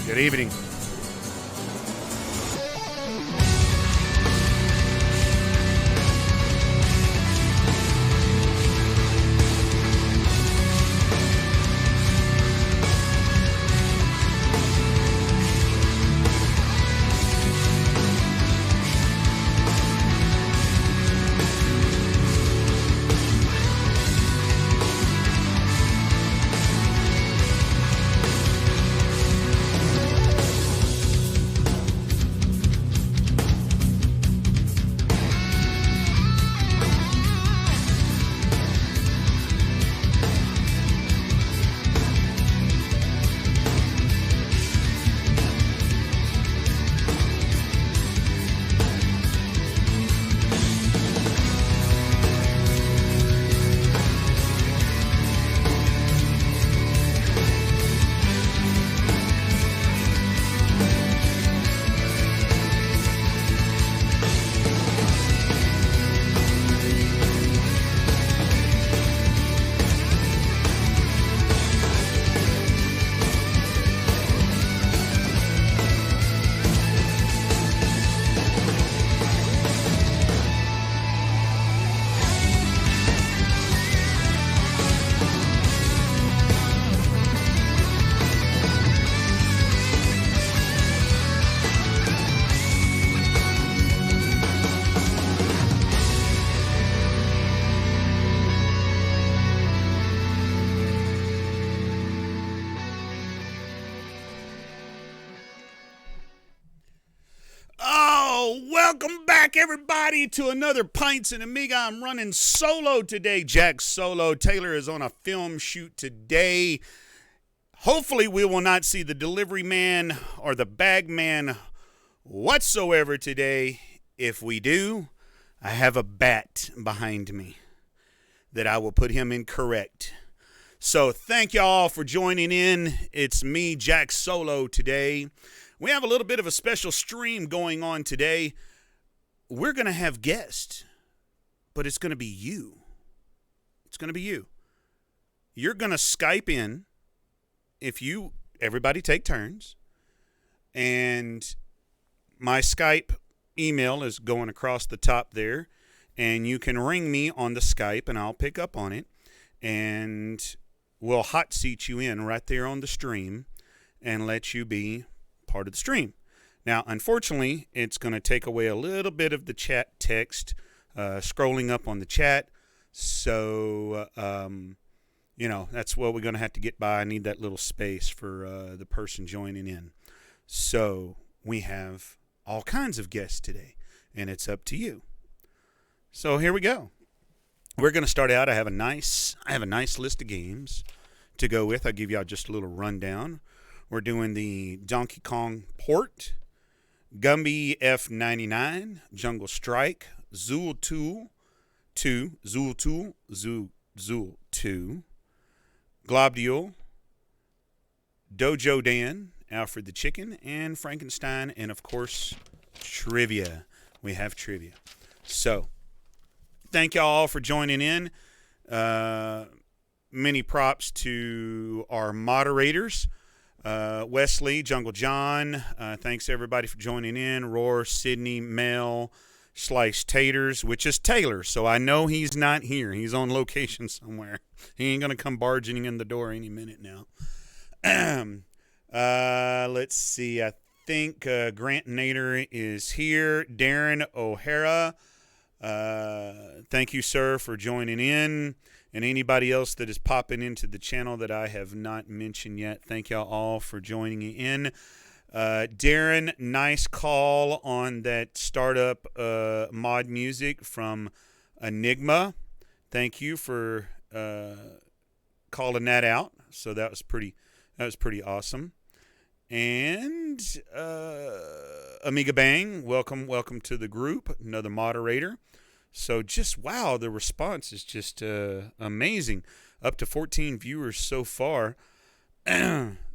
Good evening. Welcome back, everybody, to another Pintz Amiga. I'm running solo today. Jack solo. Taylor is on a film shoot today. Hopefully, we will not see the delivery man or the bag man whatsoever today. If we do, I have a bat behind me that I will put him in correct. So thank y'all for joining in. It's me, Jack Solo, today. We have a little bit of a special stream going on today. We're going to have guests, but it's going to be you. It's going to be you. You're going to Skype in. Everybody take turns. And my Skype email is going across the top there. And you can ring me on the Skype, and I'll pick up on it. And we'll hot seat you in right there on the stream and let you be part of the stream. Now, unfortunately, it's going to take away a little bit of the chat text scrolling up on the chat. So, that's what we're going to have to get by. I need that little space for the person joining in. So we have all kinds of guests today, and it's up to you. So here we go. We're going to start out. I have a nice list of games to go with. I'll give y'all just a little rundown. We're doing the Donkey Kong port, Gumby F99, Jungle Strike, Zool 2, Globdule, Dojo Dan, Alfred the Chicken, and Frankenstein, and of course, trivia. We have trivia. So, thank y'all for joining in. Many props to our moderators. Wesley, Jungle John, thanks everybody for joining in. Roar, Sydney, Mel, Slice Taters, which is Taylor, so I know he's not here. He's on location somewhere. He ain't going to come barging in the door any minute now. Let's see. I think Grant Nader is here. Darren O'Hara, thank you, sir, for joining in. And anybody else that is popping into the channel that I have not mentioned yet, thank y'all all for joining in. Darren, nice call on that startup mod music from Enigma. Thank you for calling that out. So that was pretty awesome. And Amiga Bang, welcome to the group. Another moderator. So just, wow, the response is just amazing. Up to 14 viewers so far.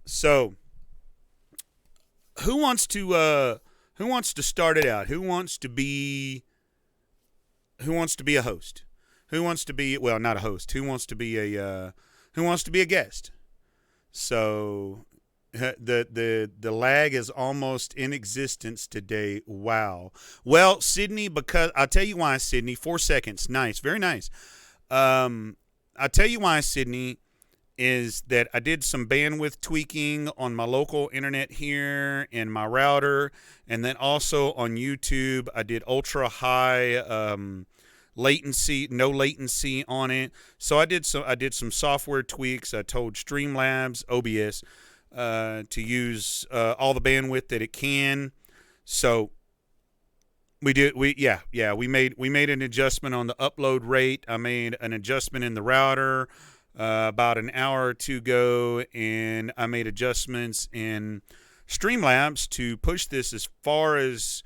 So, who wants to start it out? Who wants to be a host? Who wants to be, well, not a host. Who wants to be a guest? So, The lag is almost in existence today. Wow. Well, Sydney, because I'll tell you why, Sydney. 4 seconds. Nice. Very nice. I'll tell you why, Sydney, is that I did some bandwidth tweaking on my local internet here and my router, and then also on YouTube I did ultra high latency, no latency on it. So I did some software tweaks. I told Streamlabs OBS to use all the bandwidth that it can. So we made an adjustment on the upload rate. I made an adjustment in the router about an hour or two ago, and I made adjustments in Streamlabs to push this as far as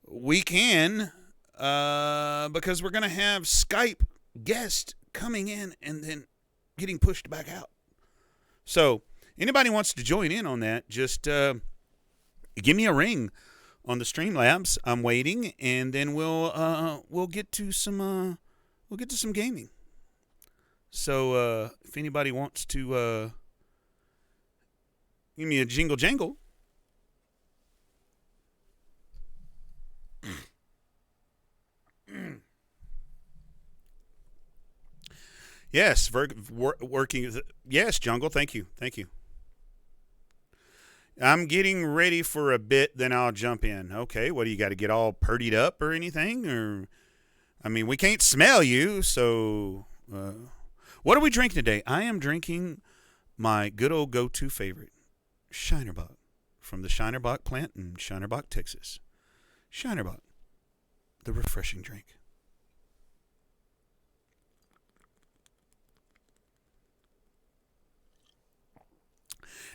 we can, because we're going to have Skype guests coming in and then getting pushed back out. So anybody wants to join in on that, just give me a ring on the Streamlabs. I'm waiting, and then we'll get to some gaming. So if anybody wants to give me a jingle jangle. Yes, working. Yes, Jungle. Thank you. I'm getting ready for a bit, then I'll jump in. Okay, what do you got to get all purdied up or anything? Or, I mean, we can't smell you, so what are we drinking today? I am drinking my good old go-to favorite, Shinerbach, from the Shinerbach plant in Shinerbach, Texas. Shinerbach, the refreshing drink.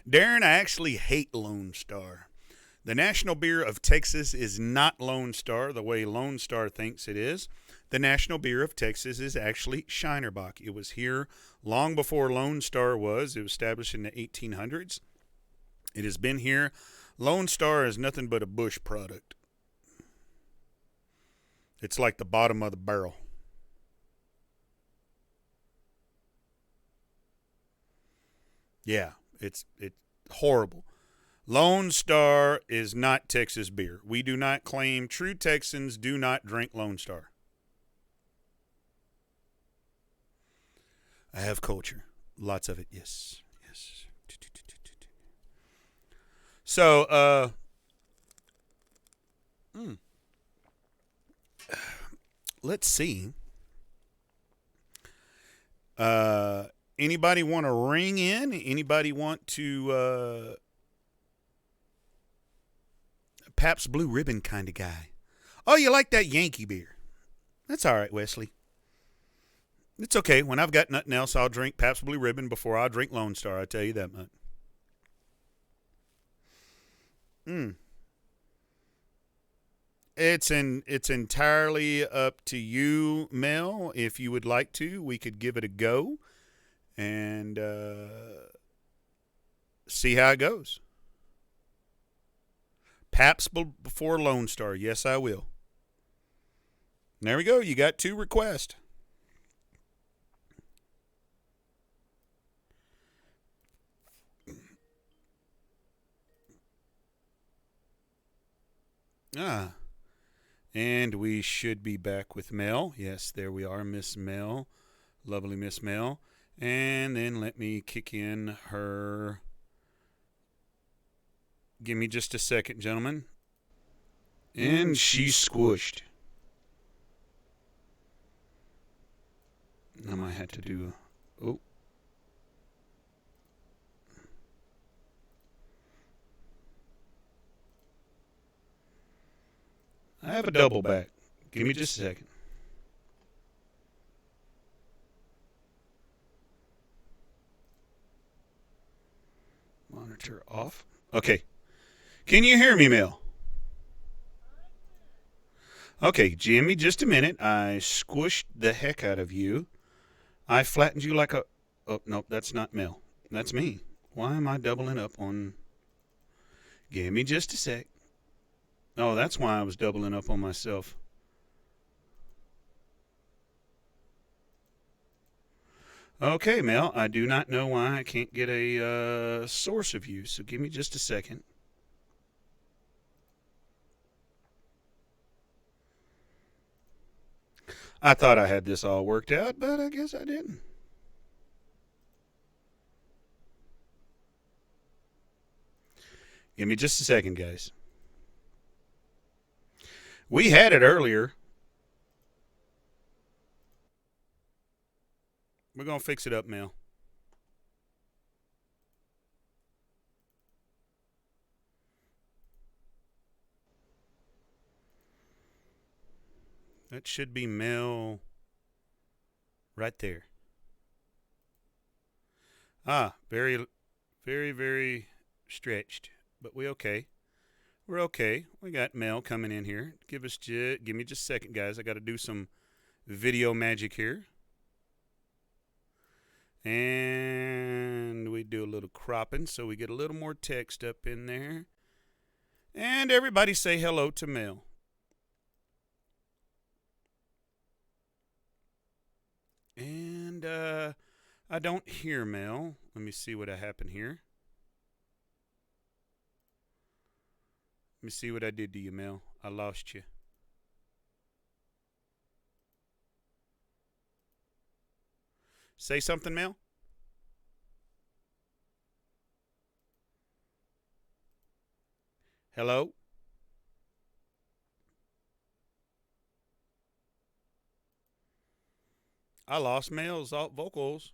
Darren, I actually hate Lone Star. The national beer of Texas is not Lone Star the way Lone Star thinks it is. The national beer of Texas is actually Shinerbach. It was here long before Lone Star was. It was established in the 1800s. It has been here. Lone Star is nothing but a Bush product. It's like the bottom of the barrel. Yeah, it's horrible. Lone Star is not Texas beer. We do not claim, true Texans do not drink Lone Star. I have culture. Lots of it, yes. So, let's see. Anybody want to ring in? Anybody want to Pabst Blue Ribbon kind of guy? Oh, you like that Yankee beer? That's all right, Wesley. It's okay. When I've got nothing else, I'll drink Pabst Blue Ribbon before I drink Lone Star. I tell you that much. It's entirely up to you, Mel. If you would like to, we could give it a go and see how it goes. Pabst before Lone Star. Yes, I will. There we go. You got 2 requests. And we should be back with Mel. Yes, there we are, Miss Mel. Lovely Miss Mel. And then let me kick in her. Give me just a second, gentlemen. And she's squished. I might have to do I have a double back. Give me just a second. Monitor off. Okay. Can you hear me, Mel? Okay, Jimmy, just a minute. I squished the heck out of you. I flattened you like a... Oh, no, that's not Mel. That's me. Why am I doubling up on... Give me just a sec. Oh, that's why I was doubling up on myself. Okay, Mel, I do not know why I can't get a source of you, so give me just a second. I thought I had this all worked out, but I guess I didn't. Give me just a second, guys. We had it earlier. We're going to fix it up, Mel. That should be Mel right there. Ah, very, very, very stretched, but we okay. We're okay. We got Mel coming in here. Give me just a second, guys. I got to do some video magic here. And we do a little cropping so we get a little more text up in there. And everybody say hello to Mel. And I don't hear Mel. Let me see what happened here. Let me see what I did to you, Mel. I lost you. Say something, Mel. Hello? I lost Mel's vocals.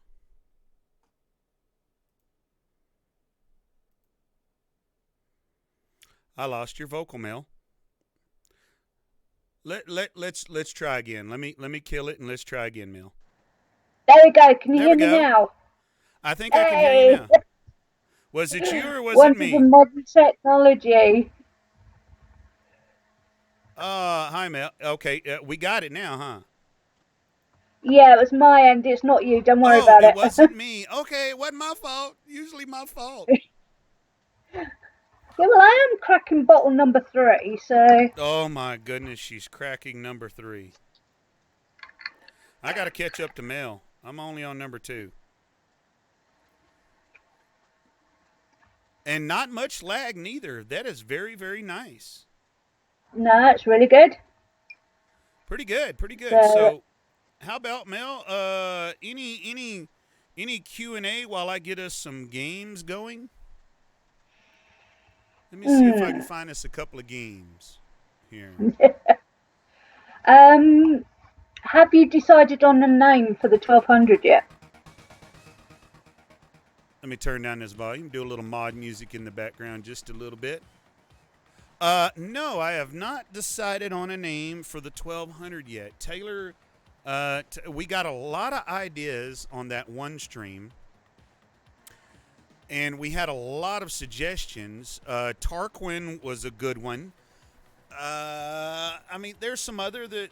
I lost your vocal, Mel. Let's try again. Let me kill it and let's try again, Mel. There we go. Can you There hear we me go. now? I think I can hear you now. Was it you or was it Wonders of me? modern technology. Hi Mel. Okay, we got it now, huh? Yeah, it was my end. It's not you. Don't worry Oh, about it it. wasn't me. Okay, it wasn't my fault. Usually my fault. Yeah, well, I am cracking bottle number 3, so Oh my goodness, she's cracking number 3. I got to catch up to Mel. I'm only on number 2. And not much lag neither. That is very, very nice. no, it's really good. Pretty good, pretty good. So, So, how about Mel? Any Q&A while I get us some games going? Let me see if I can hmm. find us a couple of games here. um, have you decided on a name for the 1200 yet? Let me turn down this volume, do a little mod music in the background just a little bit. No, I have not decided on a name for the 1200 yet. Taylor, we got a lot of ideas on that one stream, and we had a lot of suggestions. Tarquin was a good one. I mean, there's some other that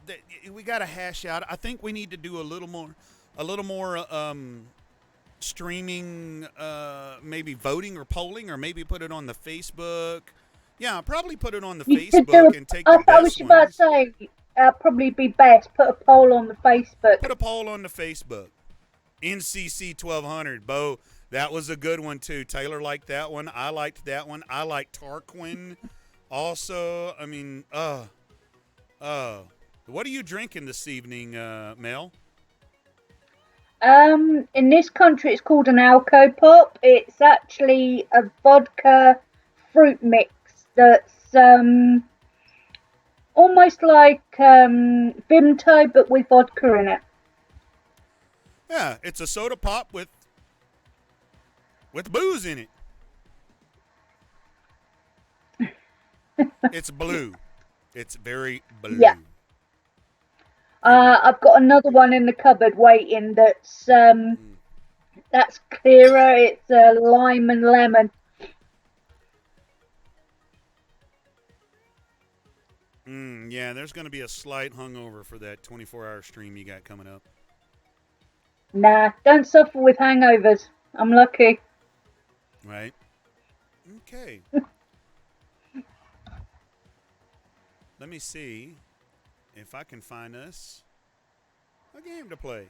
we got to hash out. I think we need to do a little more streaming, maybe voting or polling, or maybe put it on the Facebook. Yeah, I'll probably put it on the You could do. Facebook and take the I was best about to ones. say, probably be best put a poll on the Facebook. Put a poll on the Facebook. NCC 1200, Bo. That was a good one too. Taylor liked that one. I liked that one. I liked Tarquin. Also, I mean, what are you drinking this evening, Mel? In this country, it's called an Alco Pop. It's actually a vodka fruit mix that's almost like Vimto, but with vodka in it. Yeah, it's a soda pop with booze in it. It's blue. It's very blue. Yeah. I've got another one in the cupboard waiting that's clearer. It's lime and lemon. Yeah, there's going to be a slight hungover for that 24-hour stream you got coming up. Nah, don't suffer with hangovers. I'm lucky. Right? Okay. Let me see if I can find us a game to play.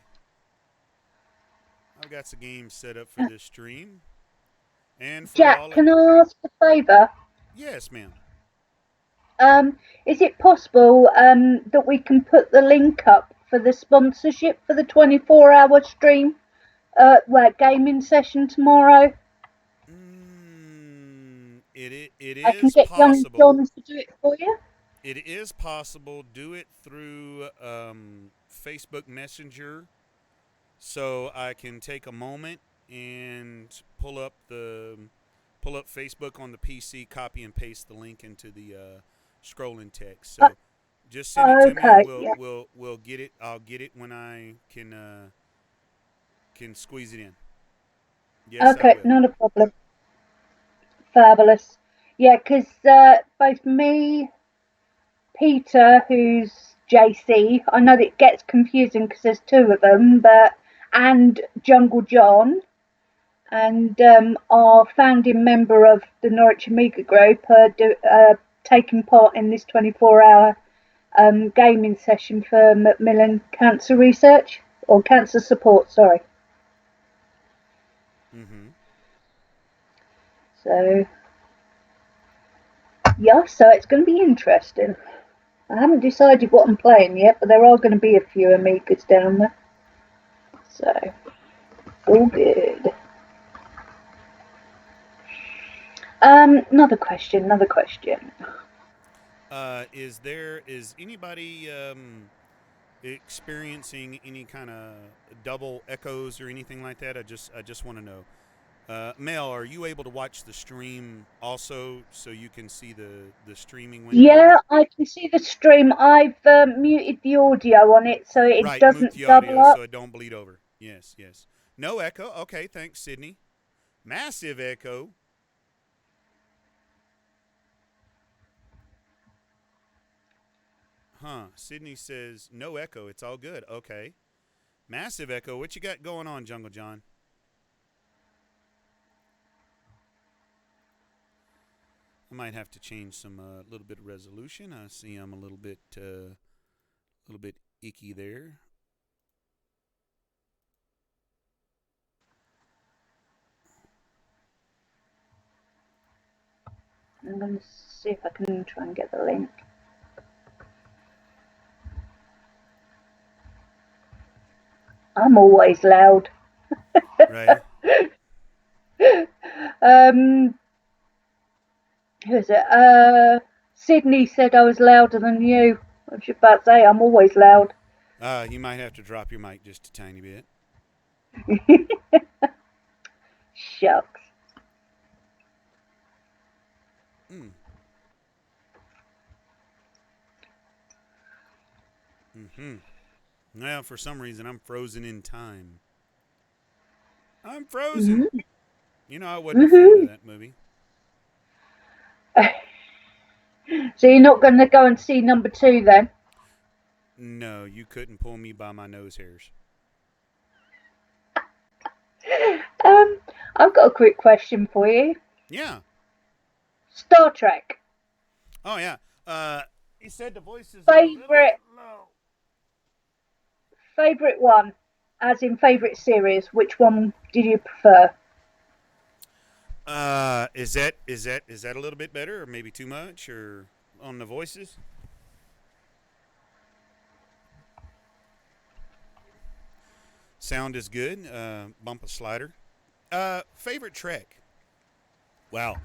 I've got some games set up for this stream, and for Jack, all. can I ask a favour? Yes, ma'am. Is it possible that we can put the link up for the sponsorship for the 24-hour stream, gaming session tomorrow? It I can is get young possible. John to do it for you. It is possible. Do it through Facebook Messenger, so I can take a moment and pull up Facebook on the PC, copy and paste the link into the scrolling text. Uh, So just send it to me, and okay, we'll yeah. we'll we'll get it. I'll get it when I can squeeze it in. Yes, I Okay, will. not a problem. Fabulous. Yeah, because both me, Peter, who's JC, I know that it gets confusing because there's two of them, and Jungle John, and our founding member of the Norwich Amiga group, taking part in this 24-hour gaming session for Macmillan Cancer Research, or Cancer Support, sorry. Mm-hmm. So, yeah, so it's going to be interesting. I haven't decided what I'm playing yet, but there are going to be a few Amigas down there. So, all good. Another question. Is anybody experiencing any kind of double echoes or anything like that? I just want to know. Mel, are you able to watch the stream also, so you can see the streaming window? Yeah, I can see the stream. I've muted the audio on it so it Right, mute doesn't the double audio so up. it don't bleed over. Yes, yes. No echo. Okay, thanks, Sydney. Massive echo. Huh. Sydney says no echo. It's all good. Okay. Massive echo. What you got going on, Jungle John? I might have to change some little bit of resolution. I see I'm a little bit icky there. I'm going to see if I can try and get the link. I'm always loud. Right. um, who is it? Sydney said I was louder than you. I was about to say I'm always loud. You might have to drop your mic just a tiny bit. Shucks. Mm. Mm-hmm. Well, for some reason, I'm frozen in time. I'm frozen. Mm-hmm. You know, I wasn't a fan of Mm-hmm. that movie. So you're not going to go and see number two then? No, you couldn't pull me by my nose hairs. Um, I've got a quick question for you. Yeah. Star Trek. Oh, yeah. He said the voices are a little Favorite bit low. favorite one, as in favorite series. Which one did you prefer? Is that a little bit better, or maybe too much, or on the voices? Sound is good. Bump a slider. Favorite Trek. Wow,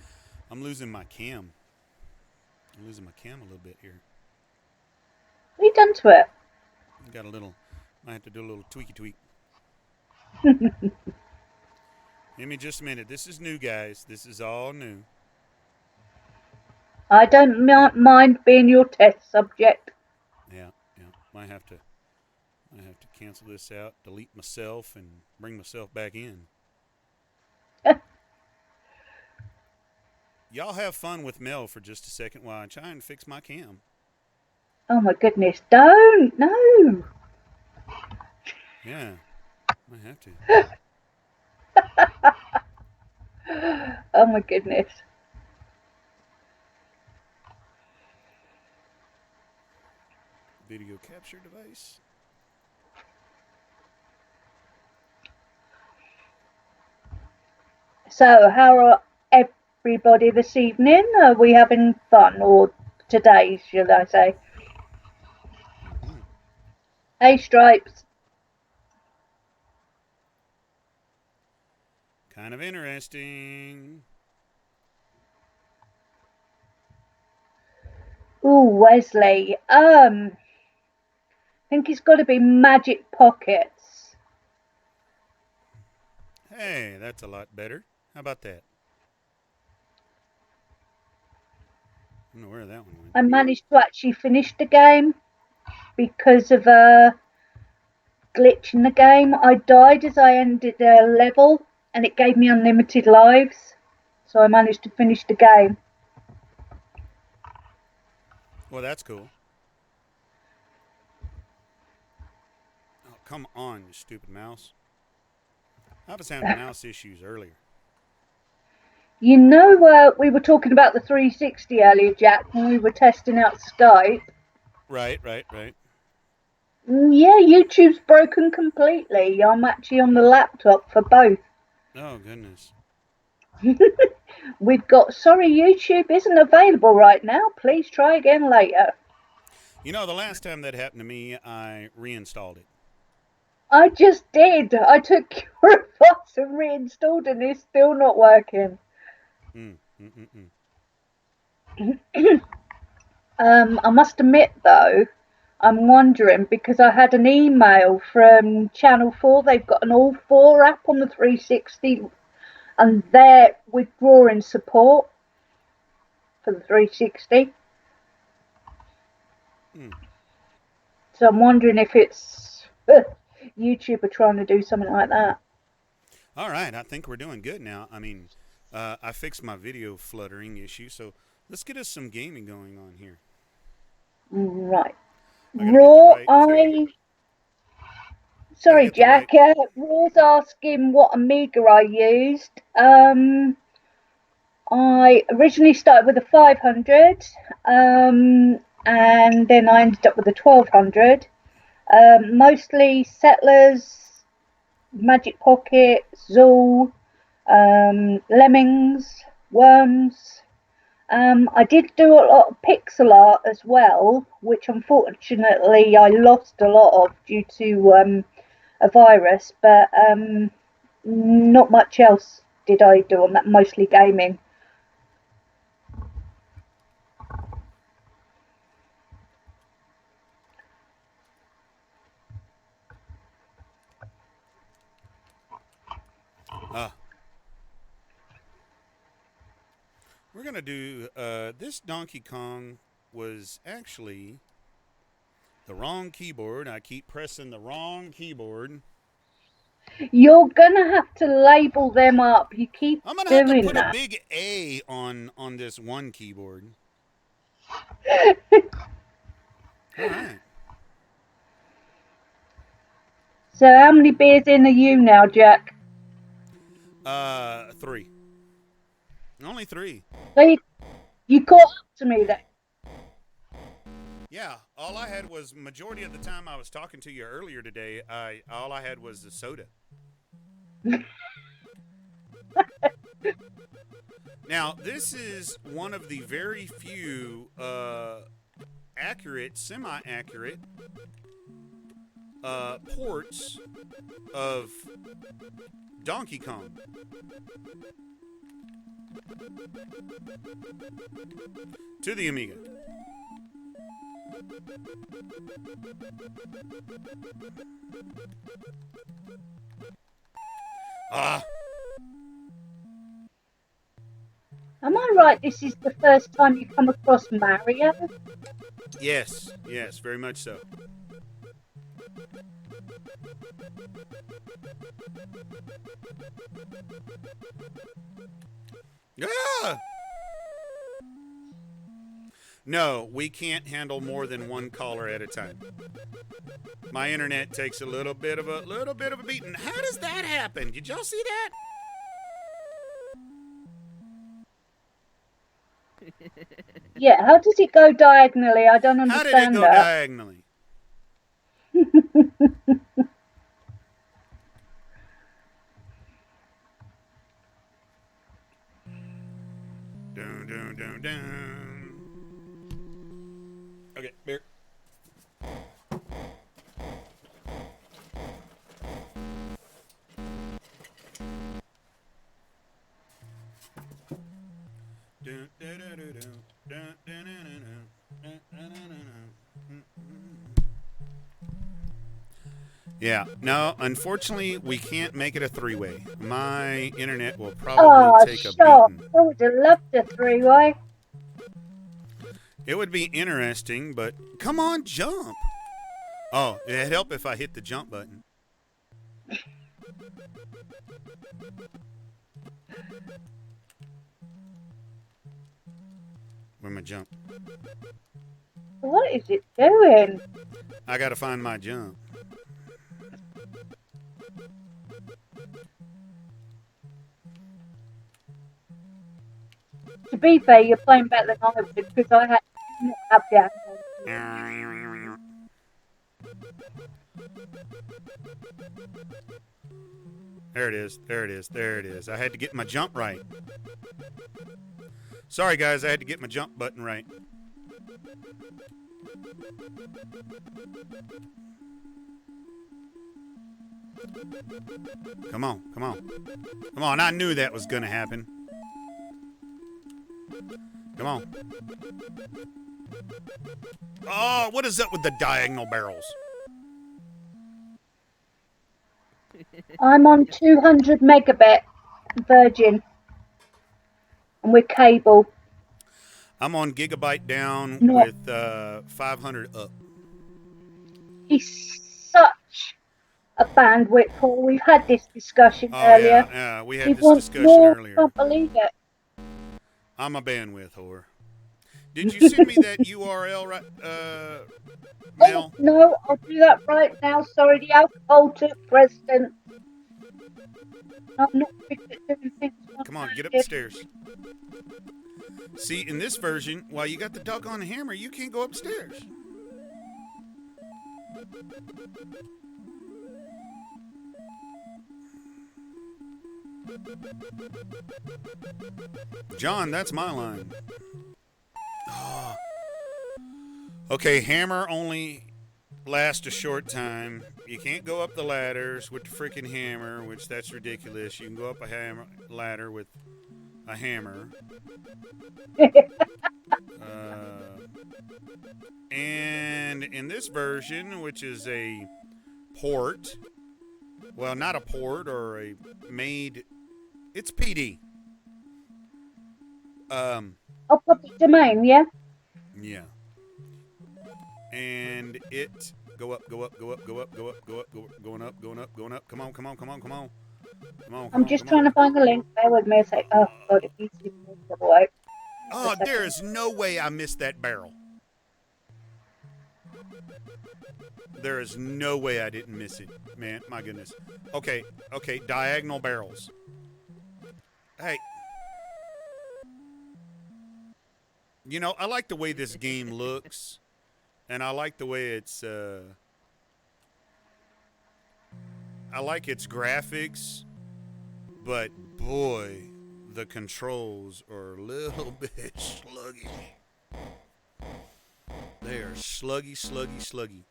I'm losing my cam. I'm losing my cam a little bit here. What have you done to it? Got a little. Might have to do a little tweaky tweak. Give me just a minute. This is new, guys. This is all new. I don't mind being your test subject. Yeah, yeah. Might have to cancel this out, delete myself, and bring myself back in. Y'all have fun with Mel for just a second while I try and fix my cam. Oh my goodness! Don't no. Yeah, might have to. Oh my goodness. Video capture device. So, how are everybody this evening? Are we having fun, or today, should I say? Mm-hmm. Hey, Stripes. Kind of interesting. Ooh, Wesley. I think it's got to be Magic Pockets. Hey, that's a lot better. How about that? I don't know where that one went. I managed to actually finish the game because of a glitch in the game. I died as I ended a level, and it gave me unlimited lives. So I managed to finish the game. Well, that's cool. Oh, come on, you stupid mouse. I was having mouse issues earlier. You know, we were talking about the 360 earlier, Jack, when we were testing out Skype. Right, right, right. Yeah, YouTube's broken completely. I'm actually on the laptop for both. Oh, goodness. We've got, sorry, YouTube isn't available right now. Please try again later. You know, the last time that happened to me, I reinstalled it. I just did. I took your advice and reinstalled, and it's still not working. Mm, mm, mm, mm. I must admit, though, I'm wondering because I had an email from Channel 4. They've got an All 4 app on the 360, and they're withdrawing support for the 360. Mm. So I'm wondering if it's YouTube are trying to do something like that. All right, I think we're doing good now. I mean, I fixed my video fluttering issue, so let's get us some gaming going on here. Right. I gotta get the Raw, right. I. Gotta Sorry, get the right. Jack. Raw's asking what Amiga I used. I originally started with a 500, and then I ended up with a 1200. Mostly Settlers, Magic Pocket, Zool, Lemmings, Worms. I did do a lot of pixel art as well, which unfortunately I lost a lot of due to a virus, but not much else did I do on that, mostly gaming. Ah, we're gonna do. This Donkey Kong was actually the wrong keyboard. I keep pressing the wrong keyboard. You're gonna have to label them up. You keep I'm gonna have to doing put a that. big A on this one keyboard. All right. So, how many beers in are you now, Jack? Three. Only three. So you caught up to me then. Yeah. All I had was majority of the time I was talking to you earlier today. All I had was the soda. Now this is one of the very few accurate, semi-accurate ports of Donkey Kong to the Amiga. Ah, Am I right? This is the first time you come across Mario? yes, yes, very much so. Ah! No, we can't handle more than one caller at a time. My internet takes a little bit of a beating. How does that happen? Did y'all see that? Yeah, how does it go diagonally? I don't How did it understand go that. diagonally? Dun, dun, dun, dun. Okay, beer. Yeah, no, unfortunately, we can't make it a three-way. My internet will probably Oh, take a sure. beating. I would have loved a three-way. It would be interesting, but come on, jump. Oh, it'd help if I hit the jump button. Where's my jump? What is it doing? I gotta find my jump. To be fair, you're playing better than I would because I had not have the angle. There it is. There it is. There it is. I had to get my jump right. Sorry, guys. I had to get my jump button right. Come on. Come on. Come on. I knew that was going to happen. Come on. Oh, what is up with the diagonal barrels? I'm on 200 megabit Virgin and with cable. I'm on gigabyte down Not. with 500 up. He's such a bandwidth whore. We've had this discussion Oh, earlier. yeah. We He had this wants discussion more. earlier. Can't believe it. I'm a bandwidth whore. Did you send me that URL right, Mel? Oh, no, I'll do that right now. Sorry, the alcohol took precedence. I'm not good at doing things Come on, get up one-handed. the stairs. See, in this version, while you got the doggone hammer, you can't go upstairs. John, that's my line. Oh. Okay, hammer only lasts a short time. You can't go up the ladders with the freaking hammer, which that's ridiculous. You can go up a ladder with a hammer. And in this version, which is a port, well, not a port or a made, it's PD. I'll public domain, yeah? Yeah. And it go up, go up, go up, go up, go up, go up, going up, going up, going up. Come on, come on, come on, come on. Come on, I'm just trying to find the link. Bear with me a sec. Oh, God, it needs to be moved all the way. Oh, there is no way I missed that barrel. There is no way I didn't miss it, man. My goodness. Okay, okay, diagonal barrels. Hey. You know, I like the way this game looks, and I like the way it's, I like its graphics, but boy, the controls are a little bit sluggy. They are sluggy, sluggy, sluggy.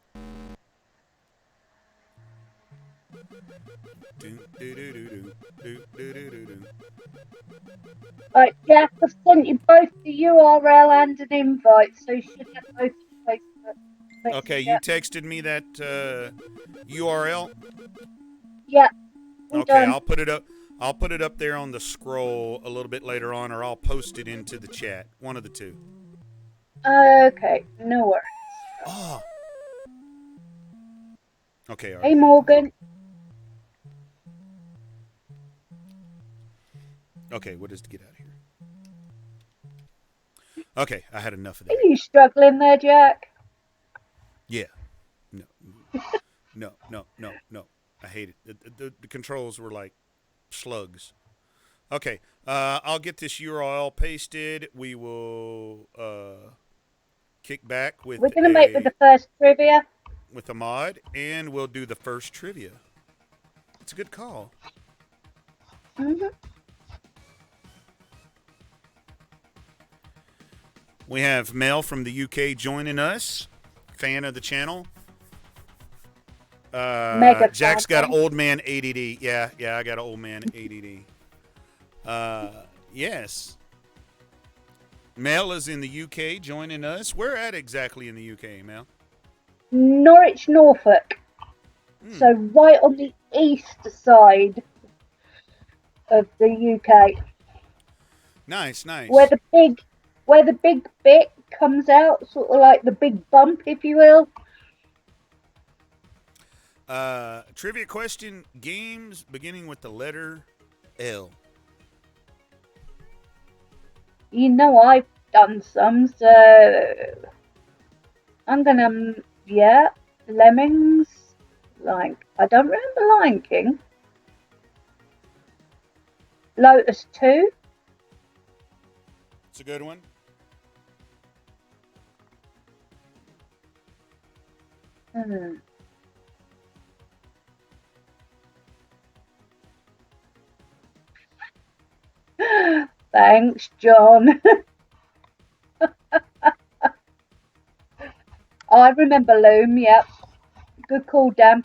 Right, Jack, I've sent you both the URL and an invite, so you should have both Facebook. Okay, you texted me that URL. Yeah. Okay, Done. I'll put it up. I'll put it up there on the scroll a little bit later on, or I'll post it into the chat. One of the two. Okay, no worries. Oh. Okay. All right. Hey, Morgan. Okay, what is to get out of here? Okay, I had enough of Are that. you struggling there, Jack? Yeah. No. No, no, no, no. I hate it. The controls were like slugs. Okay, I'll get this URL pasted. We will kick back with We're going to make with the first trivia. With a mod, and we'll do the first trivia. It's a good call. Mm-hmm. We have Mel from the UK joining us, fan of the channel. Mega Jack's got an fan. old man ADD. Yeah, I got an old man ADD. Yes. Mel is in the UK joining us. Where at exactly in the UK, Mel? Norwich, Norfolk. So right on the east side of the UK, Nice. where the big bit comes out, sort of like the big bump, if you will. Trivia question: games beginning with the letter L. You know, I've done some, so I'm gonna, yeah, Lemmings. Like, I don't remember Lion King. Lotus 2. It's a good one. Thanks, John. I remember Loom, yep. Good call, Dan.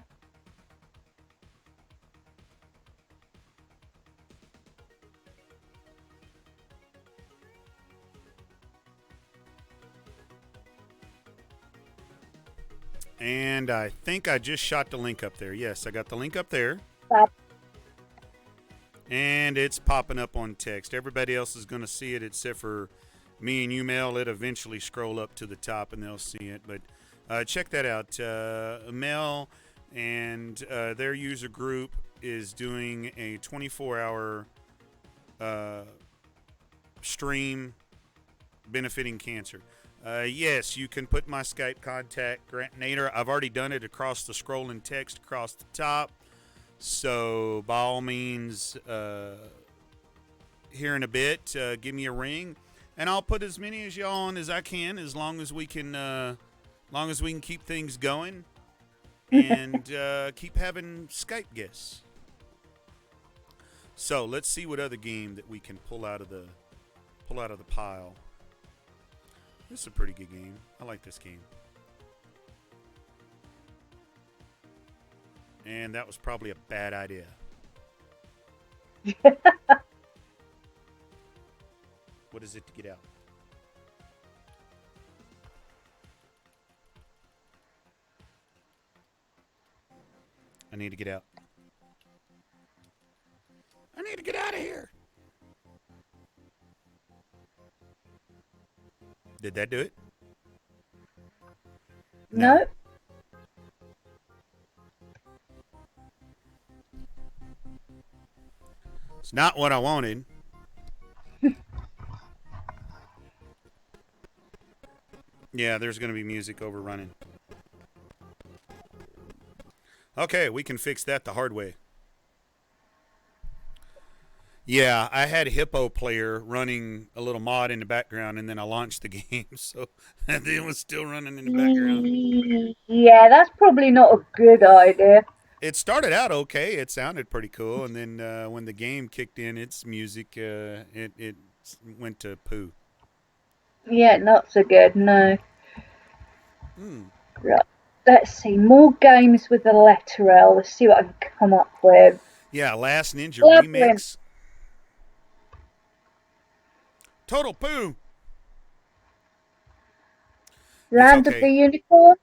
And I think I just shot the link up there. Yes, I got the link up there. Fab. And it's popping up on text. Everybody else is going to see it except for me and you, Mel. It eventually scroll up to the top and they'll see it. But check that out. Mel and their user group is doing a 24-hour stream benefiting cancer. Yes, you can put my Skype contact, Grant Nader. I've already done it across the scrolling text across the top. So, by all means, here in a bit, give me a ring, and I'll put as many as y'all on as I can, as long as we can keep things going, and keep having Skype guests. So let's see what other game that we can pull out of the pile. This is a pretty good game. I like this game. And that was probably a bad idea. What is it to get out? I need to get out. I need to get out of here. Did that do it? No. It's not what I wanted. Yeah, there's going to be music overrunning. Okay, we can fix that the hard way. Yeah, I had Hippo Player running a little mod in the background, and then I launched the game, so it was still running in the background. Yeah, that's probably not a good idea. It started out okay. It sounded pretty cool, and then when the game kicked in, its music, it went to poo. Yeah, not so good, no. Mm. Right. Let's see, more games with the letter L. Let's see what I can come up with. Yeah, Last Ninja Labyrinth. Remix. Total poo. Land okay. of the Unicorn.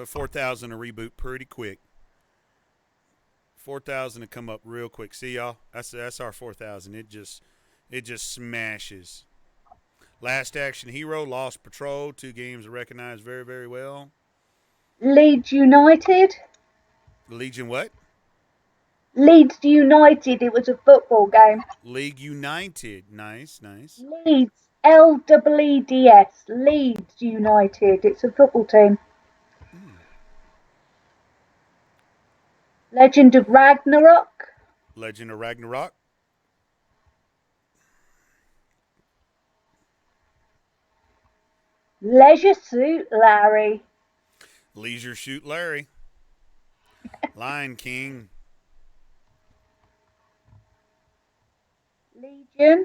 4,000 to reboot pretty quick. 4,000 to come up real quick. See y'all. That's our 4,000. It just smashes. Last Action Hero, Lost Patrol. 2 games recognized very, very well. Leeds United. Legion what? Leeds United. It was a football game. League United. Nice. Leeds. Leeds. Leeds United. It's a football team. Legend of Ragnarok. Legend of Ragnarok. Leisure Suit Larry. Leisure Suit Larry. Lion King. Legion.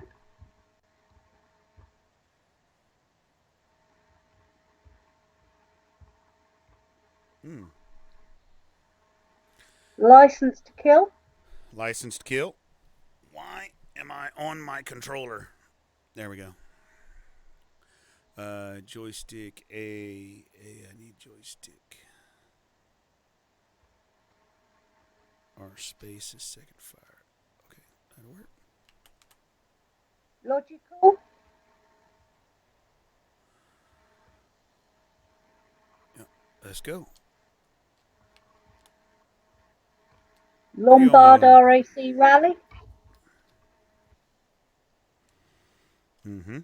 Mm. License to Kill. License to Kill. Why am I on my controller? There we go. Joystick A. I need joystick. R space is second fire. Okay, that'll work. Logical. Yeah, let's go. Real Lombard mode. RAC Rally. Mm-hmm.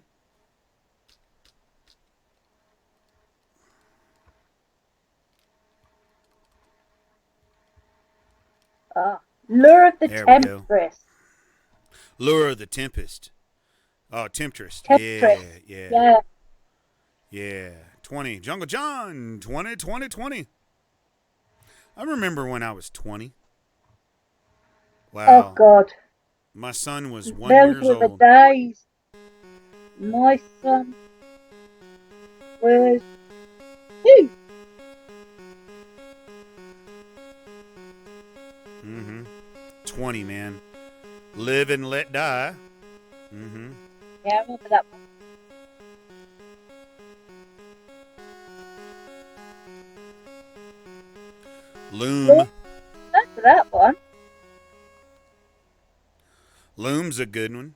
Lure of the There we go. Temptress. Lure of the Tempest. Oh, Temptress. Temptress. Yeah, yeah, Yeah. yeah. 20. Jungle John. 20, 20, 20. I remember when I was 20. Oh Wow. God. My son was 1 Those years were the old. days. My son was 2. Mm-hmm. 20, man. Live and let die. Mm-hmm. Yeah, I remember that one. Loom. Remember that one. Loom's a good one.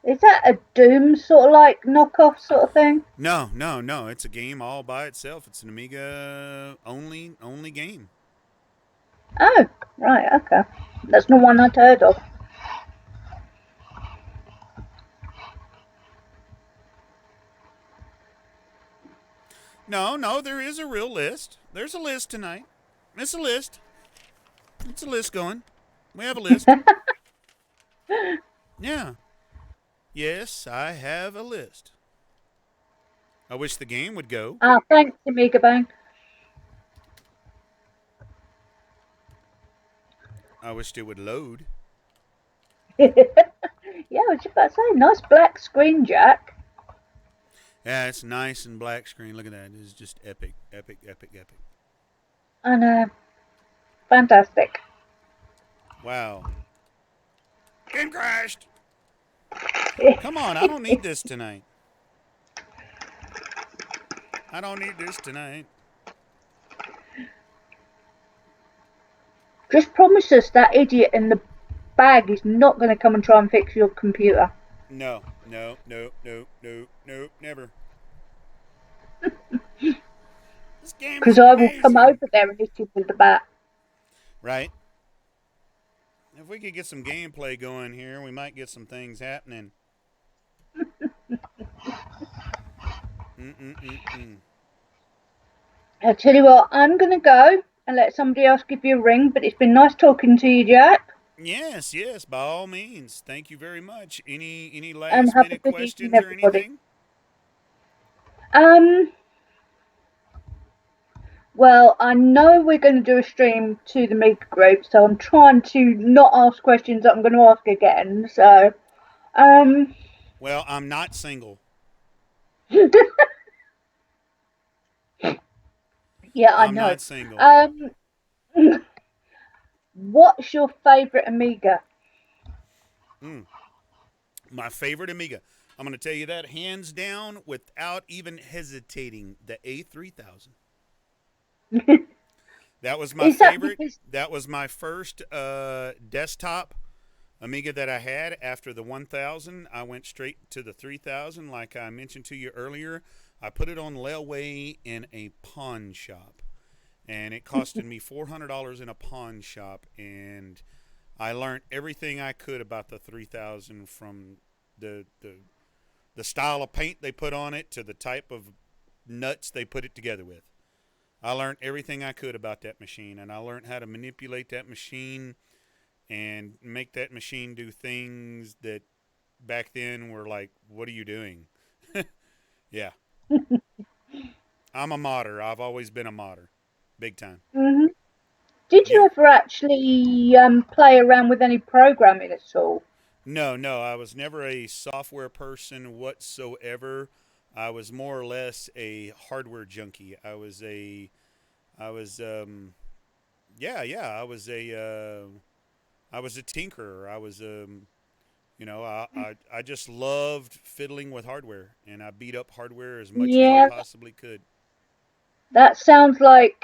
Is that a Doom sort of like knockoff sort of thing? No, no, no. It's a game all by itself. It's an Amiga only game. Oh, right, okay. That's not one I'd heard of. No, no, there is a real list. There's a list tonight. It's a list. It's a list going. We have a list. Yeah. Yes, I have a list. I wish the game would go. Thanks, Amiga Bang. I wished it would load. Yeah, I was just about to say, nice black screen, Jack. Yeah, it's nice and black screen. Look at that. It's just epic, epic, epic, epic. I know. Fantastic. Wow. Game crashed. Come on, I don't need this tonight. I don't need this tonight. Just promise us that idiot in the bag is not going to come and try and fix your computer. No, no, no, no, no, no, never. This game is Because I will come amazing. over there and hit you with the bat. Right? If we could get some gameplay going here, we might get some things happening. Mm-mm-mm-mm. I'll tell you what, I'm going to go and let somebody else give you a ring, but it's been nice talking to you, Jack. Yes, yes, by all means. Thank you very much. Any And last have a minute good evening, questions or everybody. anything? Well, I know we're going to do a stream to the Amiga group, so I'm trying to not ask questions that I'm going to ask again. So, Well, I'm not single. yeah, I I'm know. not single. What's your favourite Amiga? My favorite Amiga. I'm going to tell you that hands down without even hesitating. The A3000. That was my Is that favorite. because That was my first desktop Amiga that I had. After the 1000, I went straight to the 3000. Like I mentioned to you earlier, I put it on layaway in a pawn shop, and it costed me $400 in a pawn shop. And I learned everything I could about the 3000, from the style of paint they put on it to the type of nuts they put it together with. I learned everything I could about that machine, and I learned how to manipulate that machine and make that machine do things that back then were like, what are you doing? Yeah. I'm a modder. I've always been a modder. Big time. Mhm. Did Yeah. you ever actually play around with any programming at all? No, no, I was never a software person whatsoever. I was more or less a hardware junkie. I was yeah, I was a tinkerer. I just loved fiddling with hardware, and I beat up hardware as much as I Yeah, possibly could. that sounds like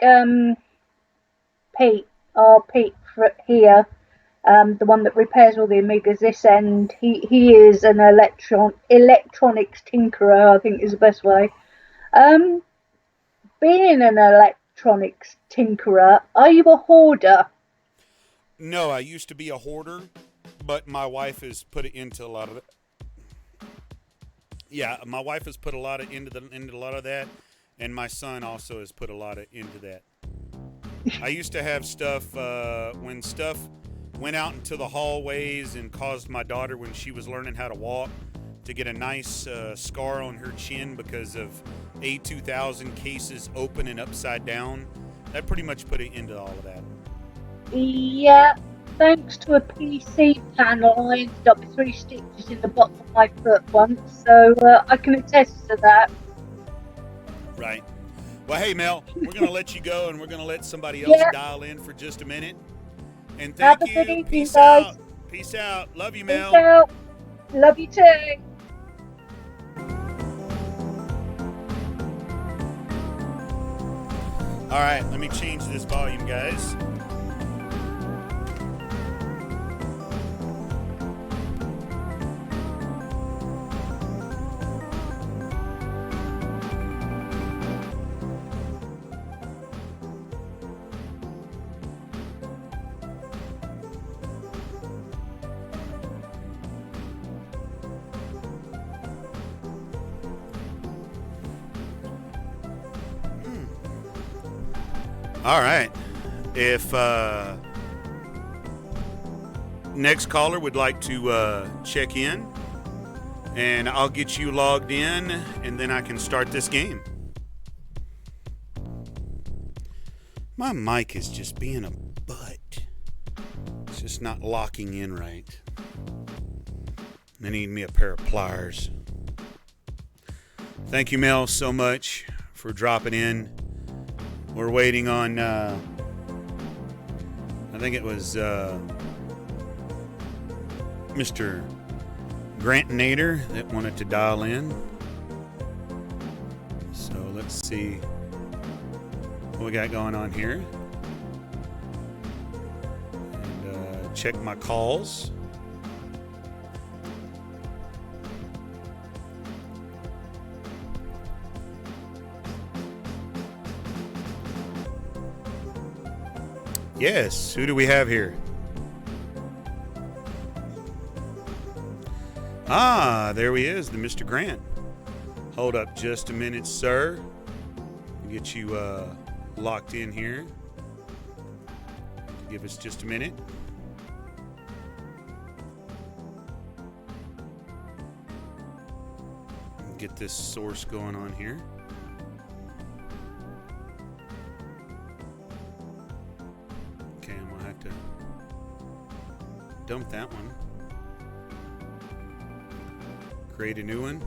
Pete, our Pete here, the one that repairs all the Amigas this end. He is an electronics tinkerer, I think is the best way. Um, Being an electronics tinkerer, are you a hoarder? No, I used to be a hoarder, but my wife has put it into a lot of it. Yeah, my wife has put a lot of into a lot of that, and my son also has put a lot of into that. I used to have stuff when stuff went out into the hallways and caused my daughter, when she was learning how to walk, to get a nice scar on her chin because of A2000 cases open and upside down. That pretty much put it into all of that. Yeah, thanks to a PC panel, I ended up with 3 stitches in the bottom of my foot once, so I can attest to that. Right. Well, hey, Mel, we're going to let you go, and we're going to let somebody else Yeah, dial in for just a minute. And have thank a good you. evening, Peace guys. out. Peace out. Love you, Peace Mel. out. Love you too. All right, let me change this volume, guys. All right. If next caller would like to check in, and I'll get you logged in, and then I can start this game. My mic is just being a butt. It's just not locking in right. I need me a pair of pliers. Thank you, Mel, so much for dropping in. We're waiting on, I think it was Mr. Grantinator that wanted to dial in. So let's see what we got going on here. And check my calls. Yes, who do we have here? Ah, there he is, the Mr. Grant. Hold up just a minute, sir. Get you locked in here. Give us just a minute. Get this source going on here. Okay, I'm gonna have to dump that one. Create a new one.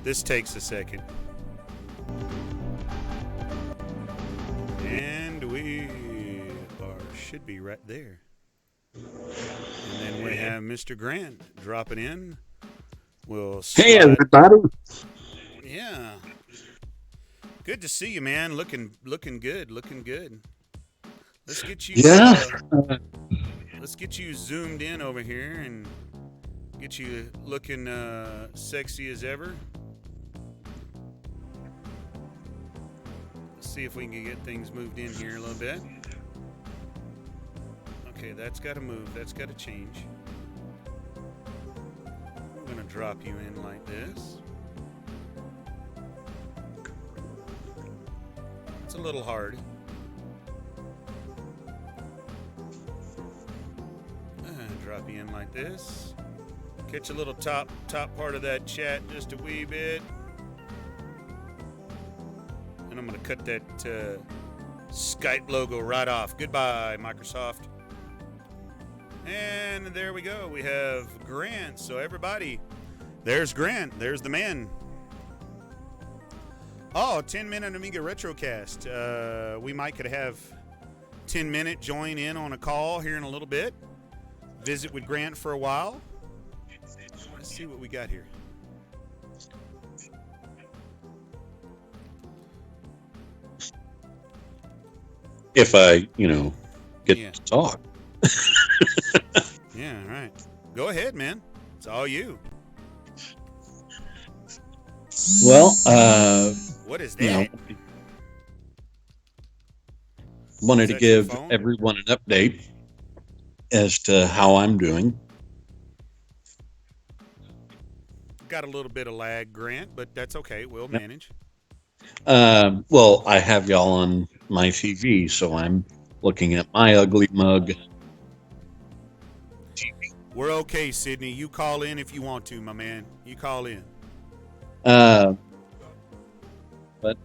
This takes a second. And we should be right there. And then we have Mr. Grant dropping in. We'll Hey, slide. everybody. Yeah. Good to see you, man. Looking good. Looking good. Let's get you. Yeah. Let's get you zoomed in over here and get you looking sexy as ever. Let's see if we can get things moved in here a little bit. Okay, that's got to move. That's got to change. I'm going to drop you in like this. It's a little hard. Drop you in like this. Catch a little top part of that chat just a wee bit. And I'm going to cut that Skype logo right off. Goodbye, Microsoft. And there we go. We have Grant. So everybody, there's Grant. There's the man. Oh, 10-minute Amiga Retrocast. We might could have 10-minute join in on a call here in a little bit. Visit with Grant for a while. Let's see what we got here. If I, get to talk. Yeah, right. Go ahead, man. It's all you. Well, what is that? Wanted to give everyone an update as to how I'm doing. Got a little bit of lag, Grant, but that's okay. We'll manage. Well, I have y'all on my TV, so I'm looking at my ugly mug. We're okay, Sydney. You call in if you want to, my man. You call in. But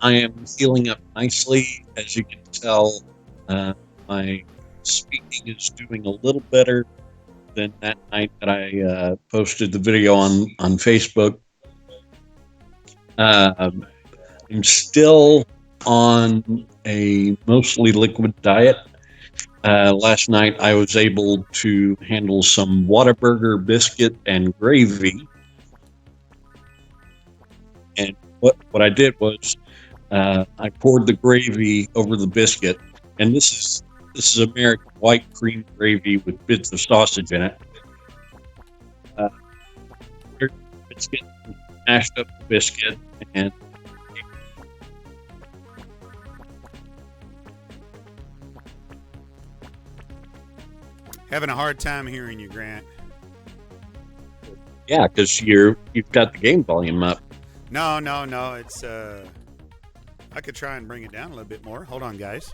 I am healing up nicely. As you can tell, my speaking is doing a little better than that night that I posted the video on Facebook. I'm still on a mostly liquid diet. Last night I was able to handle some Whataburger biscuit and gravy. And what I did was I poured the gravy over the biscuit, and this is American white cream gravy with bits of sausage in it. Biscuit, mashed up the biscuit, and having a hard time hearing you, Grant. Yeah, because you've got the game volume up. No. It's I could try and bring it down a little bit more. Hold on, guys.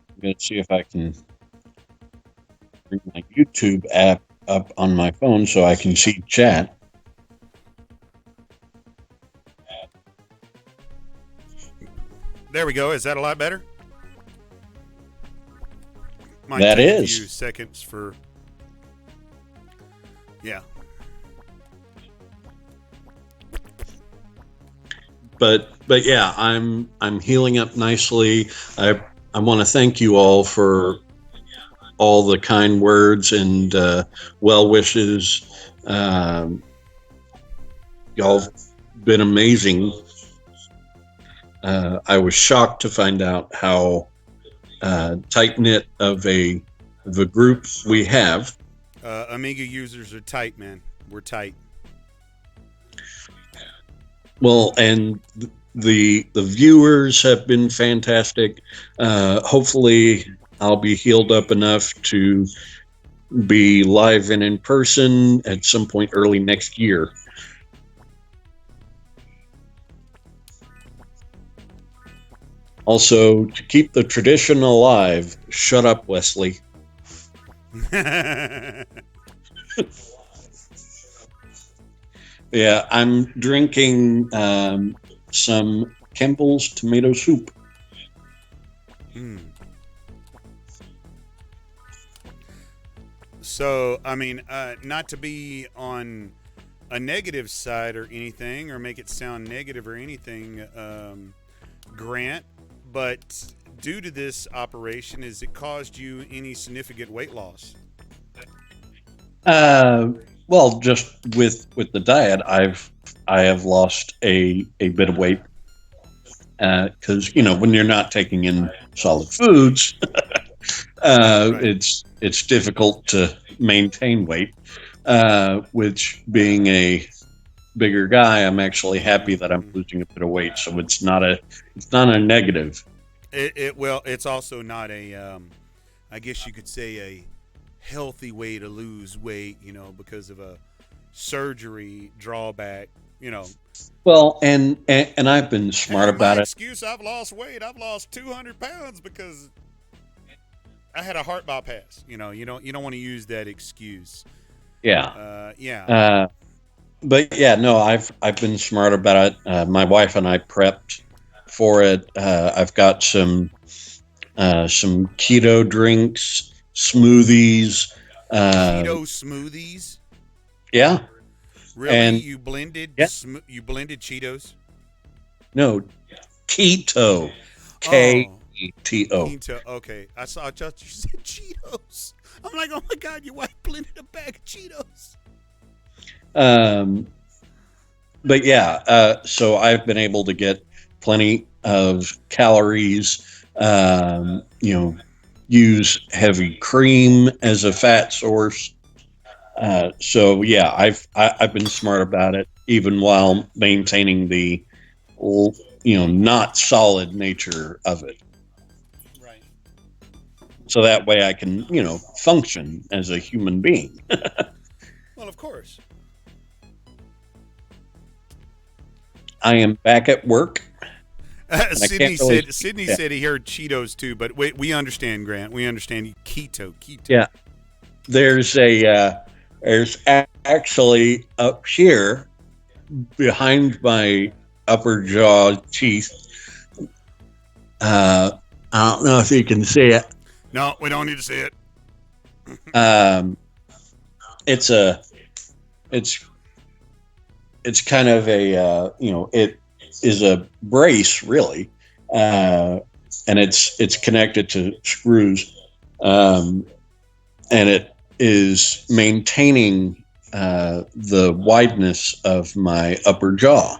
I'm going to see if I can bring my YouTube app up on my phone so I can see chat. There we go. Is that a lot better? Might that take is. A few seconds for. Yeah. But yeah, I'm healing up nicely. I want to thank you all for all the kind words and well wishes. Y'all have been amazing. I was shocked to find out how tight knit of a group we have. Amiga users are tight, man. We're tight. Well, and the viewers have been fantastic. Hopefully, I'll be healed up enough to be live and in person at some point early next year. Also, to keep the tradition alive, shut up, Wesley. Yeah, I'm drinking some Campbell's tomato soup. So, I mean, not to be on a negative side or anything, or make it sound negative or anything, Grant, but due to this operation, has it caused you any significant weight loss? Well, just with the diet, I have lost a bit of weight because when you're not taking in solid foods, right. It's difficult to maintain weight. Which, being a bigger guy, I'm actually happy that I'm losing a bit of weight. So it's not a negative. Well, it's also not a I guess you could say a healthy way to lose weight, because of a surgery drawback, Well, and I've been smart about it. Excuse, I've lost weight. I've lost 200 pounds because I had a heart bypass. You don't want to use that excuse. Yeah. Yeah. But yeah, no, I've been smart about it. My wife and I prepped for it. I've got some keto drinks, smoothies. Cheeto smoothies. Yeah, Really? and You blended yeah, you blended Cheetos? no, keto, Oh, Keto. keto. Okay. I thought you said Cheetos. I'm like, oh my god, your wife blended a bag of Cheetos. Um, but yeah, so I've been able to get plenty of calories. Use heavy cream as a fat source. So yeah, I've been smart about it, even while maintaining the not solid nature of it. Right. So that way I can function as a human being. Well, of course. I am back at work, and I Sydney can't really. said he heard Cheetos too, but we understand, Grant. We understand keto. Yeah, there's actually up here behind my upper jaw teeth. I don't know if you can see it. No, we don't need to see it. It's a it's kind of a it is a brace really, and it's connected to screws, and it is maintaining the wideness of my upper jaw.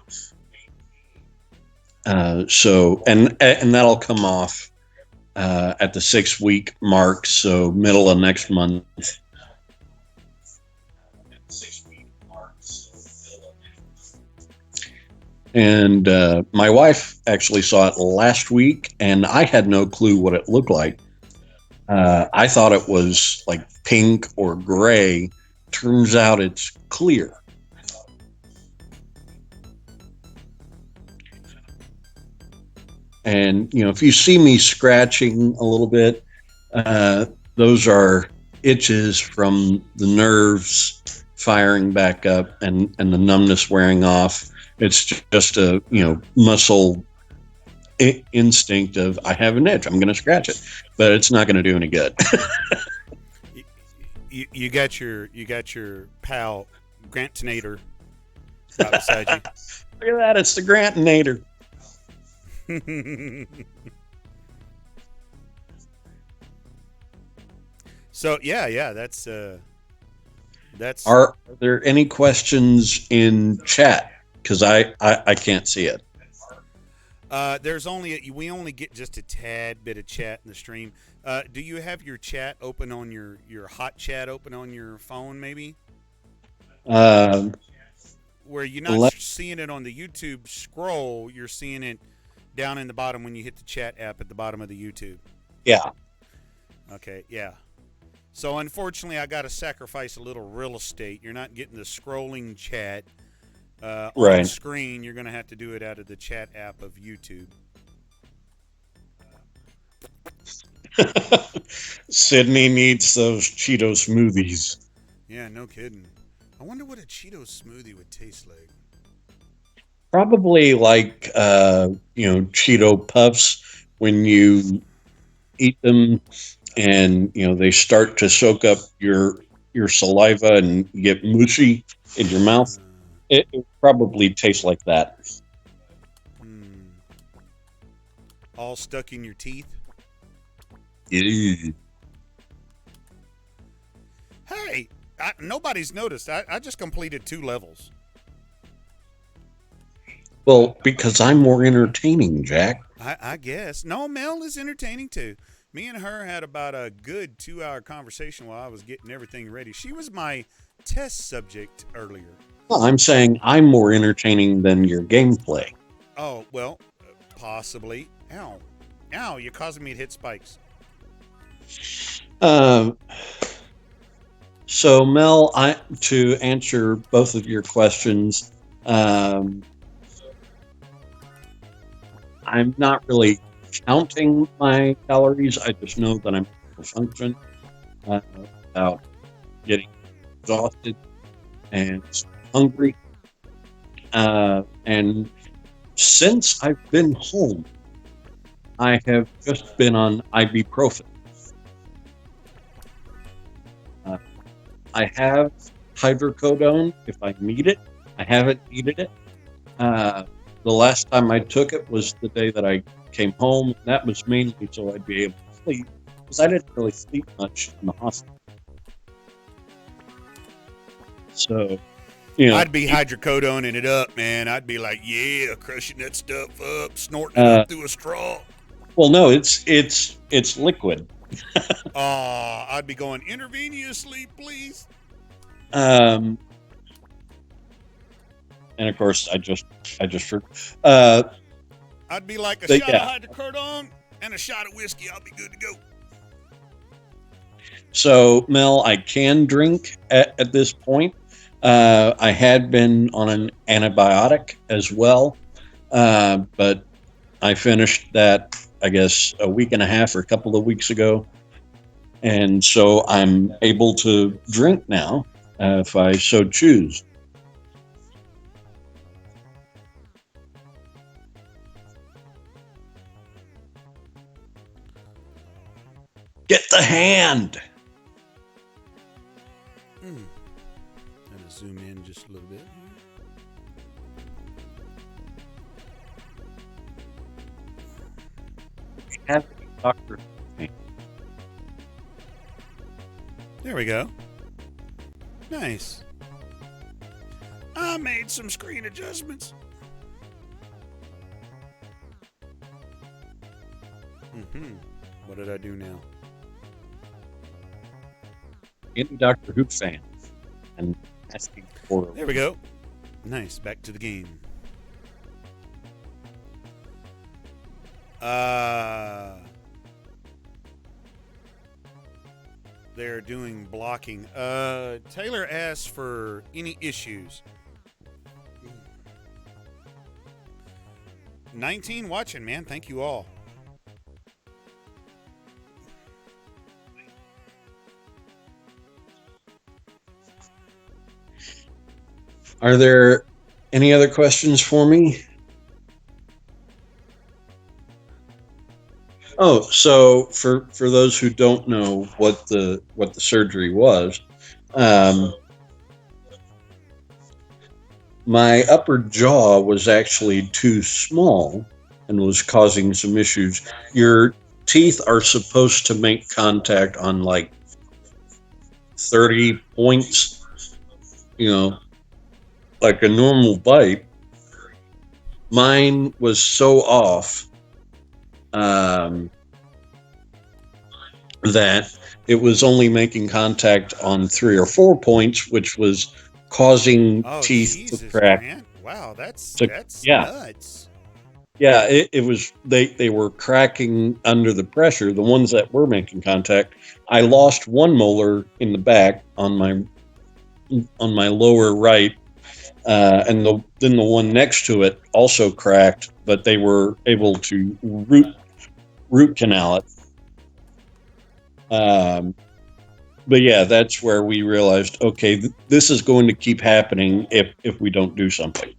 So and that'll come off at the 6-week mark, so middle of next month. And my wife actually saw it last week, and I had no clue what it looked like. I thought it was like pink or gray. Turns out it's clear. And, if you see me scratching a little bit, those are itches from the nerves firing back up and the numbness wearing off. It's just a, muscle instinct of, I have an itch, I'm going to scratch it, but it's not going to do any good. You got your pal Grantinator right beside you. Look at that, it's the Grantinator. So yeah, that's. Are there any questions in chat? Because I can't see it. We only get just a tad bit of chat in the stream. Do you have your chat open on your hot chat open on your phone maybe? Where you're not seeing it on the YouTube scroll, you're seeing it down in the bottom when you hit the chat app at the bottom of the YouTube. Yeah. Okay, yeah. So unfortunately, I got to sacrifice a little real estate. You're not getting the scrolling chat on the screen. You're going to have to do it out of the chat app of YouTube. Sydney needs those Cheeto smoothies. Yeah, no kidding. I wonder what a Cheeto smoothie would taste like. Probably like Cheeto puffs when you eat them, and they start to soak up your saliva and get mushy in your mouth. It probably tastes like that. All stuck in your teeth. Ew. Hey, nobody's noticed. I just completed 2 levels. Well, because I'm more entertaining, Jack. I guess. No, Mel is entertaining too. Me and her had about a good 2-hour conversation while I was getting everything ready. She was my test subject earlier. Well, I'm saying I'm more entertaining than your gameplay. Oh, well, possibly. Ow. Ow, you're causing me to hit spikes. So, Mel, to answer both of your questions, I'm not really counting my calories. I just know that I'm to function without getting exhausted and hungry. And since I've been home, I have just been on ibuprofen. I have hydrocodone if I need it. I haven't needed it. The last time I took it was the day that I came home. That was mainly so I'd be able to sleep, because I didn't really sleep much in the hospital. So, I'd be hydrocodoning it up, man. I'd be like, yeah, crushing that stuff up, snorting it up through a straw. Well, no, it's liquid. I'd be going intravenously, please. And of course, I just I'd be like a shot of hydrocodone and a shot of whiskey. I'll be good to go. So, Mel, I can drink at this point. I had been on an antibiotic as well, but I finished that, I guess, a week and a half or a couple of weeks ago. And so I'm able to drink now if I so choose. Get the hand! Gotta zoom in just a little bit. Have a doctor. There we go. Nice. I made some screen adjustments. What did I do now? Any Doctor Who fan and asking for. There we go. Nice. Back to the game. They're doing blocking. Taylor asks for any issues. 19 watching, man. Thank you all. Are there any other questions for me? Oh, so for those who don't know what the surgery was, my upper jaw was actually too small and was causing some issues. Your teeth are supposed to make contact on like 30 points, like a normal bite. Mine was so off that it was only making contact on 3 or 4 points, which was causing teeth to crack. Man. Wow, that's nuts. Yeah, it was. They were cracking under the pressure. The ones that were making contact. I lost one molar in the back on my lower right. And then the one next to it also cracked, but they were able to root canal it. But yeah, that's where we realized, okay, this is going to keep happening if we don't do something.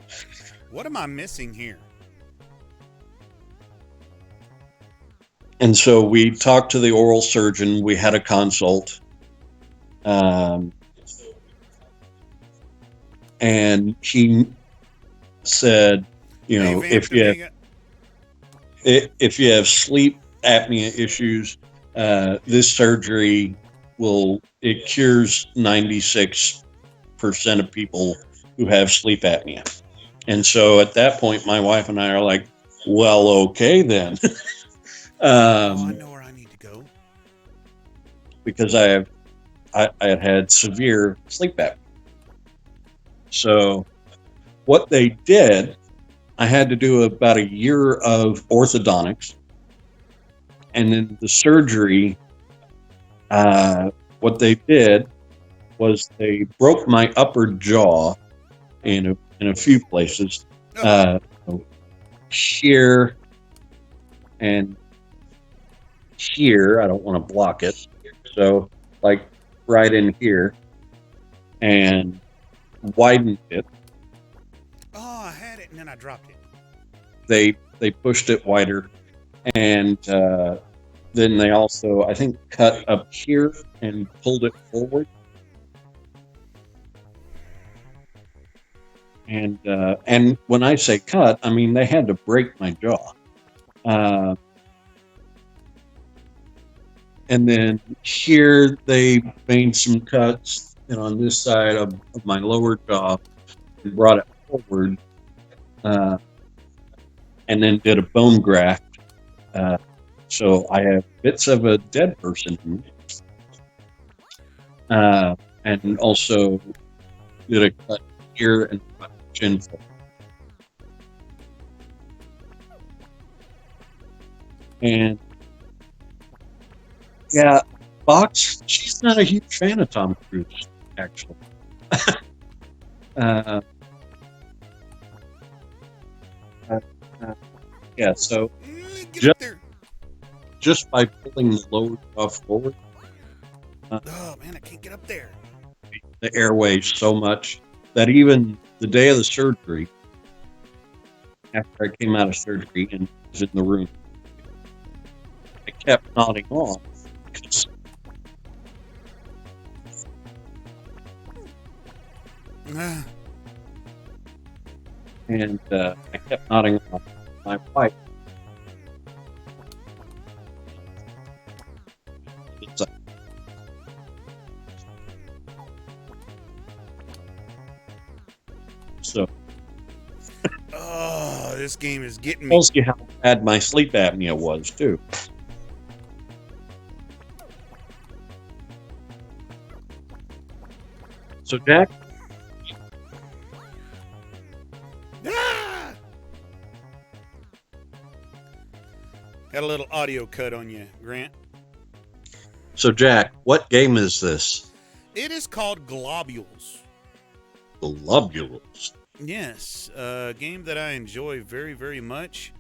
What am I missing here? And so we talked to the oral surgeon. We had a consult. And he said, if you have sleep apnea issues, this surgery cures 96% of people who have sleep apnea. And so at that point, my wife and I are like, well, okay then. I know where I need to go. Because I had severe sleep apnea. So what they did, I had to do about a year of orthodontics. And then the surgery, what they did was they broke my upper jaw in a few places, here and here. I don't want to block it. So, like, right in here, and widened it. Oh, I had it and then I dropped it. They pushed it wider, and then they also, I think, cut up here and pulled it forward. And when I say cut, I mean they had to break my jaw. And then here they made some cuts, and on this side of my lower jaw, and brought it forward, and then did a bone graft. So I have bits of a dead person, and also did a cut here and cut chin forward. And yeah, Box, she's not a huge fan of Tom Cruise, actually. Yeah, so Get up there. just by pulling the lower jaw forward, Oh man, I can't get up there. the airway so much that even the day of the surgery, after I came out of surgery and was in the room, I kept nodding off because and I kept nodding off. My wife, it's like, so Oh, this game is getting me. tells you how bad my sleep apnea was too. So Jack, Ah! Got a little audio cut on you, Grant. what game is this? It is called Globules. Globules. Yes, a game that I enjoy very, very much.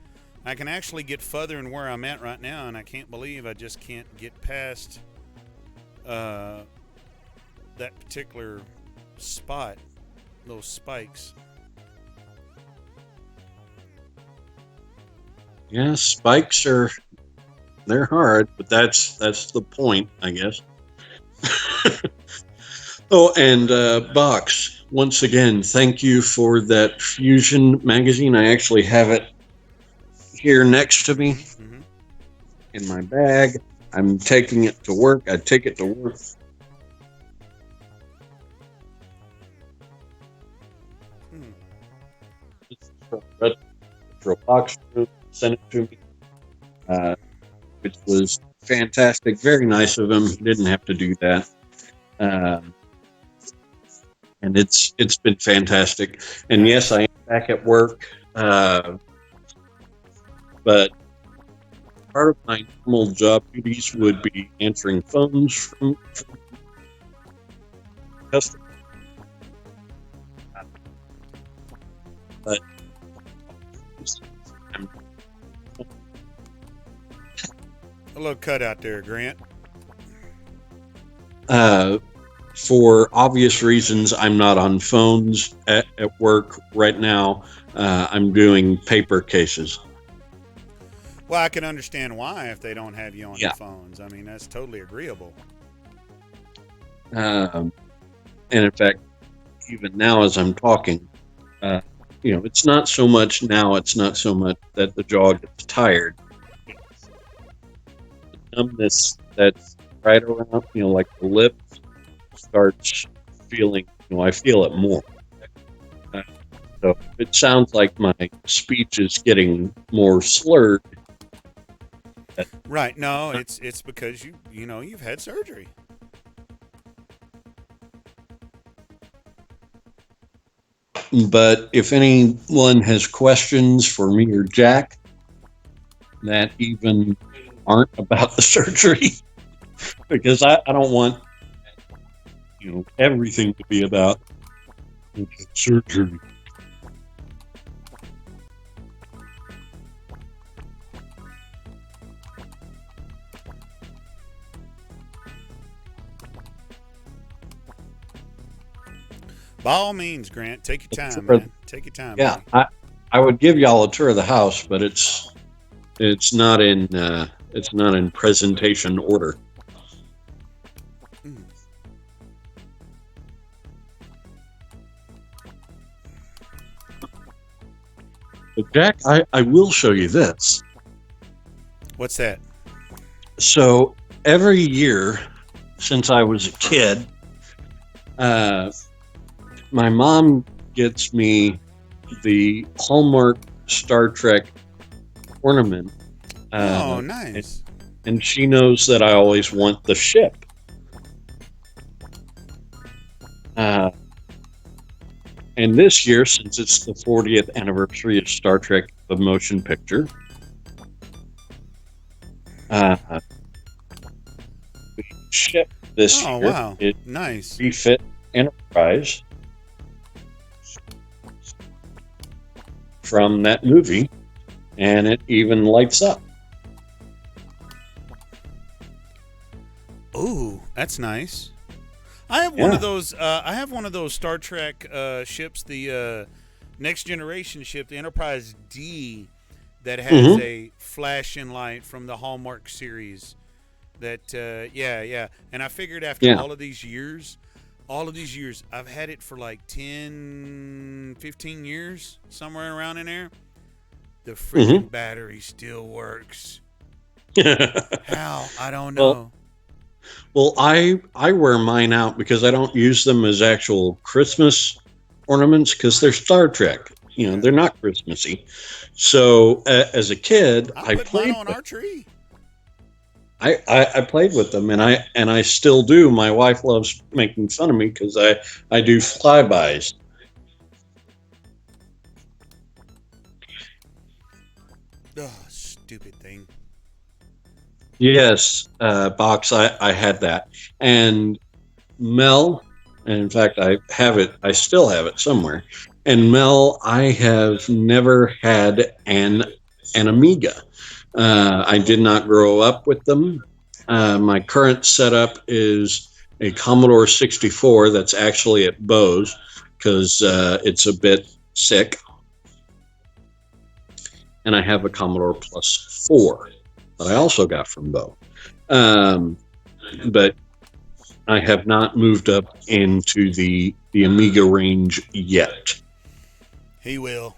I can actually get further than where I'm at right now, and I can't believe I just can't get past that particular spot, those spikes. Yeah, spikes they're hard, but that's the point, I guess. Oh, and Box, once again, thank you for that Fusion magazine. I actually have it here next to me Mm-hmm. in my bag. I'm taking it to work. I take it to work. Retro Box sent it to me, which was fantastic. Very nice of him. He didn't have to do that. And it's been fantastic. And yes, I am back at work, but part of my normal job duties would be answering phones from customers. But A little cut out there, Grant. for obvious reasons, I'm not on phones at work right now. I'm doing paper cases. Well, I can understand why if they don't have you on Yeah. the phones. I mean, that's totally agreeable. And in fact, even now as I'm talking, it's not so much now. It's not so much that the jaw gets tired. It's the numbness that's right around, like the lips starts feeling. I feel it more. So it sounds like my speech is getting more slurred. Right. No, it's because you've had surgery. But if anyone has questions for me or Jack that even aren't about the surgery, because I don't want everything to be about surgery. By all means, Grant, take your time, Or- man. Take your time. Yeah, buddy. I would give y'all a tour of the house, but it's not in presentation order. Mm. But Jack, I will show you this. What's that? So every year since I was a kid, my mom gets me the Hallmark Star Trek ornament. Oh, nice. And she knows that I always want the ship. And this year, since it's the 40th anniversary of Star Trek the Motion Picture, the ship this Oh, year wow. is Nice. Refit Enterprise from that movie, and it even lights up. Ooh, that's nice. I have one of those. I have one of those Star Trek ships, the Next Generation ship, the Enterprise D, that has a flashing light from the Hallmark series. That yeah. And I figured after all of these years, I've had it for like 10, 15 years, somewhere around in there. The freaking battery still works. How? I don't know. Well, I wear mine out because I don't use them as actual Christmas ornaments because they're Star Trek. You know, they're not Christmassy. So as a kid, I put played mine on our tree. I played with them, and I still do. My wife loves making fun of me because I do flybys. Ugh, stupid thing. Yes, Box, I had that. And Mel, and in fact, I have it, I still have it somewhere. And Mel, I have never had an Amiga. I did not grow up with them. My current setup is a Commodore 64 that's actually at Bose because it's a bit sick. And I have a Commodore Plus 4 that I also got from Bo. But I have not moved up into the Amiga range yet. He will.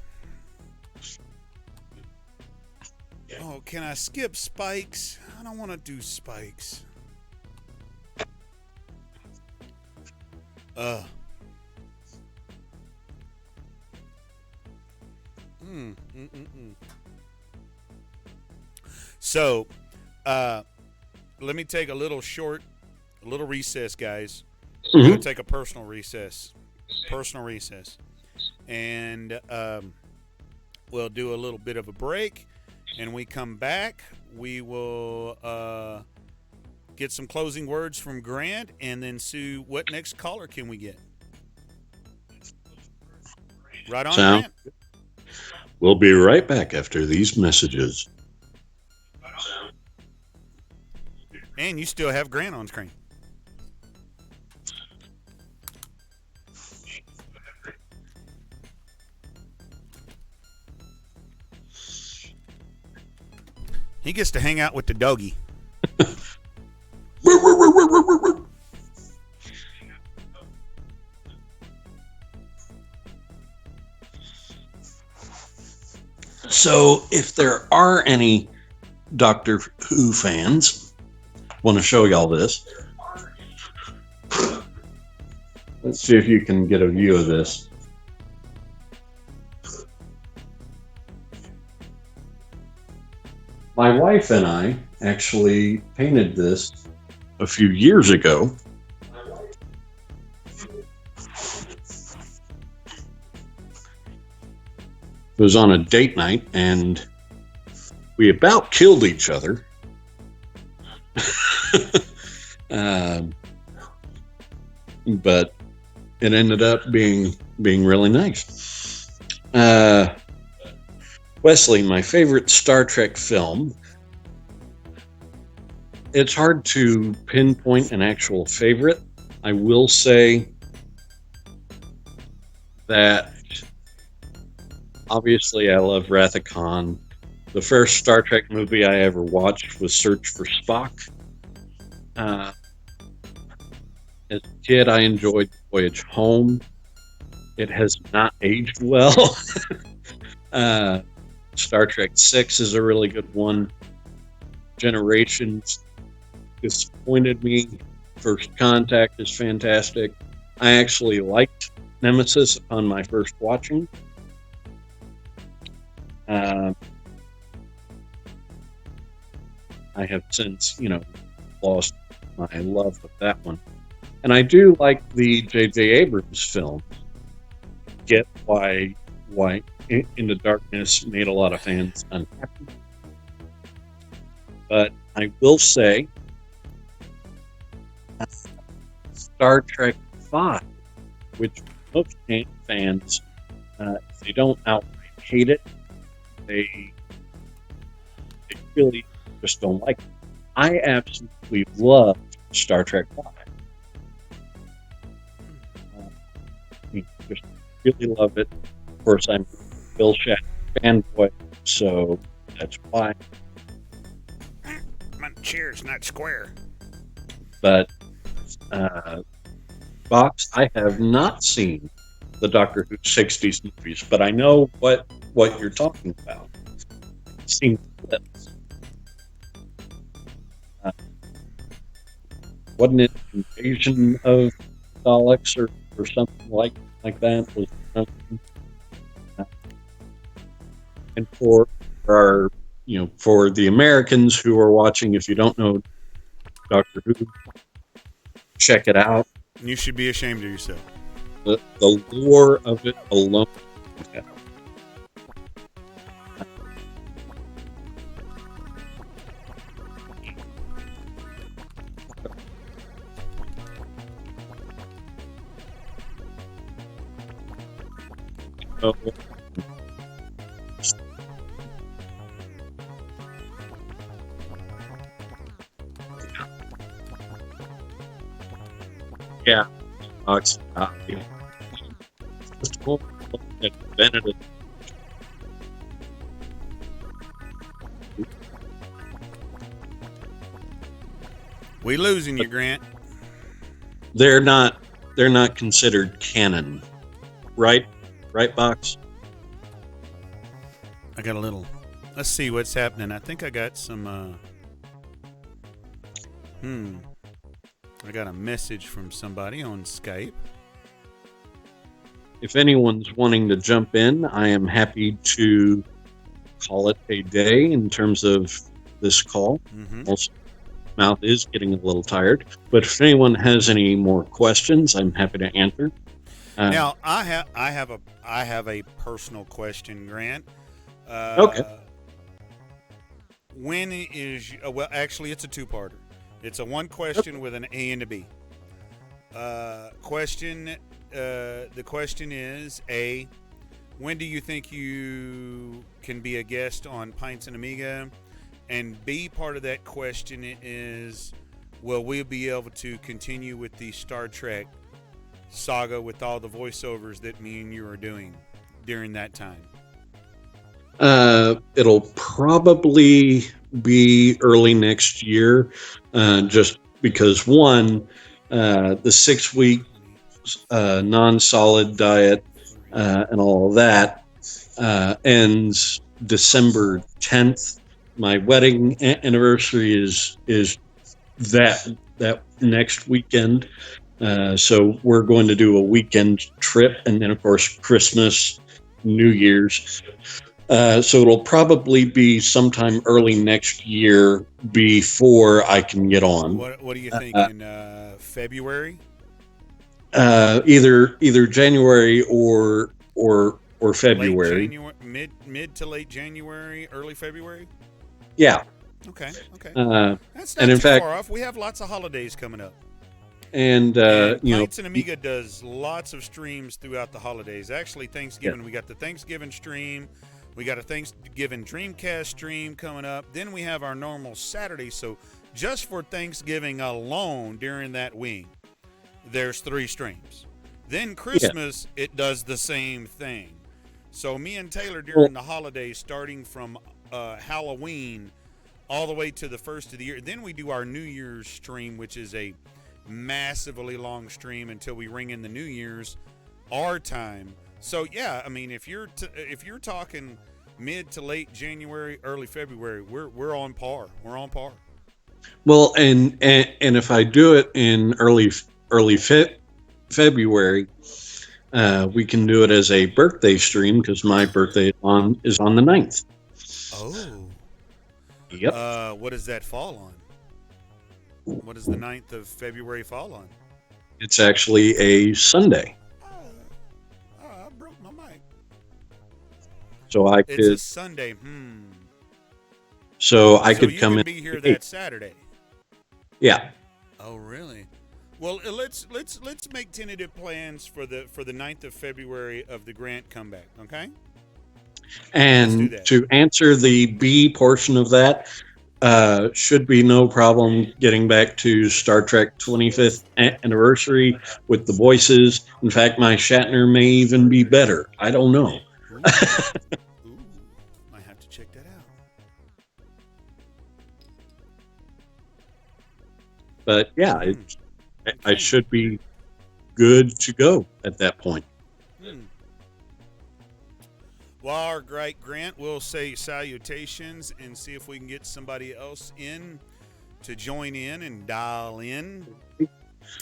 Oh, can I skip spikes? I don't want to do spikes. So, let me take a little recess, guys. We're going to take a personal recess. And we'll do a little bit of a break. And we come back, we will get some closing words from Grant. And then, Sue, what next caller can we get? Right on, Grant. We'll be right back after these messages. And you still have Grant on screen. He gets to hang out with the doggy. So, if there are any Doctor Who fans, want to show y'all this. Let's see if you can get a view of this. My wife and I actually painted this a few years ago. It was on a date night, and we about killed each other. But it ended up being really nice. Wesley, my favorite Star Trek film. It's hard to pinpoint an actual favorite. I will say that obviously I love Wrath of Khan. The first Star Trek movie I ever watched was Search for Spock. As a kid, I enjoyed Voyage Home. It has not aged well. Star Trek 6 is a really good one. Generations disappointed me. First Contact is fantastic. I actually liked Nemesis upon my first watching. I have since, lost my love of that one. And I do like the J.J. Abrams film. Get why Into Darkness made a lot of fans unhappy. But I will say, Star Trek 5, which most fans, if they don't outright hate it, they really just don't like it. I absolutely love Star Trek 5. Just really love it. Of course, I'm a Bill Shatner fanboy, so that's why. My chair's not square. But, Box, I have not seen the Doctor Who 60s movies, but I know what you're talking about. I've seen clips. Wasn't it Invasion of Daleks or something like that? Was something. And for our, for the Americans who are watching, if you don't know Doctor Who, check it out. You should be ashamed of yourself. The lore of it alone. Okay. Oh. Yeah. We losing you, Grant. They're not considered canon, right? Right, Box? I got a little. Let's see what's happening. I think I got some. I got a message from somebody on Skype. If anyone's wanting to jump in, I am happy to call it a day in terms of this call. Mm-hmm. Also, mouth is getting a little tired, but if anyone has any more questions, I'm happy to answer. Now, I have a personal question, Grant. Okay. When is well? Actually, it's a two-parter. It's a one question with an A and a B. The question is A. When do you think you can be a guest on Pintz Amiga? And B, part of that question is, will we be able to continue with the Star Trek saga with all the voiceovers that me and you are doing during that time? It'll probably be early next year, just because the 6-week non-solid diet and all of that ends December 10th. My wedding anniversary is that next weekend. So we're going to do a weekend trip, and then of course Christmas, New Year's. So it'll probably be sometime early next year before I can get on. What do you think in February? Either January or February. Late January, mid to late January, early February. Yeah. Okay. That's not and in too fact, far off. We have lots of holidays coming up. And Pintz and Amiga does lots of streams throughout the holidays. Actually, Thanksgiving, we got the Thanksgiving stream. We got a Thanksgiving Dreamcast stream coming up. Then we have our normal Saturday. So just for Thanksgiving alone during that week, there's 3 streams. Then Christmas, it does the same thing. So me and Taylor Well, during the holidays, starting from Halloween all the way to the first of the year. Then we do our New Year's stream, which is a massively long stream until we ring in the New Year's our time. So yeah, I mean, if you're talking mid to late January, early February, we're on par. We're on par. well, and if I do it in early February, we can do it as a birthday stream because my birthday is on the 9th. Oh. Yep. What does that fall on? What does the 9th of February fall on? It's actually a Sunday. I broke my mic. So I It's a could Sunday. so I So could you come can in. be here that Saturday. Yeah. Oh, really? Well, let's make tentative plans for the 9th of February of the Grant comeback, okay? Let's do And that. to answer the B portion of that, should be no problem getting back to Star Trek 25th anniversary with the voices. In fact, my Shatner may even be better. I don't know. Ooh. Ooh. Might have to check that out. But yeah, I Okay. should be good to go at that point. Well, our great Grant, we'll say salutations and see if we can get somebody else in to join in and dial in.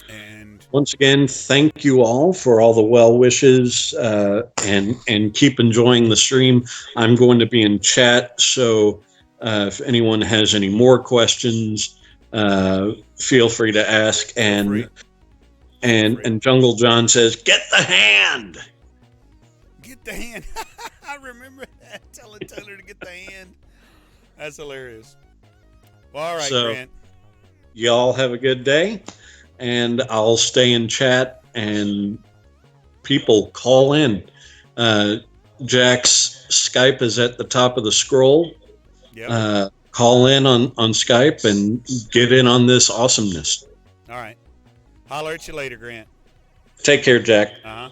And Once again, thank you all for all the well wishes, and keep enjoying the stream. I'm going to be in chat, so if anyone has any more questions, feel free to ask. And Jungle John says, "Get the hand." Get the hand. I remember that. Telling Taylor to get the hand. That's hilarious. Well, all right, So, Grant. Y'all have a good day, and I'll stay in chat and people call in. Jack's Skype is at the top of the scroll. Yep. Call in on Skype and get in on this awesomeness. All right. Holler at you later, Grant. Take care, Jack. Uh-huh.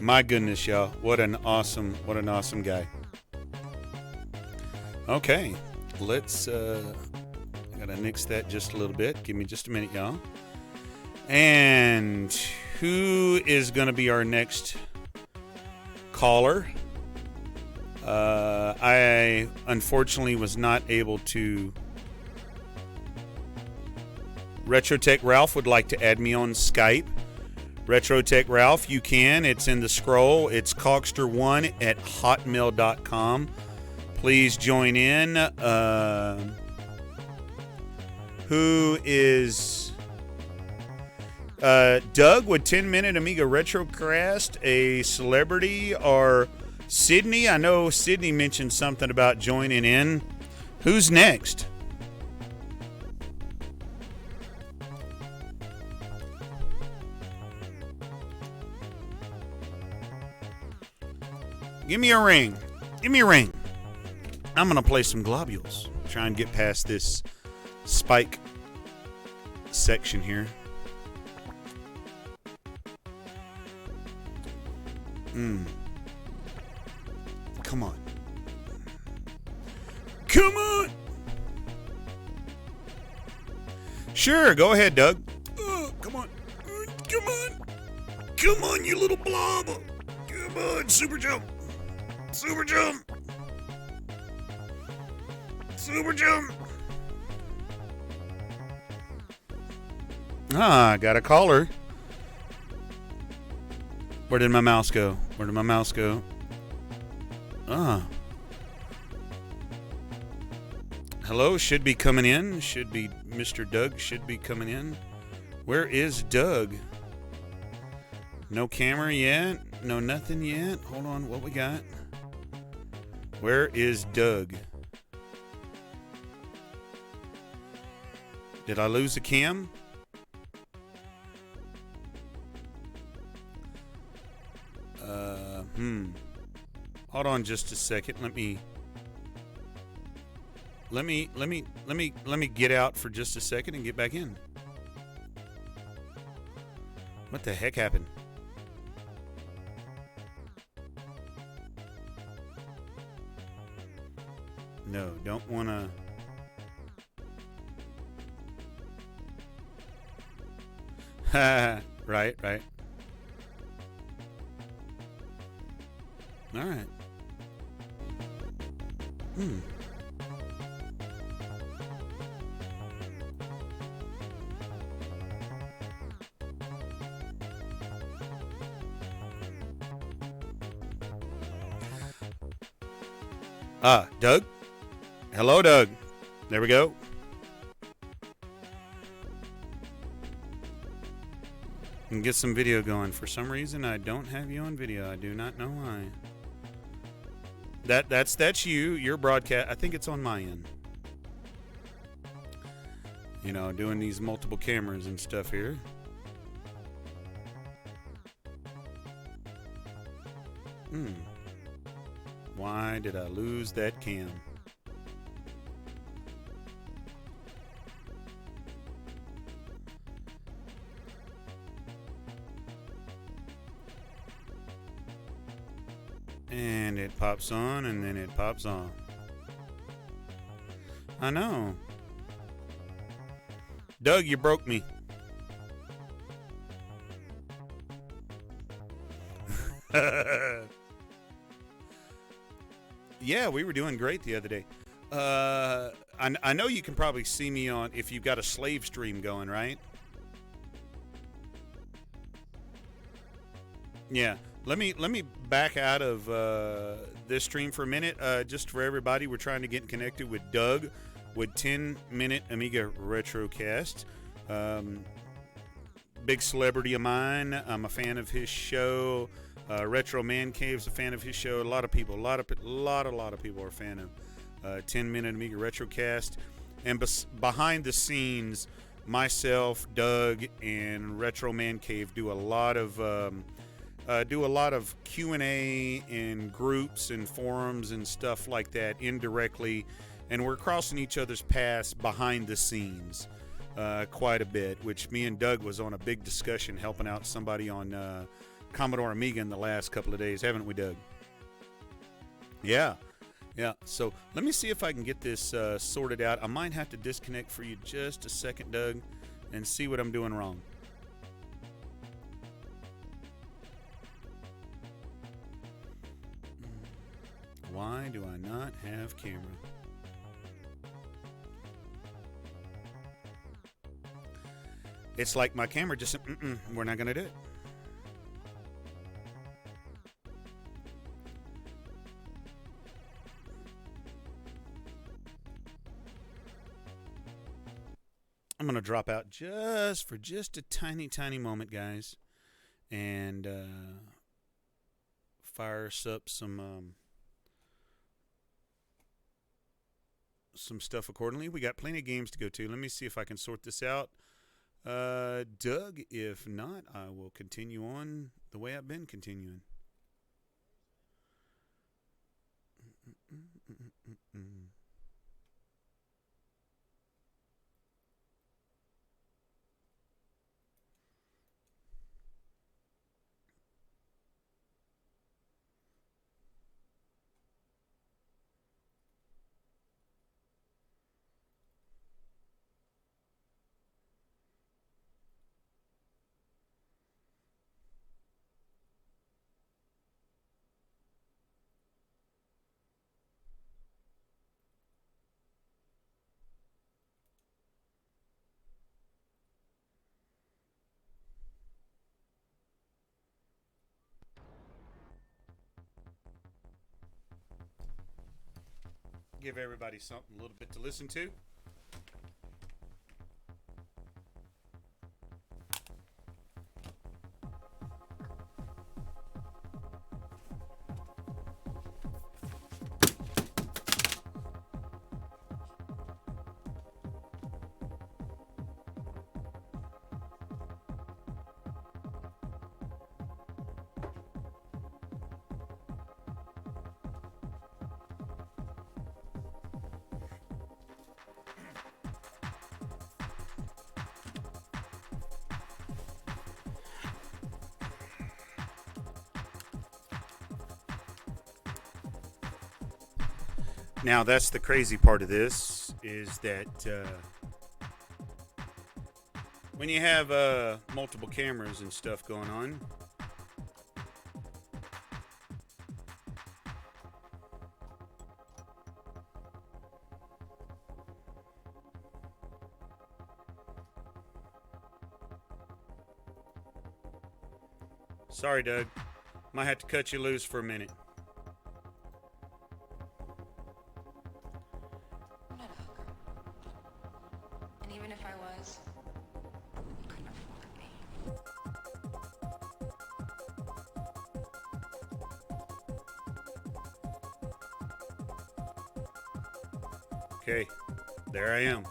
My goodness, y'all. What an awesome guy. Okay. Let's I gotta nix that just a little bit. Give me just a minute, y'all. And who is gonna be our next caller? I unfortunately was not able to. Retrotech Ralph would like to add me on Skype. Retrotech Ralph, you can. It's in the scroll. It's Cockster1@hotmail.com. Please join in. Who is Doug? Would 10-minute Amiga Retrocast a celebrity, or Sydney? I know Sydney mentioned something about joining in. Who's next? Give me a ring. Give me a ring. I'm going to play some globules. Try and get past this spike section here. Come on. Come on. Sure, go ahead, Doug. Come on. Come on. Come on, you little blob. Come on, super jump. Super jump. Super jump. I got a caller. Where did my mouse go? Where did my mouse go? Hello, should be coming in. Should be Mr. Doug should be coming in. Where is Doug? No camera yet. No nothing yet. Hold on, what we got? Where is Doug? Did I lose a cam? Hold on just a second. Let me... let me get out for just a second and get back in. What the heck happened? No, don't want to. Right. All right. Doug? Hello, Doug. There we go. And get some video going. For some reason, I don't have you on video. I do not know why. That's you. Your broadcast. I think it's on my end. You know, doing these multiple cameras and stuff here. Why did I lose that cam? And it pops on, and then it pops on. I know. Doug, you broke me. Yeah, we were doing great the other day. I know you can probably see me on if you've got a slave stream going, right? Yeah. Let me back out of this stream for a minute. Just for everybody, we're trying to get connected with Doug with 10-minute Amiga Retrocast. Big celebrity of mine. I'm a fan of his show. Retro Man Cave's a fan of his show. A lot of people are a fan of 10-minute Amiga Retrocast. And behind the scenes, myself, Doug, and Retro Man Cave do a lot of Q&A in groups and forums and stuff like that indirectly, and we're crossing each other's paths behind the scenes quite a bit, which me and Doug was on a big discussion helping out somebody on Commodore Amiga in the last couple of days, haven't we, Doug? Yeah. So let me see if I can get this sorted out. I might have to disconnect for you just a second, Doug, and see what I'm doing wrong. Why do I not have camera? It's like my camera just said, we're not going to do it. I'm going to drop out just for just a tiny moment, guys, and fire us up some stuff accordingly. We got plenty of games to go to. Let me see if I can sort this out. Doug, if not, I will continue on the way I've been continuing. Give everybody something a little bit to listen to. Now, that's the crazy part of this, is that when you have multiple cameras and stuff going on, sorry, Doug. Might have to cut you loose for a minute. I'm not a hooker. And even if I was, you couldn't afford me. Okay, there I am.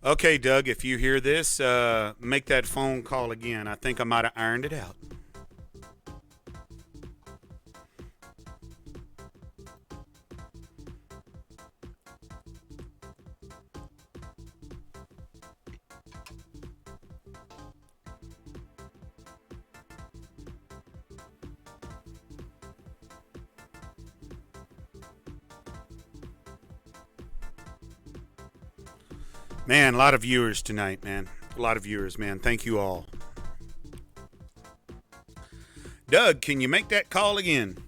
Okay, Doug, if you hear this, make that phone call again. I think I might have ironed it out. Man, a lot of viewers tonight, man. A lot of viewers, man. Thank you all. Doug, can you make that call again?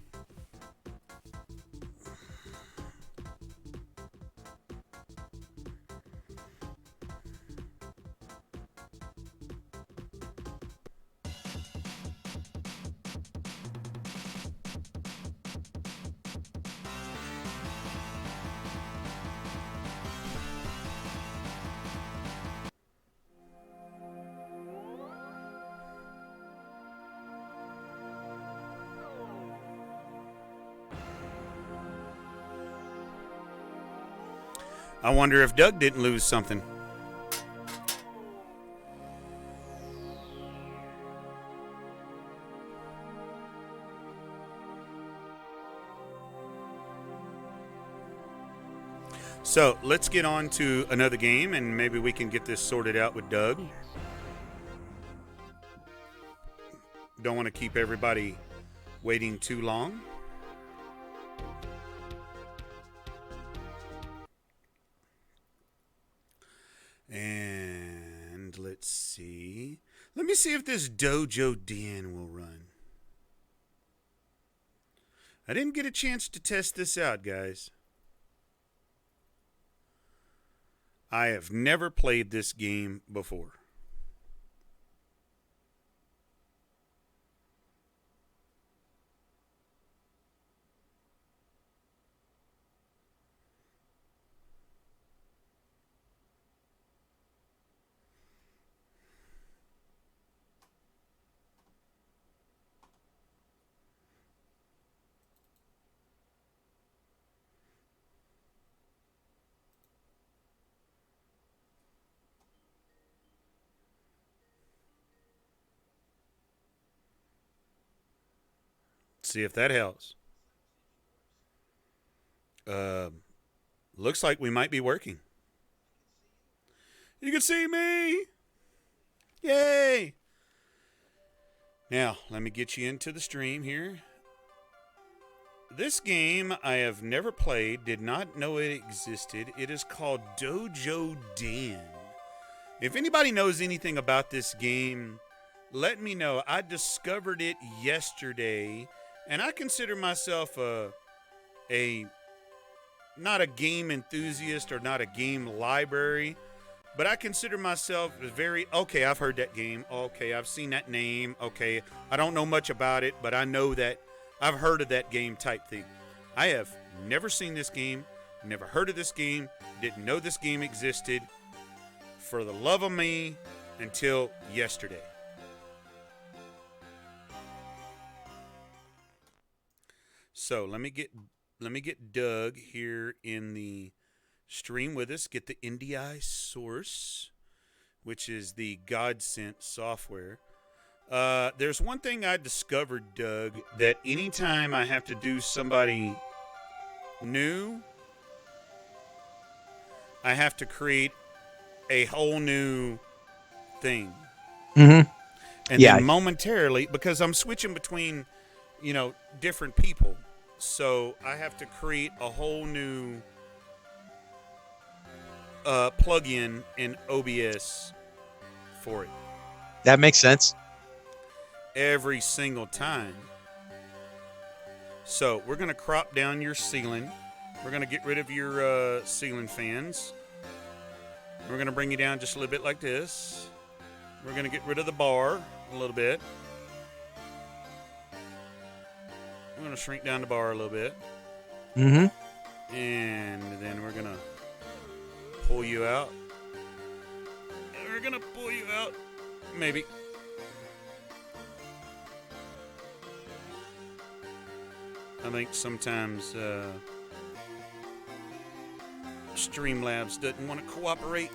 I wonder if Doug didn't lose something. So let's get on to another game, and maybe we can get this sorted out with Doug. Don't want to keep everybody waiting too long. And let's see. Let me see if this Dojo Den will run. I didn't get a chance to test this out, guys. I have never played this game before. See if that helps. Looks like we might be working. You can see me. Yay. Now, let me get you into the stream here. This game I have never played, did not know it existed. It is called Dojo Den. If anybody knows anything about this game, let me know. I discovered it yesterday. And I consider myself not a game enthusiast or not a game library, but I consider myself okay, I've heard that game. Okay, I've seen that name. Okay, I don't know much about it, but I know that I've heard of that game type thing. I have never seen this game, never heard of this game, didn't know this game existed. For the love of me, until yesterday. So let me get Doug here in the stream with us. Get the NDI source, which is the Godsent software. There's one thing I discovered, Doug, that anytime I have to do somebody new, I have to create a whole new thing. Mm-hmm. And then momentarily, because I'm switching between, different people. So I have to create a whole new plugin in OBS for it. That makes sense. Every single time. So we're going to crop down your ceiling. We're going to get rid of your ceiling fans. We're going to bring you down just a little bit like this. We're going to get rid of the bar a little bit. We're going to shrink down the bar a little bit. Mm-hmm. And then we're going to pull you out. And we're going to pull you out. Maybe. I think sometimes Streamlabs doesn't want to cooperate.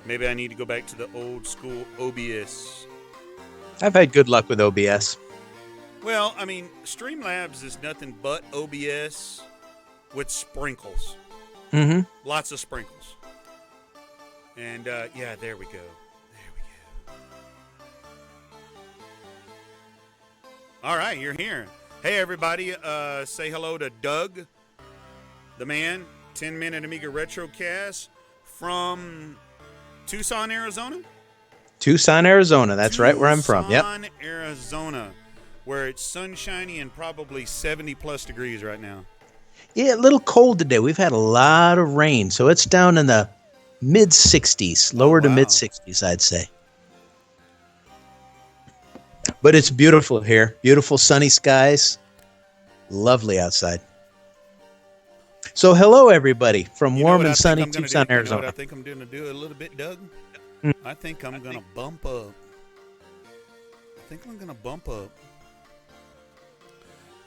Maybe I need to go back to the old school OBS. I've had good luck with OBS. Well, I mean, Streamlabs is nothing but OBS with sprinkles. Mm-hmm. Lots of sprinkles. And, yeah, there we go. There we go. All right, you're here. Hey, everybody. Say hello to Doug, the man, 10-Minute Amiga Retrocast from Tucson, Arizona? Tucson, Arizona. That's right where I'm from. Yep. Tucson, Arizona, where it's sunshiny and probably 70-plus degrees right now. Yeah, a little cold today. We've had a lot of rain, so it's down in the mid-60s, lower to mid-60s, I'd say. But it's beautiful here. Beautiful sunny skies. Lovely outside. So hello, everybody, from warm and sunny Tucson, Arizona. You know what I think I'm going to do a little bit, Doug? I think I'm going to bump up. I think I'm going to bump up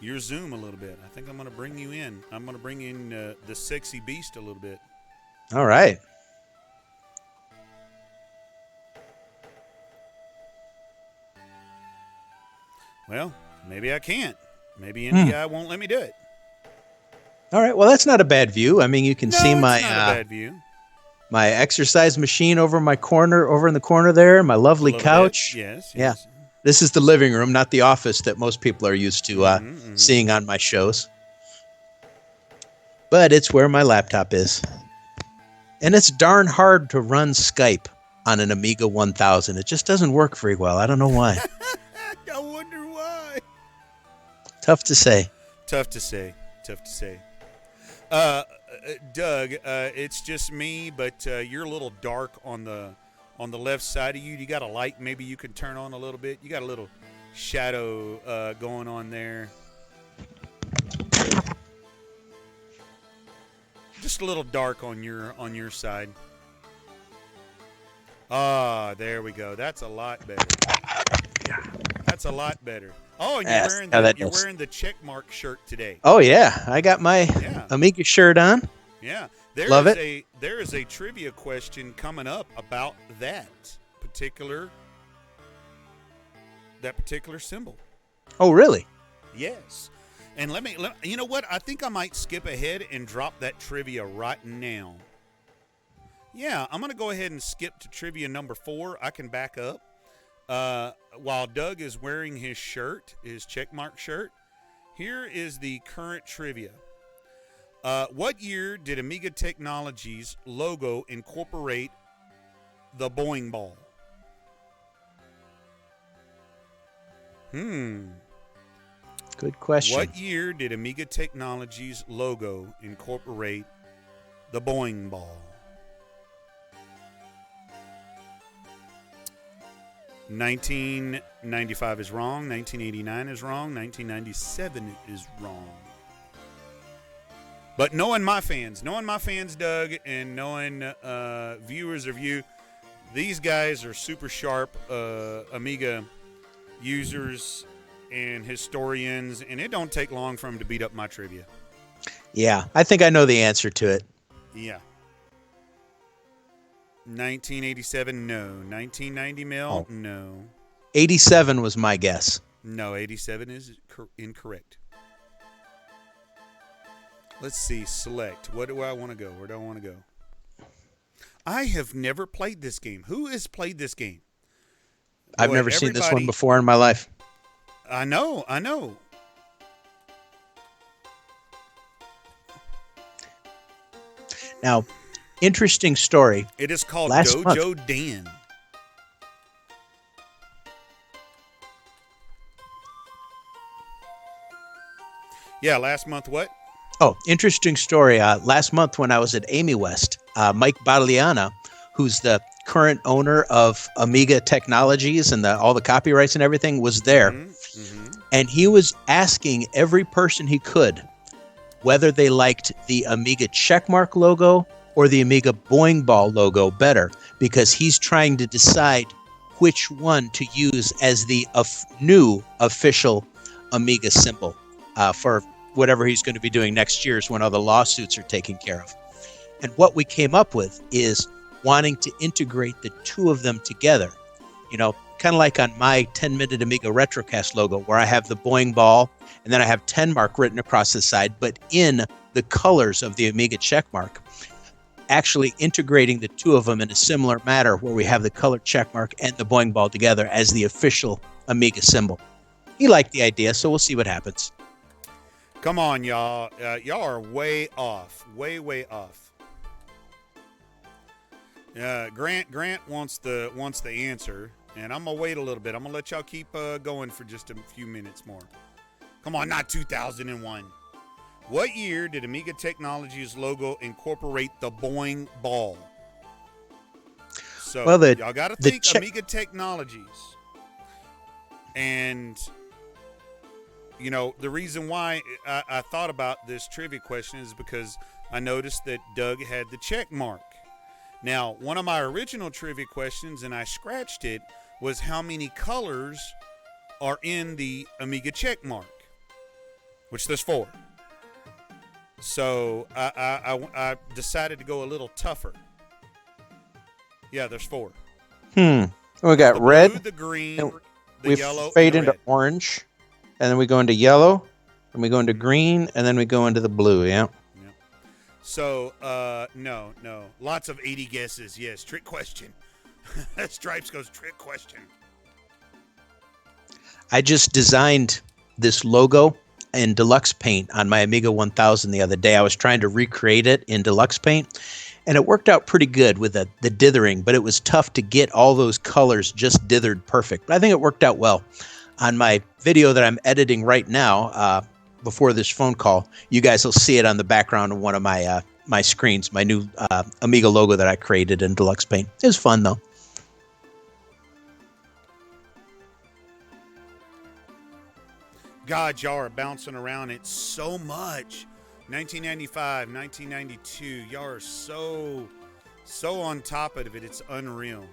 your Zoom a little bit. I think I'm going to bring you in. I'm going to bring in the sexy beast a little bit. All right. Well, maybe I can't. Maybe NDI won't let me do it. All right. Well, that's not a bad view. I mean, you can see my it's not a bad view. My exercise machine over in the corner there. My lovely couch. Yes. Yeah. This is the living room, not the office that most people are used to seeing on my shows. But it's where my laptop is. And it's darn hard to run Skype on an Amiga 1000. It just doesn't work very well. I don't know why. I wonder why. Tough to say. Tough to say. Doug, it's just me, but you're a little dark on the left side of you. You got a light maybe you can turn on a little bit? You got a little shadow going on there. Just a little dark on your side. Ah, there we go. That's a lot better. That's a lot better. Oh, and you're wearing the checkmark shirt today. Oh yeah, I got my Amiga shirt on. Yeah, Love it. There is a trivia question coming up about that particular symbol. Oh, really? Yes. And let me you know what? I think I might skip ahead and drop that trivia right now. Yeah, I'm going to go ahead and skip to trivia number 4. I can back up. While Doug is wearing his shirt, his checkmark shirt, here is the current trivia. What year did Amiga Technologies logo incorporate the Boing ball? Good question. What year did Amiga Technologies logo incorporate the Boing ball? 1995 is wrong. 1989 is wrong. 1997 is wrong. But knowing my fans, Doug, and knowing viewers of you, These guys are super sharp Amiga users and historians, and it don't take long for them to beat up my trivia. Yeah, I think I know the answer to it. Yeah. 1987, no. 1990 mil, no. 87 was my guess. No, 87 is incorrect. Let's see, select. What do I want to go? Where do I want to go? I have never played this game. Who has played this game? I've Boy, never seen this one before in my life. I know. Now, interesting story. It is called Last Dojo month. Dan. Yeah, last month what? Oh, interesting story. Last month when I was at Amy West, Mike Bagliana, who's the current owner of Amiga Technologies and all the copyrights and everything, was there. And he was asking every person he could whether they liked the Amiga checkmark logo or the Amiga Boing Ball logo better, because he's trying to decide which one to use as the new official Amiga symbol for whatever he's going to be doing next year, is when all the lawsuits are taken care of. And what we came up with is wanting to integrate the two of them together. You know, kind of like on my 10-minute Amiga Retrocast logo, where I have the Boing Ball and then I have 10 mark written across the side, but in the colors of the Amiga checkmark, actually integrating the two of them in a similar manner, where we have the color checkmark and the Boing Ball together as the official Amiga symbol. He liked the idea, so we'll see what happens. Come on, y'all. Y'all are way off. Way off. Grant wants the answer, and I'm gonna wait a little bit. I'm gonna let y'all keep going for just a few minutes more. Come on, not 2001. What year did Amiga Technologies logo incorporate the Boing Ball? So y'all got to think Amiga Technologies. And you know, the reason why I thought about this trivia question is because I noticed that Doug had the check mark. Now, one of my original trivia questions, and I scratched it, was how many colors are in the Amiga check mark, which there's 4. So I decided to go a little tougher. Yeah, there's 4. We got the red, blue, the green, the we yellow, fade and the into red. orange, and then we go into yellow, and we go into green, and then we go into the blue. Yeah. So, no. Lots of 80 guesses. Yes, trick question. Stripes goes trick question. I just designed this logo in Deluxe Paint on my Amiga 1000 the other day. I was trying to recreate it in Deluxe Paint, and it worked out pretty good with the dithering, but it was tough to get all those colors just dithered perfect. But I think it worked out well. On my video that I'm editing right now, before this phone call, you guys will see it on the background of one of my my screens, my new Amiga logo that I created in Deluxe Paint. It was fun, though. God, y'all are bouncing around it so much. 1995, 1992. Y'all are so on top of it. It's unreal.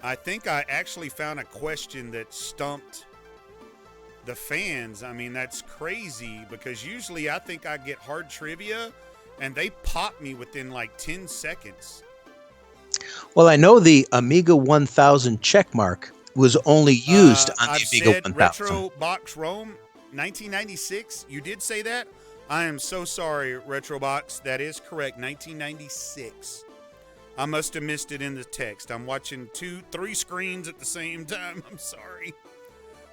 I think I actually found a question that stumped the fans. I mean, that's crazy, because usually I think I get hard trivia and they pop me within like 10 seconds. Well, I know the Amiga 1000 checkmark was only used on the Amiga 1000. Retro Box Rome, 1996. You did say that? I am so sorry, Retro Box. That is correct. 1996. I must have missed it in the text. I'm watching 2-3 screens at the same time. I'm sorry.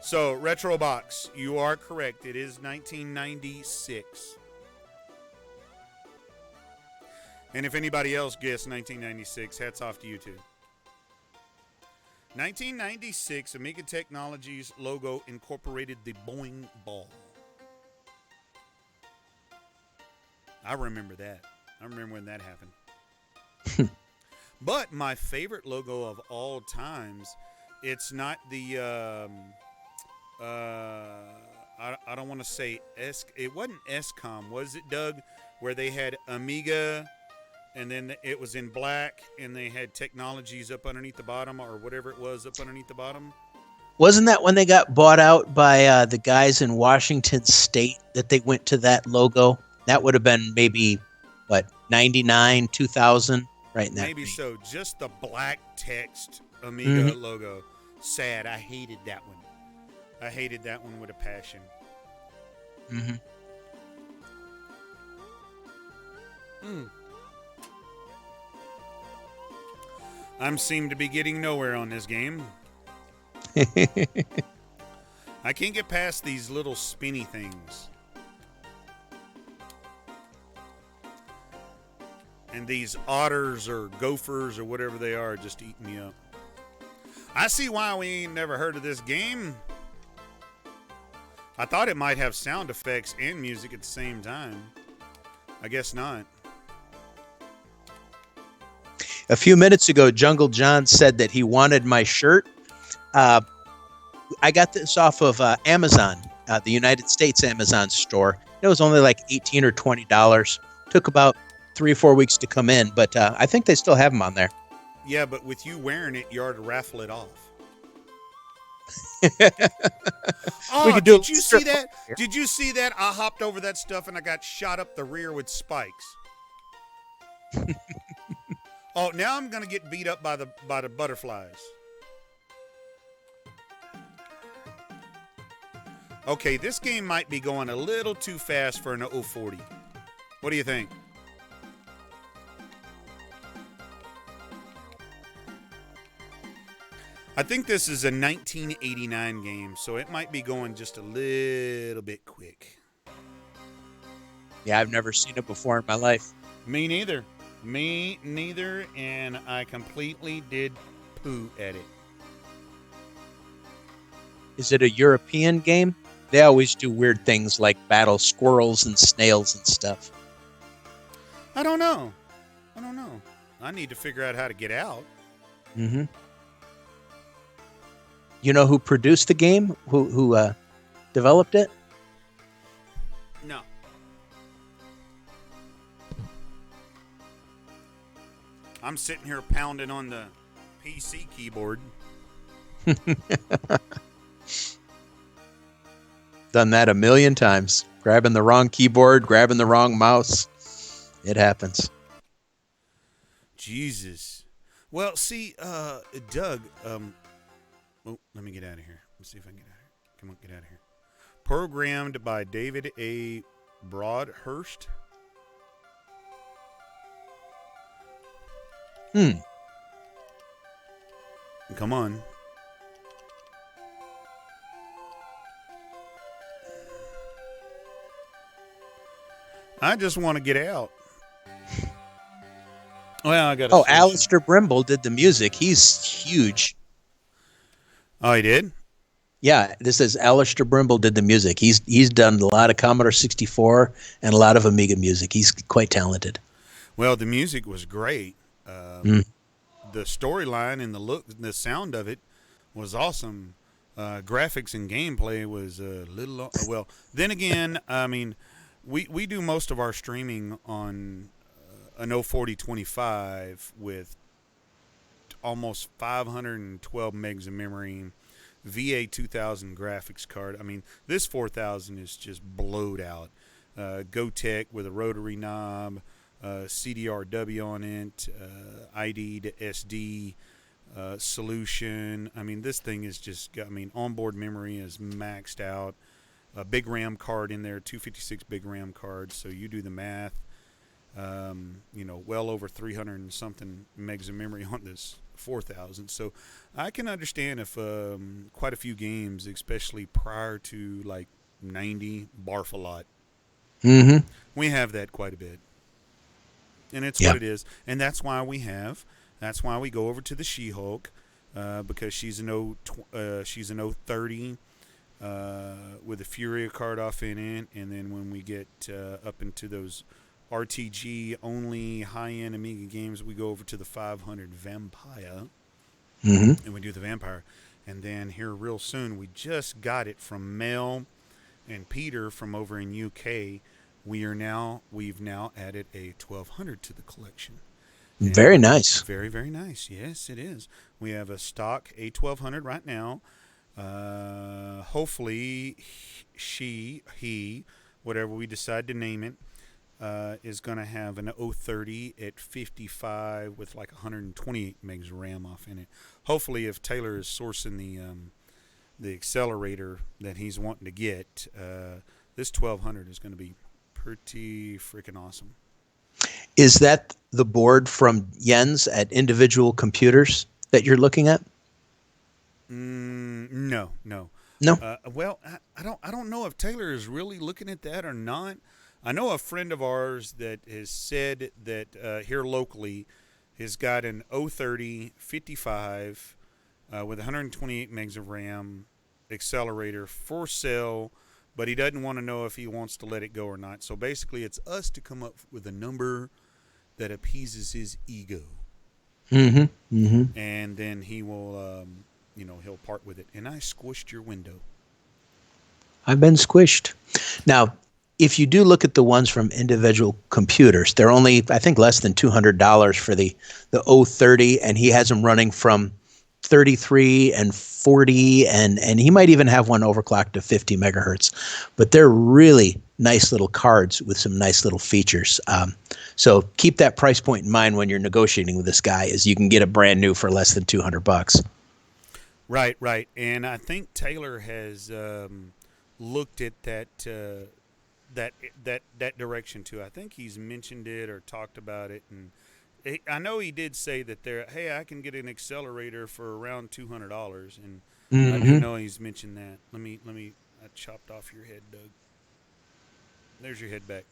So, Retro Box, you are correct. It is 1996. And if anybody else guessed 1996, hats off to you too. 1996, Amiga Technologies logo incorporated the Boing Ball. I remember that. I remember when that happened. But my favorite logo of all times, it's not the, I don't want to say it wasn't ESCOM, was it, Doug? Where they had Amiga and then it was in black, and they had technologies up underneath the bottom, or whatever it was up underneath the bottom. Wasn't that when they got bought out by the guys in Washington State that they went to that logo? That would have been maybe, what, 99, 2000, right in that Maybe range. so. Just the black text Amiga logo. Sad. I hated that one. I hated that one with a passion. Mm-hmm. I seem to be getting nowhere on this game. I can't get past these little spinny things. And these otters or gophers or whatever they are just eating me up. I see why we ain't never heard of this game. I thought it might have sound effects and music at the same time. I guess not. A few minutes ago, Jungle John said that he wanted my shirt. I got this off of Amazon, the United States Amazon store. It was only like $18 or $20. Took about 3 or 4 weeks to come in, but I think they still have them on there. Yeah, but with you wearing it, you ought to raffle it off. Oh, We could do did you see that? Did you see that? I hopped over that stuff and I got shot up the rear with spikes. Oh, now I'm gonna get beat up by the butterflies. Okay, this game might be going a little too fast for an 040. What do you think? I think this is a 1989 game, so it might be going just a little bit quick. Yeah, I've never seen it before in my life. Me neither. Me neither, and I completely did poo at it. Is it a European game? They always do weird things like battle squirrels and snails and stuff. I don't know. I need to figure out how to get out. Mm-hmm. You know who produced the game? Who developed it? No. I'm sitting here pounding on the PC keyboard. Done that a million times. Grabbing the wrong keyboard, grabbing the wrong mouse. It happens. Jesus. Well, see, Doug, oh, let me get out of here. Let's see if I can get out of here. Come on, get out of here. Programmed by David A. Broadhurst. Come on. I just want to get out. Well, I got. Oh, Alistair Brimble did the music. He's huge. Oh, he did? Yeah, this is Alistair Brimble did the music. He's done a lot of Commodore 64 and a lot of Amiga music. He's quite talented. Well, the music was great. The storyline and the sound of it was awesome. Graphics and gameplay was a little. Well, then again, I mean, we do most of our streaming on an 04025 with almost 512 megs of memory, VA 2000 graphics card. I mean, this 4000 is just blowed out. GoTech with a rotary knob, CDRW on it, ID to SD solution. I mean, this thing is just, I mean, onboard memory is maxed out. A big RAM card in there, 256 big RAM cards. So you do the math. Well over 300 and something megs of memory on this 4000. So I can understand if quite a few games, especially prior to like 90, barf a lot. Mm-hmm. We have that quite a bit. And it's what it is. And that's why we go over to the She-Hulk, because she's an 030 with a Furia card off in it. And then when we get up into those RTG only high-end Amiga games, we go over to the 500 Vampire, and we do the Vampire. And then here real soon, we just got it from Mel and Peter from over in UK. we've now added a 1200 to the collection. Very nice. Very, very nice. Yes, it is. We have a stock A1200 right now. Hopefully, he, whatever we decide to name it, is going to have an 030 at 55 with like 128 megs of RAM off in it. Hopefully, if Taylor is sourcing the accelerator that he's wanting to get, this 1200 is going to be pretty freaking awesome. Is that the board from Jens at Individual Computers that you're looking at? No. Well, I don't know if Taylor is really looking at that or not. I know a friend of ours that has said that here locally has got an 030 55 with 128 megs of RAM accelerator for sale, but he doesn't want to know if he wants to let it go or not. So basically, it's us to come up with a number that appeases his ego. And then he will, he'll part with it. And I squished your window. I've been squished. Now, if you do look at the ones from Individual Computers, they're only, I think, less than $200 for the 030, and he has them running from 33 and 40, and he might even have one overclocked to 50 megahertz. But they're really nice little cards with some nice little features. So keep that price point in mind when you're negotiating with this guy, is you can get it brand new for less than $200. Right. And I think Taylor has looked at that direction too. I think he's mentioned it or talked about it, and I know he did say that I can get an accelerator for around $200, and I do know he's mentioned that. Let me. I chopped off your head, Doug. There's your head back.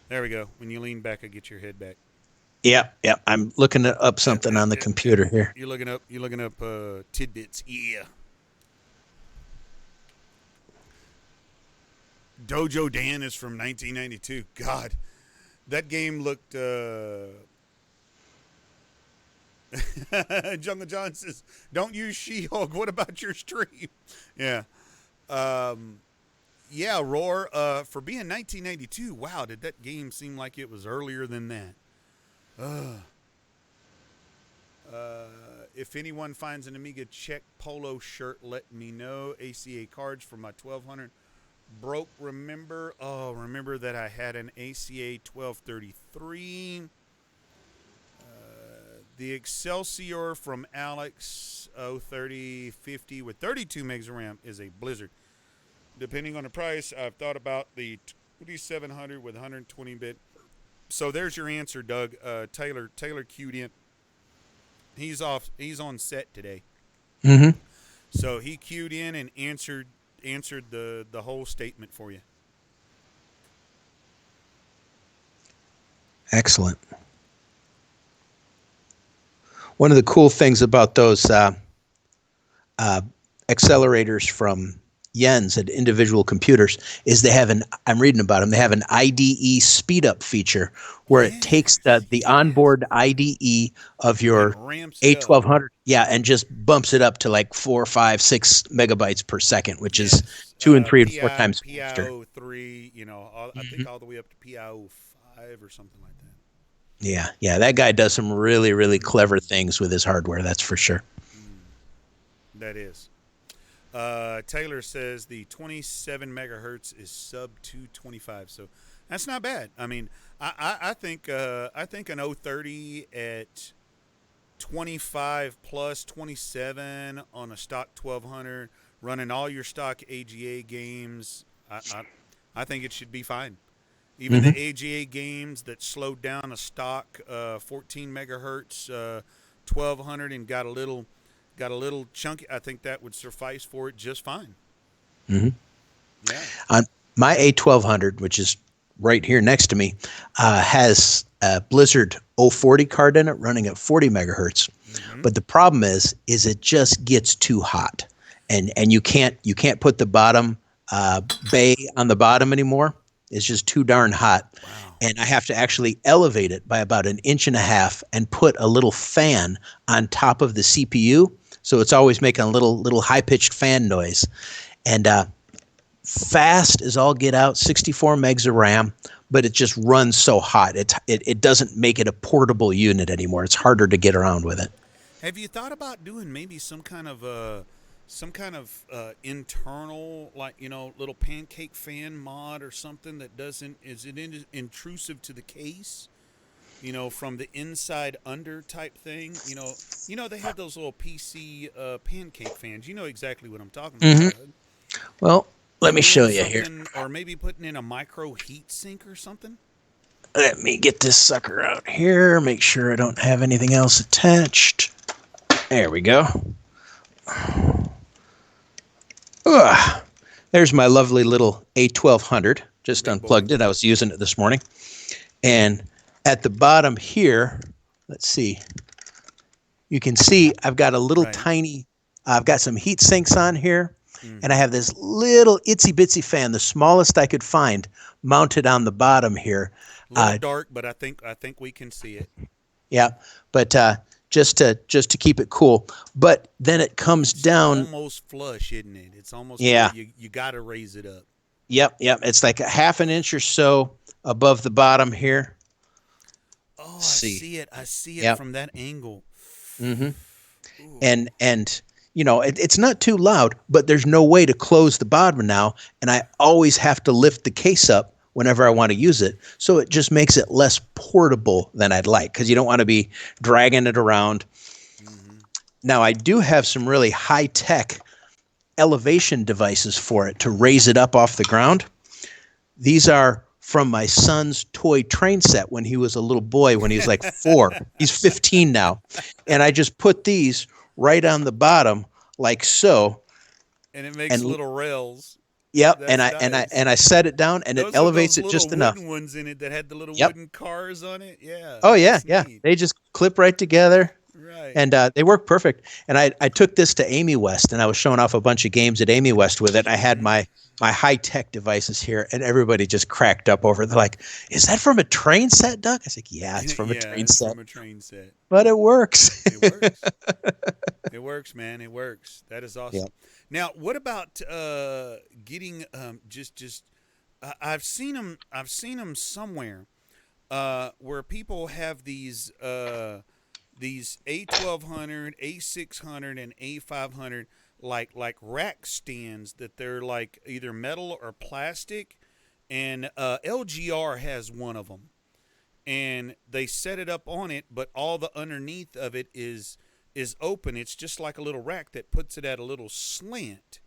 There we go. When you lean back, I get your head back. Yeah. I'm looking up something on the computer here. You're looking up tidbits. Yeah. Dojo Dan is from 1992. God, that game looked. Jungle John says, "Don't use She-Hulk. What about your stream?" Yeah. Yeah, Roar. For being 1992, wow, did that game seem like it was earlier than that? If anyone finds an Amiga check polo shirt, let me know. ACA cards for my 1200 broke. Remember that I had an ACA 1233. The Excelsior from Alex 03050 with 32 megs of RAM is a Blizzard. Depending on the price, I've thought about the 2700 with 120-bit. So there's your answer, Doug. Taylor queued in. He's on set today. So he queued in and answered the whole statement for you. Excellent. One of the cool things about those accelerators from Jens at Individual Computers is they have I'm reading about them, they have an IDE speed up feature where it takes the onboard IDE of your A1200, and just bumps it up to like 4, 5, 6 megabytes per second, which is 2 and 3 and 4 times faster. PIO3, I think all the way up to PIO5 or something like that. Yeah, that guy does some really, really clever things with his hardware, that's for sure. That is. Taylor says the 27 megahertz is sub 225, so that's not bad. I mean, I think an 030 at 25 plus 27 on a stock 1200 running all your stock AGA games, I think it should be fine. Even the AGA games that slowed down a stock 14 megahertz 1200 and got a little chunky, I think that would suffice for it just fine. Yeah. On my A1200, which is right here next to me, has a Blizzard 040 card in it running at 40 megahertz. But the problem is it just gets too hot, and you can't put the bottom bay on the bottom anymore. It's just too darn hot. Wow. And I have to actually elevate it by about 1.5 inches and put a little fan on top of the CPU. So it's always making a little high-pitched fan noise. And fast as all get out, 64 megs of RAM, but it just runs so hot. It doesn't make it a portable unit anymore. It's harder to get around with it. Have you thought about doing maybe some kind of internal, like, little pancake fan mod or something that doesn't is it intrusive to the case? From the inside under type thing. They have those little PC pancake fans. You know exactly what I'm talking about. Well, let me show you here. Or maybe putting in a micro heat sink or something. Let me get this sucker out here. Make sure I don't have anything else attached. There we go. There's my lovely little A1200. Just unplugged it. I was using it this morning. And at the bottom here, let's see. You can see I've got a little tiny, I've got some heat sinks on here. And I have this little itsy bitsy fan, the smallest I could find, mounted on the bottom here. A little dark, but I think we can see it. Yeah, but just to keep it cool. But then it comes down almost flush, isn't it? It's almost you got to raise it up. Yep. It's like a half an inch or so above the bottom here. Oh, I see it from that angle. Mm-hmm. And it's not too loud, but there's no way to close the bottom now, and I always have to lift the case up whenever I want to use it, so it just makes it less portable than I'd like, because you don't want to be dragging it around. Mm-hmm. Now, I do have some really high-tech elevation devices for it to raise it up off the ground. These are from my son's toy train set when he was a little boy, when he was like 4. He's 15 now. And I just put these right on the bottom like so. And it makes little rails. Yep, That's nice. and I set it down, and those it elevates it little just enough. Wooden ones in it that had the little wooden cars on it. Yeah. Oh yeah. They just clip right together. Right. And they work perfect. And I took this to Amy West, and I was showing off a bunch of games at Amy West with it. I had my high-tech devices here, and everybody just cracked up over it. They're like, "Is that from a train set, Doug?" I was like, "Yeah, it's from a train set. From a train set. But it works. It works. It works, man. It works. That is awesome. Yep. Now, what about getting I've seen them somewhere where people have these A1200, A600, and A500 like rack stands that they're like either metal or plastic, and LGR has one of them, and they set it up on it, but all the underneath of it is open. It's just like a little rack that puts it at a little slant,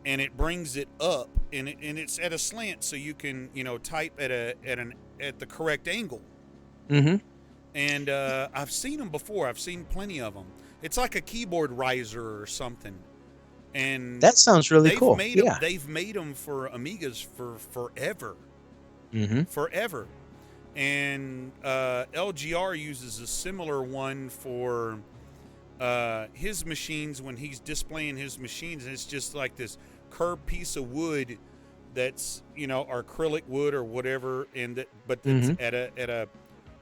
and it brings it up, and it's at a slant, so you can type at the correct angle. Mm-hmm. And I've seen them before. I've seen plenty of them. It's like a keyboard riser or something. And that sounds really cool. They've made them for Amigas for forever. Mm-hmm. Forever. And LGR uses a similar one for his machines when he's displaying his machines. And it's just like this curved piece of wood that's, or acrylic wood or whatever, but it's at a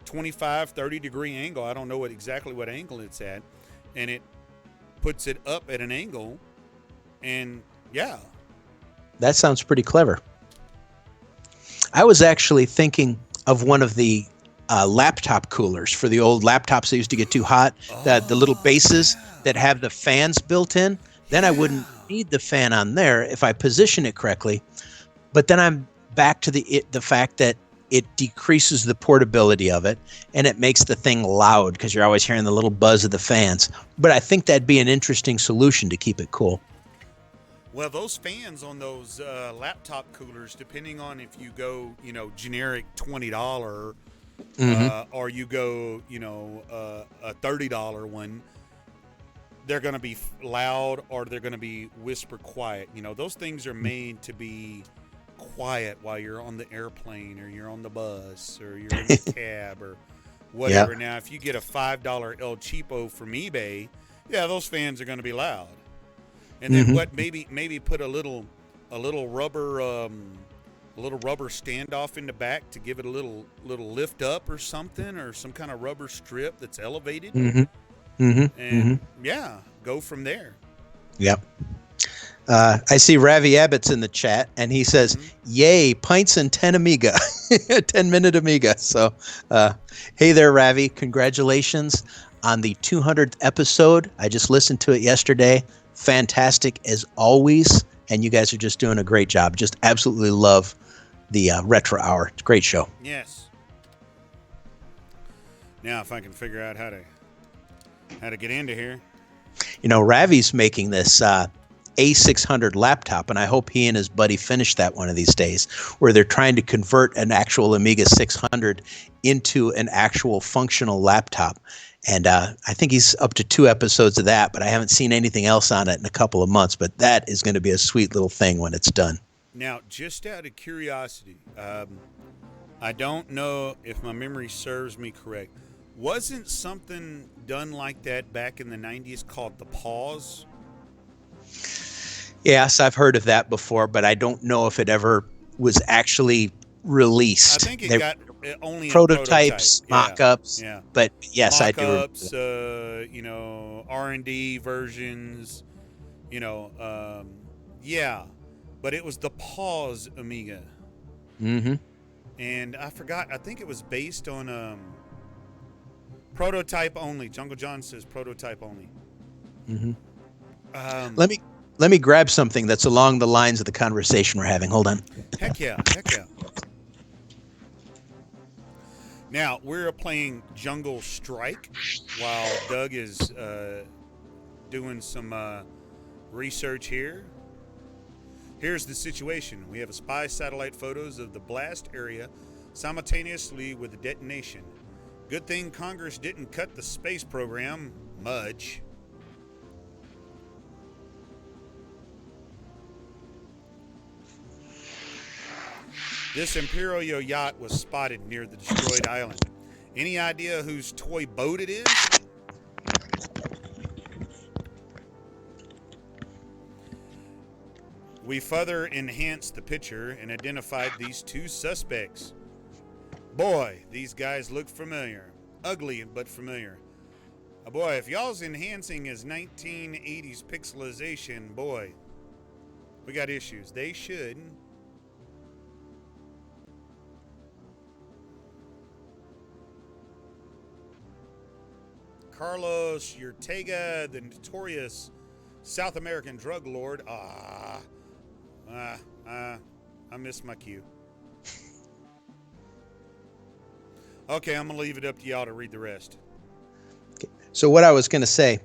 25, 30 degree angle. I don't know exactly what angle it's at, and it puts it up at an angle, and that sounds pretty clever. I was actually thinking of one of the laptop coolers for the old laptops that used to get too hot, the little bases that have the fans built in. Then I wouldn't need the fan on there if I position it correctly. But then I'm back to the fact that it decreases the portability of it, and it makes the thing loud because you're always hearing the little buzz of the fans. But I think that'd be an interesting solution to keep it cool. Well, those fans on those laptop coolers, depending on if you go, generic $20, or you go, a $30 one, they're going to be loud or they're going to be whisper quiet. Those things are made to be quiet while you're on the airplane or you're on the bus or you're in the cab or whatever. Yep. Now, if you get a $5 El Cheapo from eBay, those fans are going to be loud. And then maybe put a little rubber standoff in the back to give it a little lift up or something, or some kind of rubber strip that's elevated. And go from there. Yep. I see Ravi Abbott's in the chat, and he says, "Yay, pints and 10 Amiga, 10-minute Amiga." So, hey there, Ravi! Congratulations on the 200th episode. I just listened to it yesterday. Fantastic as always, and you guys are just doing a great job. Just absolutely love the Retro Hour. It's a great show. Yes. Now, if I can figure out how to get into here. You know, Ravi's making this A600 laptop, and I hope he and his buddy finish that one of these days, where they're trying to convert an actual Amiga 600 into an actual functional laptop. And I think he's up to 2 episodes of that, but I haven't seen anything else on it in a couple of months. But that is going to be a sweet little thing when it's done. Now, just out of curiosity, I don't know if my memory serves me correct. Wasn't something done like that back in the 90s called the pause? Yes, I've heard of that before, but I don't know if it ever was actually released. I think it got only prototypes, in prototype. mock-ups. Yeah. But yes, I do. Mock-ups, R&D versions, yeah. But it was the pause Amiga. Mm-hmm. And I forgot, I think it was based on prototype only. Jungle John says prototype only. Mm-hmm. Let me grab something that's along the lines of the conversation we're having. Hold on. Heck yeah. Now, we're playing Jungle Strike while Doug is doing some research here. Here's the situation. We have a spy satellite photos of the blast area simultaneously with the detonation. Good thing Congress didn't cut the space program much. This Imperial yacht was spotted near the destroyed island. Any idea whose toy boat it is? We further enhanced the picture and identified these 2 suspects. Boy, these guys look familiar. Ugly, but familiar. Boy, if y'all's enhancing is 1980s pixelization, boy, we got issues. They should. Carlos Ortega, the notorious South American drug lord. I missed my cue. Okay, I'm going to leave it up to y'all to read the rest. Okay. So what I was going to say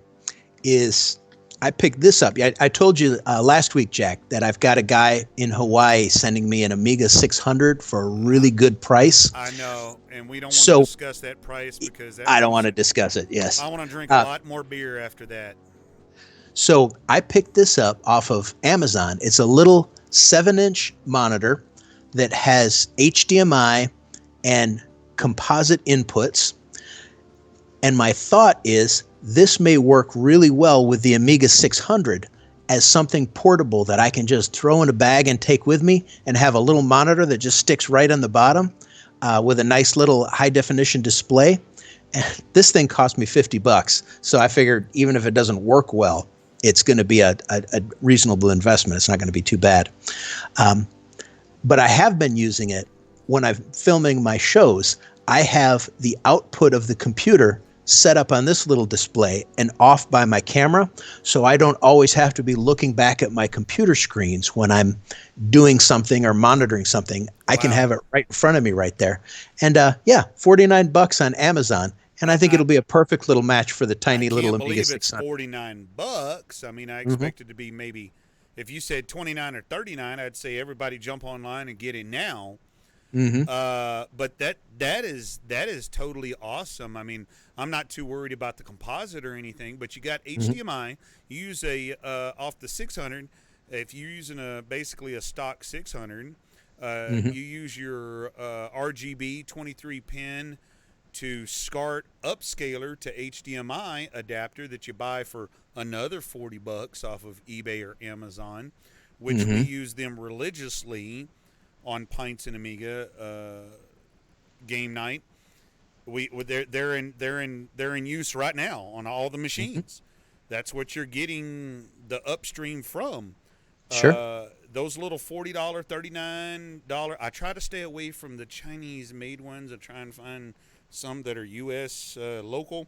is I picked this up. I told you last week, Jack, that I've got a guy in Hawaii sending me an Amiga 600 for a really good price. I know, and we don't want to discuss that price because I don't want to discuss it, yes. I want to drink a lot more beer after that. So I picked this up off of Amazon. It's a little 7-inch monitor that has HDMI and composite inputs. And my thought is this may work really well with the Amiga 600 as something portable that I can just throw in a bag and take with me and have a little monitor that just sticks right on the bottom with a nice little high definition display. And this thing cost me $50. So I figured even if it doesn't work well, it's going to be a reasonable investment. It's not going to be too bad. But I have been using it when I'm filming my shows. I have the output of the computer set up on this little display and off by my camera, so I don't always have to be looking back at my computer screens when I'm doing something or monitoring something. I can have it right in front of me right there. And $49 on Amazon. And I think it'll be a perfect little match for the tiny little Amiga 600. I can't believe it's $49. I mean, I expected to be maybe, if you said 29 or 39, I'd say everybody jump online and get it now. But that is totally awesome. I mean, I'm not too worried about the composite or anything, but you got HDMI. You use a off the 600. If you're using basically a stock 600, you use your RGB 23 pin to SCART upscaler to HDMI adapter that you buy for another $40 off of eBay or Amazon, which we use them religiously on Pintz and Amiga game night. They're in use right now on all the machines. That's what you're getting the upstream from. Sure. Those little $40, $39. I try to stay away from the Chinese made ones. I try and find some that are U.S. Local.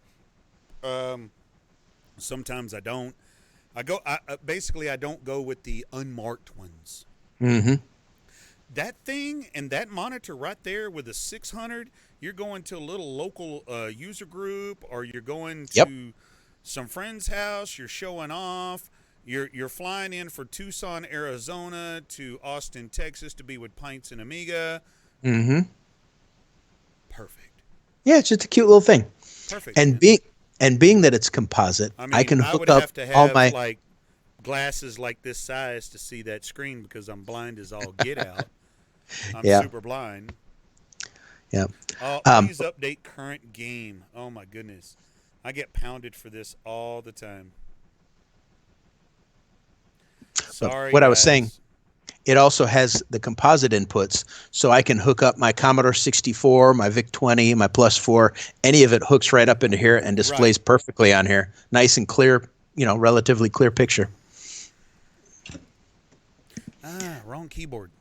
Sometimes I don't. Basically I don't go with the unmarked ones. Mm-hmm. That thing and that monitor right there with a 600, you're going to a little local user group, or you're going Yep. to some friend's house. You're showing off. You're flying in for Tucson, Arizona to Austin, Texas to be with Pintz and Amiga. Mm-hmm. Perfect. Yeah, it's just a cute little thing. Perfect. And man. being that it's composite, I mean, I can I hook would up have to all have my. like glasses like this size to see that screen because I'm blind as all get out. I'm Yeah. super blind. Yeah. Please update current game. Oh my goodness. I get pounded for this all the time. Sorry, what I guys. was saying, it also has the composite inputs, so I can hook up my Commodore 64, my VIC 20, my Plus 4. Any of it hooks right up into here and displays perfectly on here. Nice and clear, relatively clear picture. Wrong keyboard.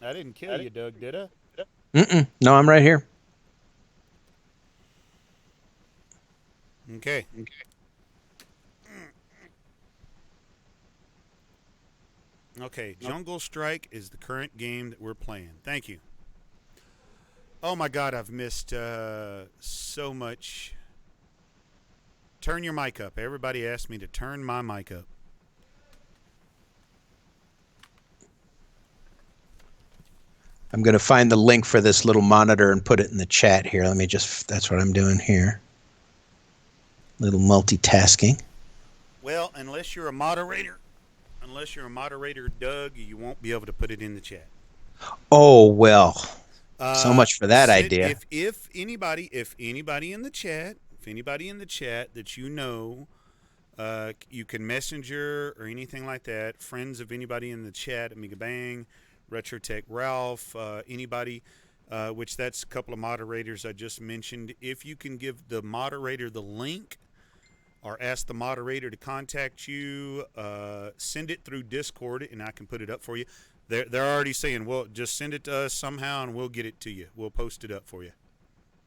I didn't kill you, Doug, did I? Mm-mm. No, I'm right here. Okay. Okay, Jungle Strike is the current game that we're playing. Thank you. Oh my God, I've missed so much. Turn your mic up. Everybody asked me to turn my mic up. I'm going to find the link for this little monitor and put it in the chat here. That's what I'm doing here. Little multitasking. Well, unless you're a moderator, Doug, you won't be able to put it in the chat. Oh, well. So much for that idea. If anybody in the chat, that you know, you can messenger or anything like that, friends of anybody in the chat, Amiga Bang, Retrotech Ralph, anybody, which that's a couple of moderators I just mentioned. If you can give the moderator the link or ask the moderator to contact you, send it through Discord and I can put it up for you. They're already saying, well, just send it to us somehow and we'll get it to you. We'll post it up for you.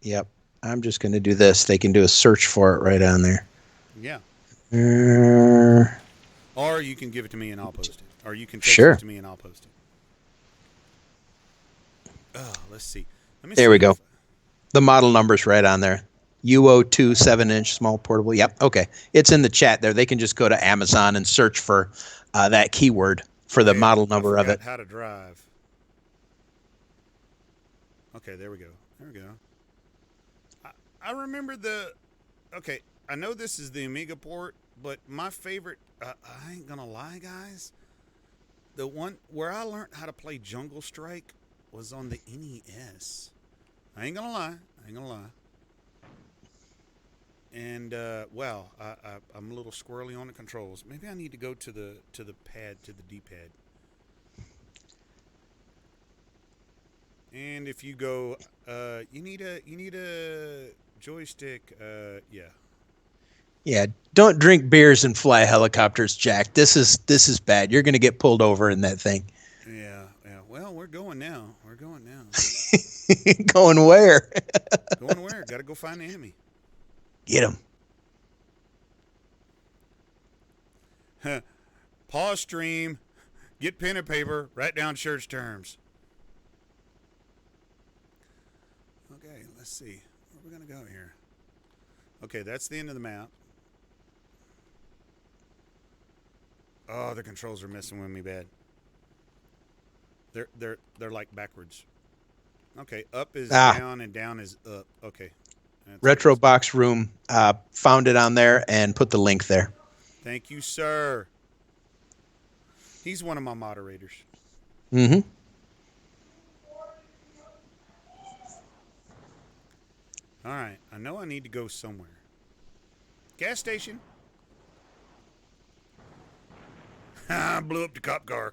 Yep. I'm just going to do this. They can do a search for it right on there. Yeah. Uh, Or you can give it to me and I'll post it. Or you can text Sure. it to me and I'll post it. Oh, let's see. There we go. The model number's right on there. UO2 7-inch small portable. Yep. Okay. It's in the chat there. They can just go to Amazon and search for that keyword for the model number of it. How to drive. Okay, there we go. I remember okay, I know this is the Amiga port, but my favorite, I ain't gonna lie, guys, the one where I learned how to play Jungle Strike was on the NES. I ain't gonna lie. And I'm a little squirrely on the controls. Maybe I need to go to the D-pad. And if you go, you need a joystick. Yeah. Yeah. Don't drink beers and fly helicopters, Jack. This is bad. You're going to get pulled over in that thing. Yeah. Well, we're going now. Going where? Going where? Got to go find the enemy. Get him. Pause stream. Get pen and paper. Write down church terms. Okay, let's see. Where are we going to go here? Okay, that's the end of the map. Oh, the controls are messing with me bad. They're like backwards. Okay, up is down and down is up. Okay. Retro Box Room found it on there and put the link there. Thank you, sir. He's one of my moderators. Mm-hmm. All right. I know I need to go somewhere. Gas station. I blew up the cop car.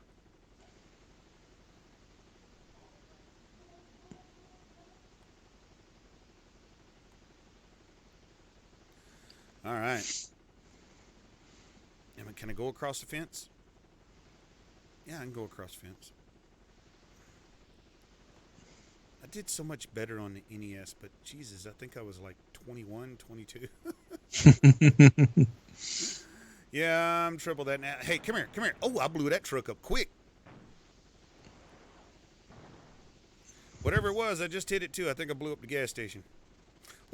All right. Can I go across the fence? Yeah, I can go across the fence. I did so much better on the NES, but Jesus, I think I was like 21, 22. Yeah, I'm triple that now. Hey, come here, come here. Oh, I blew that truck up quick. Whatever it was, I just hit it too. I think I blew up the gas station.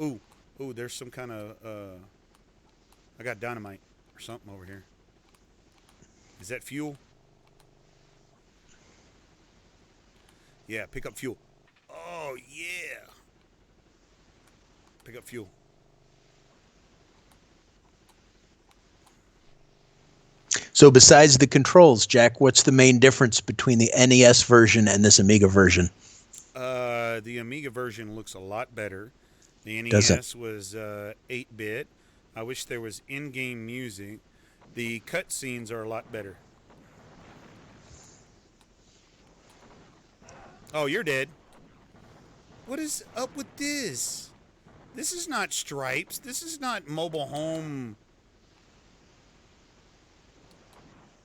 Ooh, there's some kind of, I got dynamite or something over here. Is that fuel? Yeah, pick up fuel. Oh, yeah. Pick up fuel. So besides the controls, Jack, what's the main difference between the NES version and this Amiga version? The Amiga version looks a lot better. The Does it? NES was 8-bit. I wish there was in-game music. The cutscenes are a lot better. Oh, you're dead. What is up with this? This is not Stripes. This is not mobile home.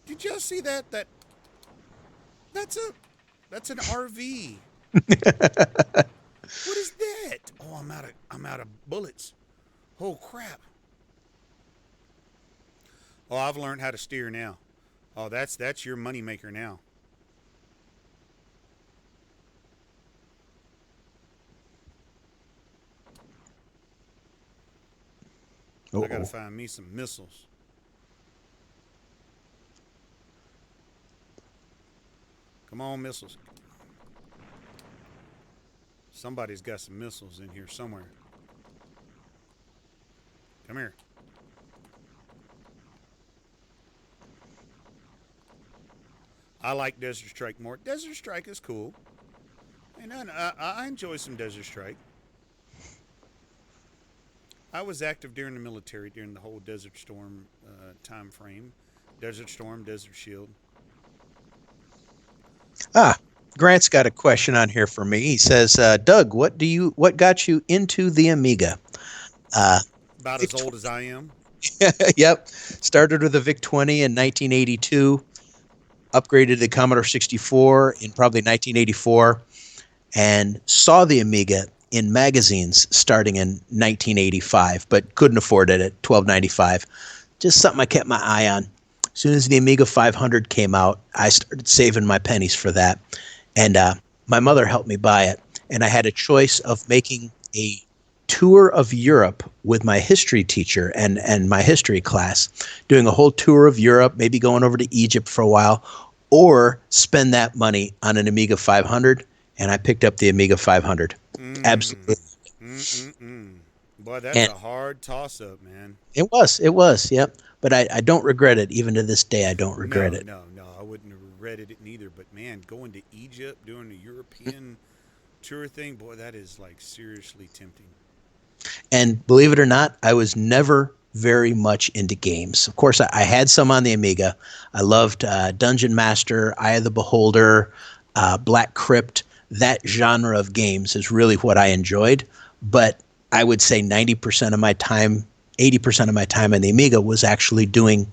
Did y'all see that? That's an RV. What is that? Oh, I'm out of bullets. Oh crap. Oh, I've learned how to steer now. Oh, that's your moneymaker now. Uh-oh. I gotta find me some missiles. Come on, missiles. Somebody's got some missiles in here somewhere. Come here. I like Desert Strike more. Desert Strike is cool. And I enjoy some Desert Strike. I was active during the military during the whole Desert Storm time frame. Desert Storm, Desert Shield. Grant's got a question on here for me. He says, Doug, what got you into the Amiga? About as old as I am. Yep. Started with a VIC-20 in 1982, upgraded to Commodore 64 in probably 1984, and saw the Amiga in magazines starting in 1985, but couldn't afford it at $12.95. Just something I kept my eye on. As soon as the Amiga 500 came out, I started saving my pennies for that. And my mother helped me buy it. And I had a choice of making a tour of Europe with my history teacher and my history class, doing a whole tour of Europe, maybe going over to Egypt for a while, or spend that money on an Amiga 500. And I picked up the Amiga 500. Absolutely. Boy, that's a hard toss-up, man. It was, yep. But I don't regret it. Even to this day, I don't regret it. No, I wouldn't have regretted it neither. But, man, going to Egypt, doing the European tour thing, boy, that is, like, seriously tempting. And believe it or not, I was never very much into games. Of course, I had some on the Amiga. I loved Dungeon Master, Eye of the Beholder, Black Crypt. That genre of games is really what I enjoyed. But I would say 90% of my time, 80% of my time on the Amiga was actually doing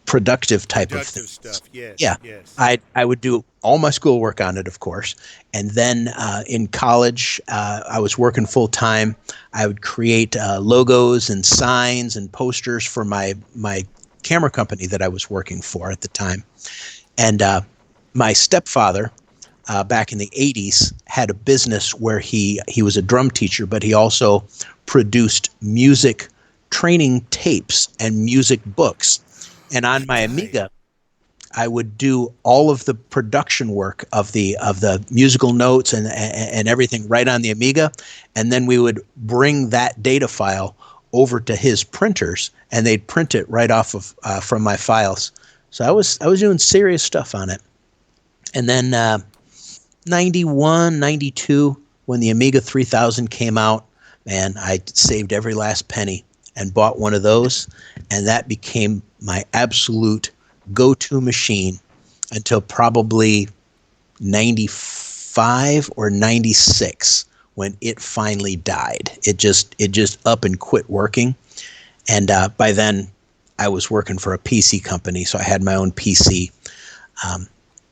productive stuff. Yes. Yeah. Yes. I would do all my schoolwork on it, of course. And then in college, I was working full time. I would create logos and signs and posters for my camera company that I was working for at the time. And my stepfather, back in the 80s, had a business where he was a drum teacher, but he also produced music training tapes and music books. And on my Amiga, I would do all of the production work of the musical notes and everything right on the Amiga, and then we would bring that data file over to his printers, and they'd print it right off of from my files. So I was doing serious stuff on it. And then 91, 92, when the Amiga 3000 came out, man, I saved every last penny and bought one of those, and that became my absolute go-to machine until probably 95 or 96 when it finally died. It just up and quit working. And by then, I was working for a PC company, so I had my own PC.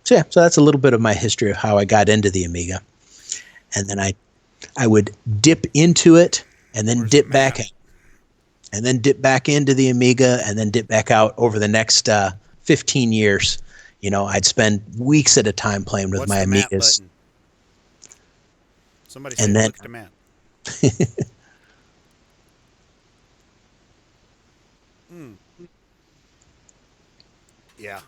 So that's a little bit of my history of how I got into the Amiga. And then I would dip into it and then Where's the dip back map? out. And then dip back into the Amiga and then dip back out over the next 15 years. You know, I'd spend weeks at a time playing with What's my the map Amigas. button? Somebody And said, then- look at the map. Yeah.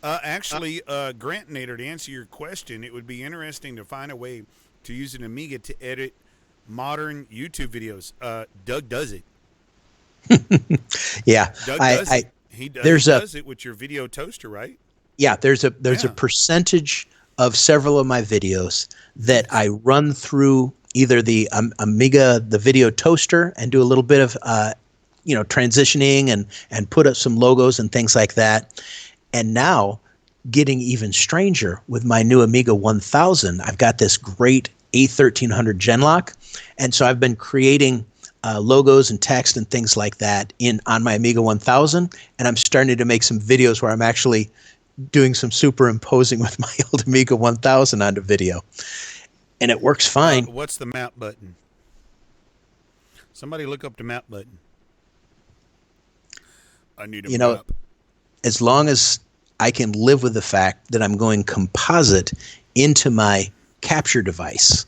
Actually, Grant Nader, to answer your question, it would be interesting to find a way to use an Amiga to edit modern YouTube videos. Doug does it. Yeah, Doug does it. He does it with your video toaster, right? Yeah, there's a Yeah. percentage of several of my videos that I run through either the Amiga, the video toaster, and do a little bit of transitioning and put up some logos and things like that. And now, getting even stranger with my new Amiga 1000, I've got this great A1300 Genlock, and so I've been creating logos and text and things like that on my Amiga 1000, and I'm starting to make some videos where I'm actually doing some superimposing with my old Amiga 1000 onto video, and it works fine. What's the map button? Somebody look up the map button. I need a map. As long as I can live with the fact that I'm going composite into my capture device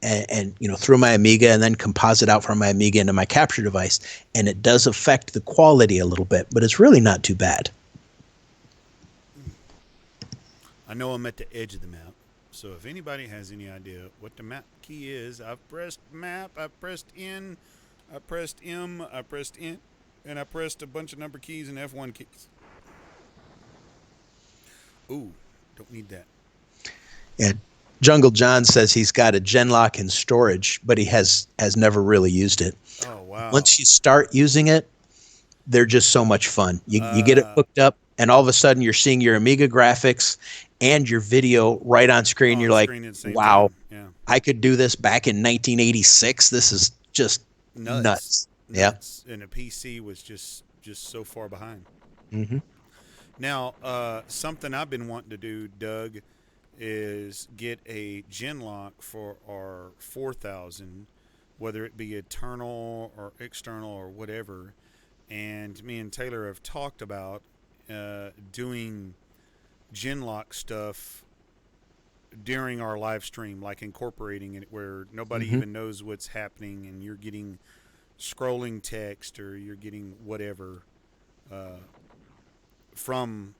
and through my Amiga and then composite out from my Amiga into my capture device, and it does affect the quality a little bit, but it's really not too bad. I know I'm at the edge of the map, so if anybody has any idea what the map key is, I've pressed map, I pressed N, I pressed M, I pressed N, and I pressed a bunch of number keys and F1 keys. Ooh, don't need that. And Jungle John says he's got a Genlock in storage, but he has never really used it. Oh, wow. Once you start using it, they're just so much fun. You get it hooked up, and all of a sudden you're seeing your Amiga graphics and your video right on screen. You're like, wow, I could do this back in 1986. This is just nuts. Yeah. And the PC was just so far behind. Mm-hmm. Now, something I've been wanting to do, Doug, is get a Genlock for our 4000, whether it be internal or external or whatever. And me and Taylor have talked about doing Genlock stuff during our live stream, like incorporating it where nobody even knows what's happening, and you're getting scrolling text or you're getting whatever from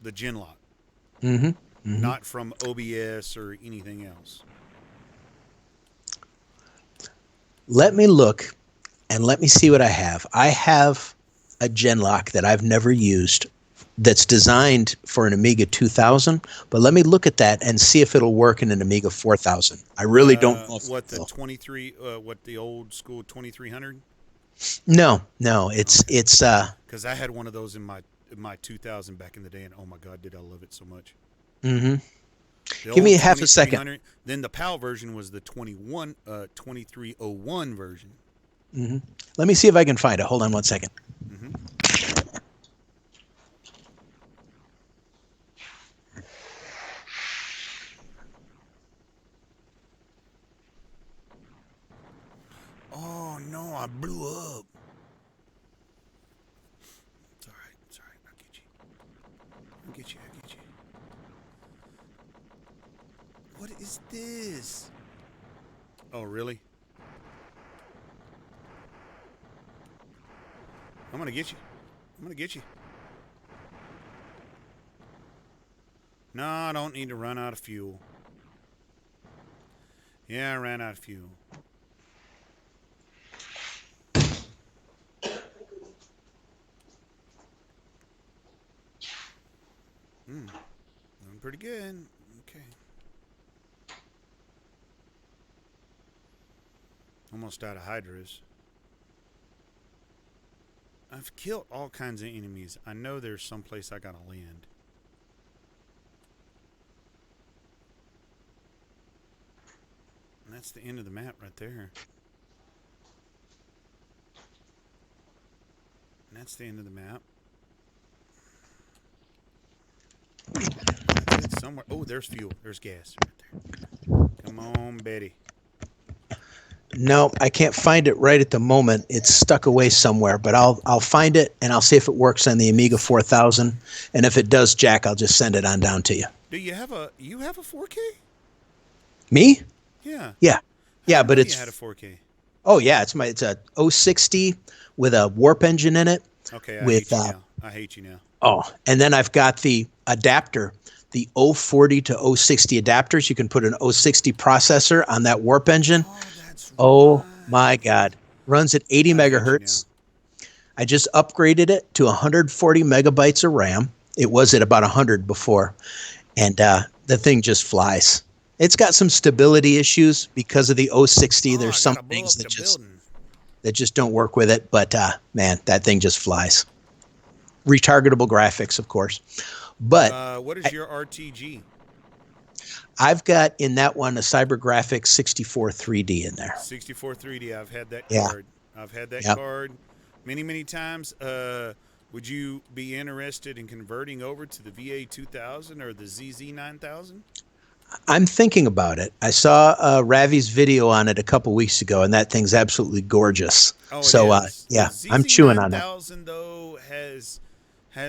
the Genlock, not from OBS or anything else. Let me look and let me see what I have. I have a Genlock that I've never used that's designed for an Amiga 2000, but let me look at that and see if it'll work in an Amiga 4000. I really don't know. What the 23? What the old school 2300? No, it's because I had one of those in my 2000 back in the day, and oh my God, did I love it so much. Give me half a second. Then the PAL version was the 2301 version. Let me see if I can find it. Hold on one second. Oh no, I blew up. It's all right. It's all right. I'll get you. I'll get you. I'll get you. What is this? Oh, really? I'm gonna get you. I'm gonna get you. No, I don't need to run out of fuel. Yeah, I ran out of fuel. Doing pretty good. Okay. Almost out of hydras. I've killed all kinds of enemies. I know there's someplace I gotta land. And that's the end of the map right there. That's the end of the map. That's it somewhere. Oh, there's fuel. There's gas right there. Come on, Betty. No, I can't find it right at the moment. It's stuck away somewhere, but I'll find it and I'll see if it works on the Amiga 4000. And if it does, Jack, I'll just send it on down to you. Do you have a 4K? Me? Yeah. Yeah. Yeah, I but know it's you had a 4K. oh yeah, it's a 060 with a warp engine in it. Okay, I with hate you now. I hate you now. oh, and then I've got the adapter, the 040 to 060 adapters. You can put an 060 processor on that warp engine. Oh, that's Oh right. my God. Runs at 80 I hate you megahertz. I just upgraded it to 140 megabytes of RAM. It was at about 100 before. And the thing just flies. It's got some stability issues because of the 060. Oh, There's I some gotta blow things up that the building. just don't work with it. But man, that thing just flies. Retargetable graphics, of course. But What is your RTG? I've got in that one a CyberGraphics 64 3D in there. 64 3D. I've had that Yeah. card. I've had that Yep. card many times. Would you be interested in converting over to the VA 2000 or the ZZ 9000? I'm thinking about it. I saw Ravi's video on it a couple weeks ago, and that thing's absolutely gorgeous. Oh, it So is. yeah, The I'm ZZ chewing on it. 9000 though has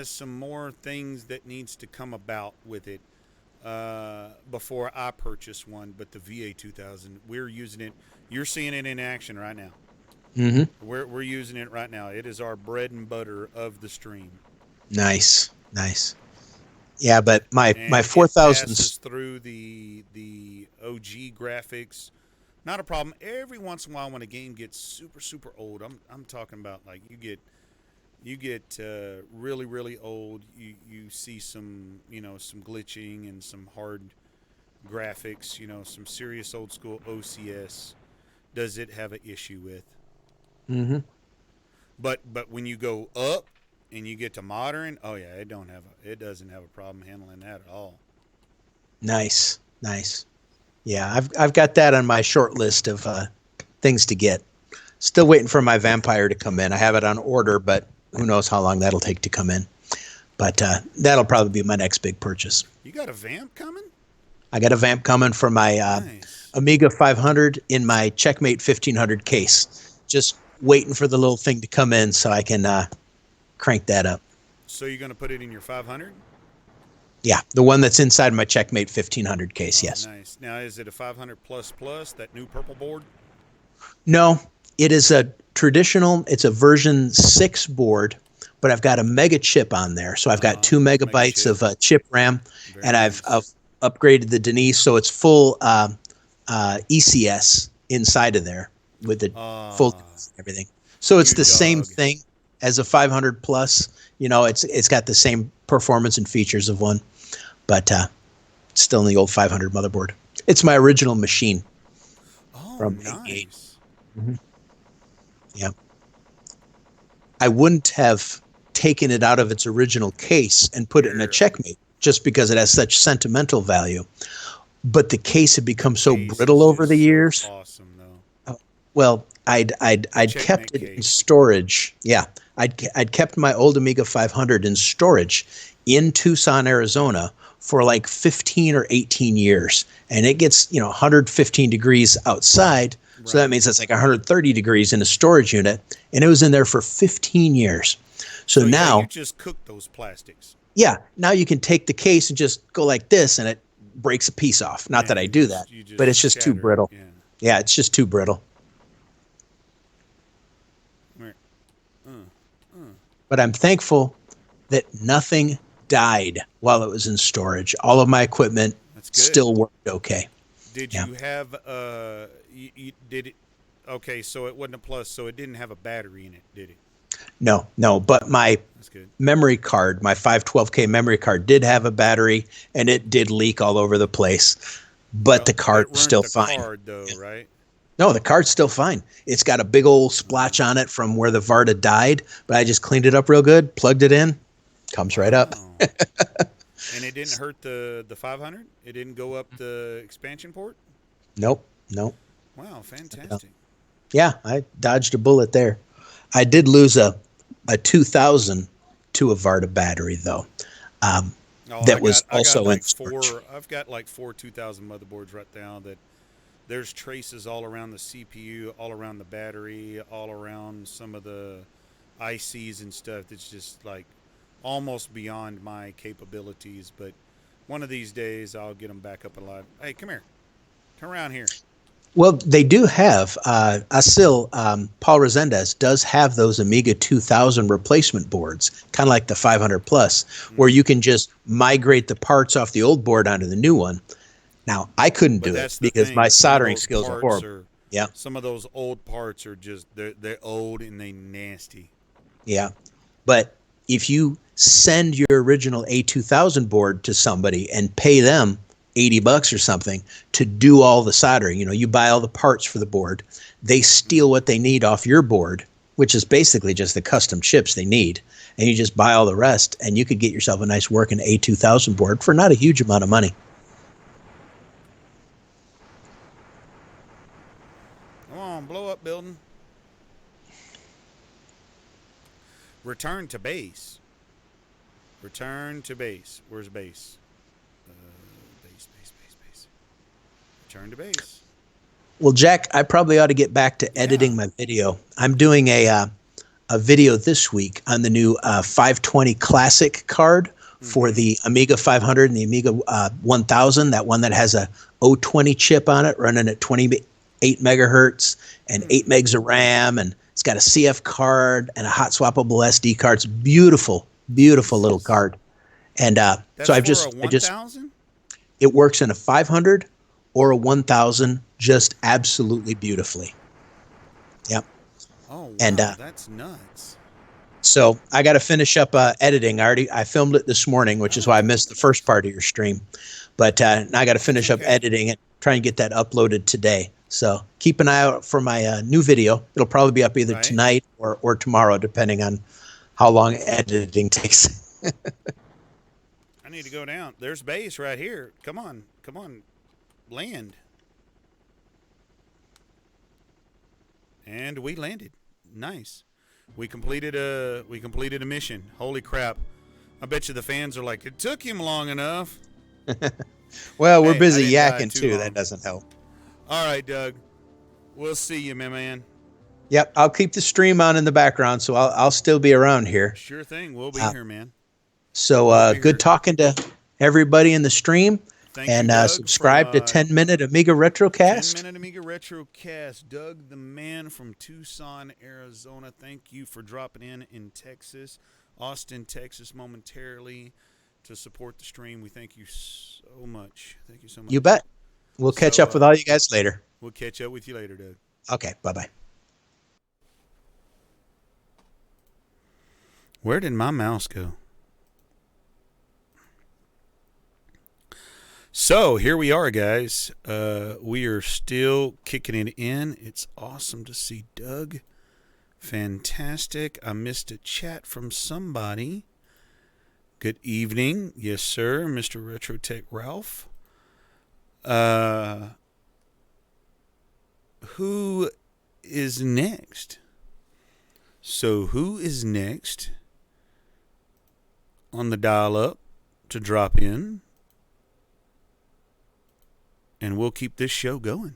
some more things that needs to come about with it before I purchase one. But the VA 2000, we're using it. You're seeing it in action right now. Mm-hmm. We're using it right now. It is our bread and butter of the stream. Nice. Yeah, but my And 4000s. it passes through the OG graphics. Not a problem. Every once in a while, when a game gets super old, I'm talking about like you get really old. You see some some glitching and some hard graphics. Some serious old school OCS. Does it have an issue with? Mm-hmm. But when you go up and you get to modern, oh yeah, it doesn't have a problem handling that at all. Nice. Yeah, I've got that on my short list of things to get. Still waiting for my Vampire to come in. I have it on order, but who knows how long that'll take to come in. But that'll probably be my next big purchase. You got a vamp coming? I got a Vamp coming for my Nice. Amiga 500 in my Checkmate 1500 case. Just waiting for the little thing to come in so I can crank that up. So you're going to put it in your 500? Yeah, the one that's inside my Checkmate 1500 case, yes. Nice. Now, is it a 500 plus, that new purple board? No, it is a traditional, it's a version 6 board, but I've got a mega chip on there. So I've got 2 megabytes chip. of chip RAM, Very and nice. I've upgraded the Denise, so it's full ECS inside of there with the full Denise and everything. So it's You the same dog. thing as a 500 plus. It's got the same performance and features of one, but it's still in the old 500 motherboard. It's my original machine. Oh, From nice. Yeah. I wouldn't have taken it out of its original case and put it in a Yeah. Checkmate just because it has such sentimental value. But the case had become so Case brittle is over just the so years. Awesome, though. Well, I'd Checkmate kept it in case. storage. Yeah, I'd kept my old Amiga 500 in storage in Tucson, Arizona for like 15 or 18 years, and it gets 115 degrees outside, so that Right. means it's like 130 degrees in a storage unit, and it was in there for 15 years. So yeah, now, you just cook those plastics. yeah, now you can take the case and just go like this, and it breaks a piece off. Not that Yeah, I you do just- that, you just but it's just too shatter it, brittle. Yeah. Yeah, it's just too brittle. Right. But I'm thankful that nothing died while it was in storage. All of my equipment That's good. still worked okay. Did Yeah. you have you did it? Okay, so it wasn't a plus, so it didn't have a battery in it, did it? No, but my That's good. memory card, my 512K memory card did have a battery, and it did leak all over the place. But the card It was ruined still the fine. Card, though, right? No, the card's still fine. It's got a big old splotch on it from where the Varda died, but I just cleaned it up real good, plugged it in, comes right up. Wow. And it didn't hurt the 500? It didn't go up the expansion port? Nope. Wow, fantastic. Yeah, I dodged a bullet there. I did lose a a 2000 to a Varta battery though. That was also in storage. I've got like 2000 motherboards right now that there's traces all around the CPU, all around the battery, all around some of the ICs and stuff that's just like almost beyond my capabilities. But one of these days I'll get them back up alive. Hey, come here. Turn around here. Well, they do have, Asil, Paul Resendez does have those Amiga 2000 replacement boards, kind of like the 500 Plus, where you can just migrate the parts off the old board onto the new one. Now, I couldn't do it because my soldering skills are horrible. Yeah. Some of those old parts are just, they're old and they nasty. Yeah. But if you send your original A2000 board to somebody and pay them $80 or something to do all the soldering, you buy all the parts for the board, they steal what they need off your board, which is basically just the custom chips they need, and you just buy all the rest, and you could get yourself a nice working A2000 board for not a huge amount of money. Come on, blow up building. Return to base. Return to base. Where's base? Base. Return to base. Well, Jack, I probably ought to get back to editing my video. I'm doing a video this week on the new 520 Classic card for the Amiga 500 and the Amiga 1000, that one that has a 020 chip on it running at 28 megahertz and 8 megs of RAM, and it's got a CF card and a hot swappable SD card. It's beautiful, beautiful little card. And so I've just, it works in a 500 or a 1000 just absolutely beautifully. Yep. Oh, wow, and that's nuts. So I got to finish up editing. I filmed it this morning, which is why I missed the first part of your stream. But now I got to finish up editing and try and get that uploaded today. So keep an eye out for my new video. It'll probably be up either tonight or tomorrow, depending on how long editing takes. I need to go down. There's base right here. Come on. Land. And we landed. Nice. We completed a mission. Holy crap. I bet you the fans are like, it took him long enough. Well, we're busy yakking too. That doesn't help. All right, Doug. We'll see you, my man. Yep, I'll keep the stream on in the background, so I'll still be around here. Sure thing. We'll be here, man. So good talking to everybody in the stream. Thank and you, Doug, subscribe to 10-Minute Amiga Retrocast. 10-Minute Amiga Retrocast. Doug, the man from Tucson, Arizona. Thank you for dropping in Texas, Austin, Texas, momentarily to support the stream. We thank you so much. Thank you so much. You bet. We'll catch up with all you guys later. We'll catch up with you later, Doug. Okay, bye-bye. Where did my mouse go? So here we are, guys. We are still kicking it in. It's awesome to see Doug. Fantastic. I missed a chat from somebody. Good evening. Yes, sir. Mr. Retrotech Ralph. Who is next? So who is next on the dial-up to drop in? And we'll keep this show going.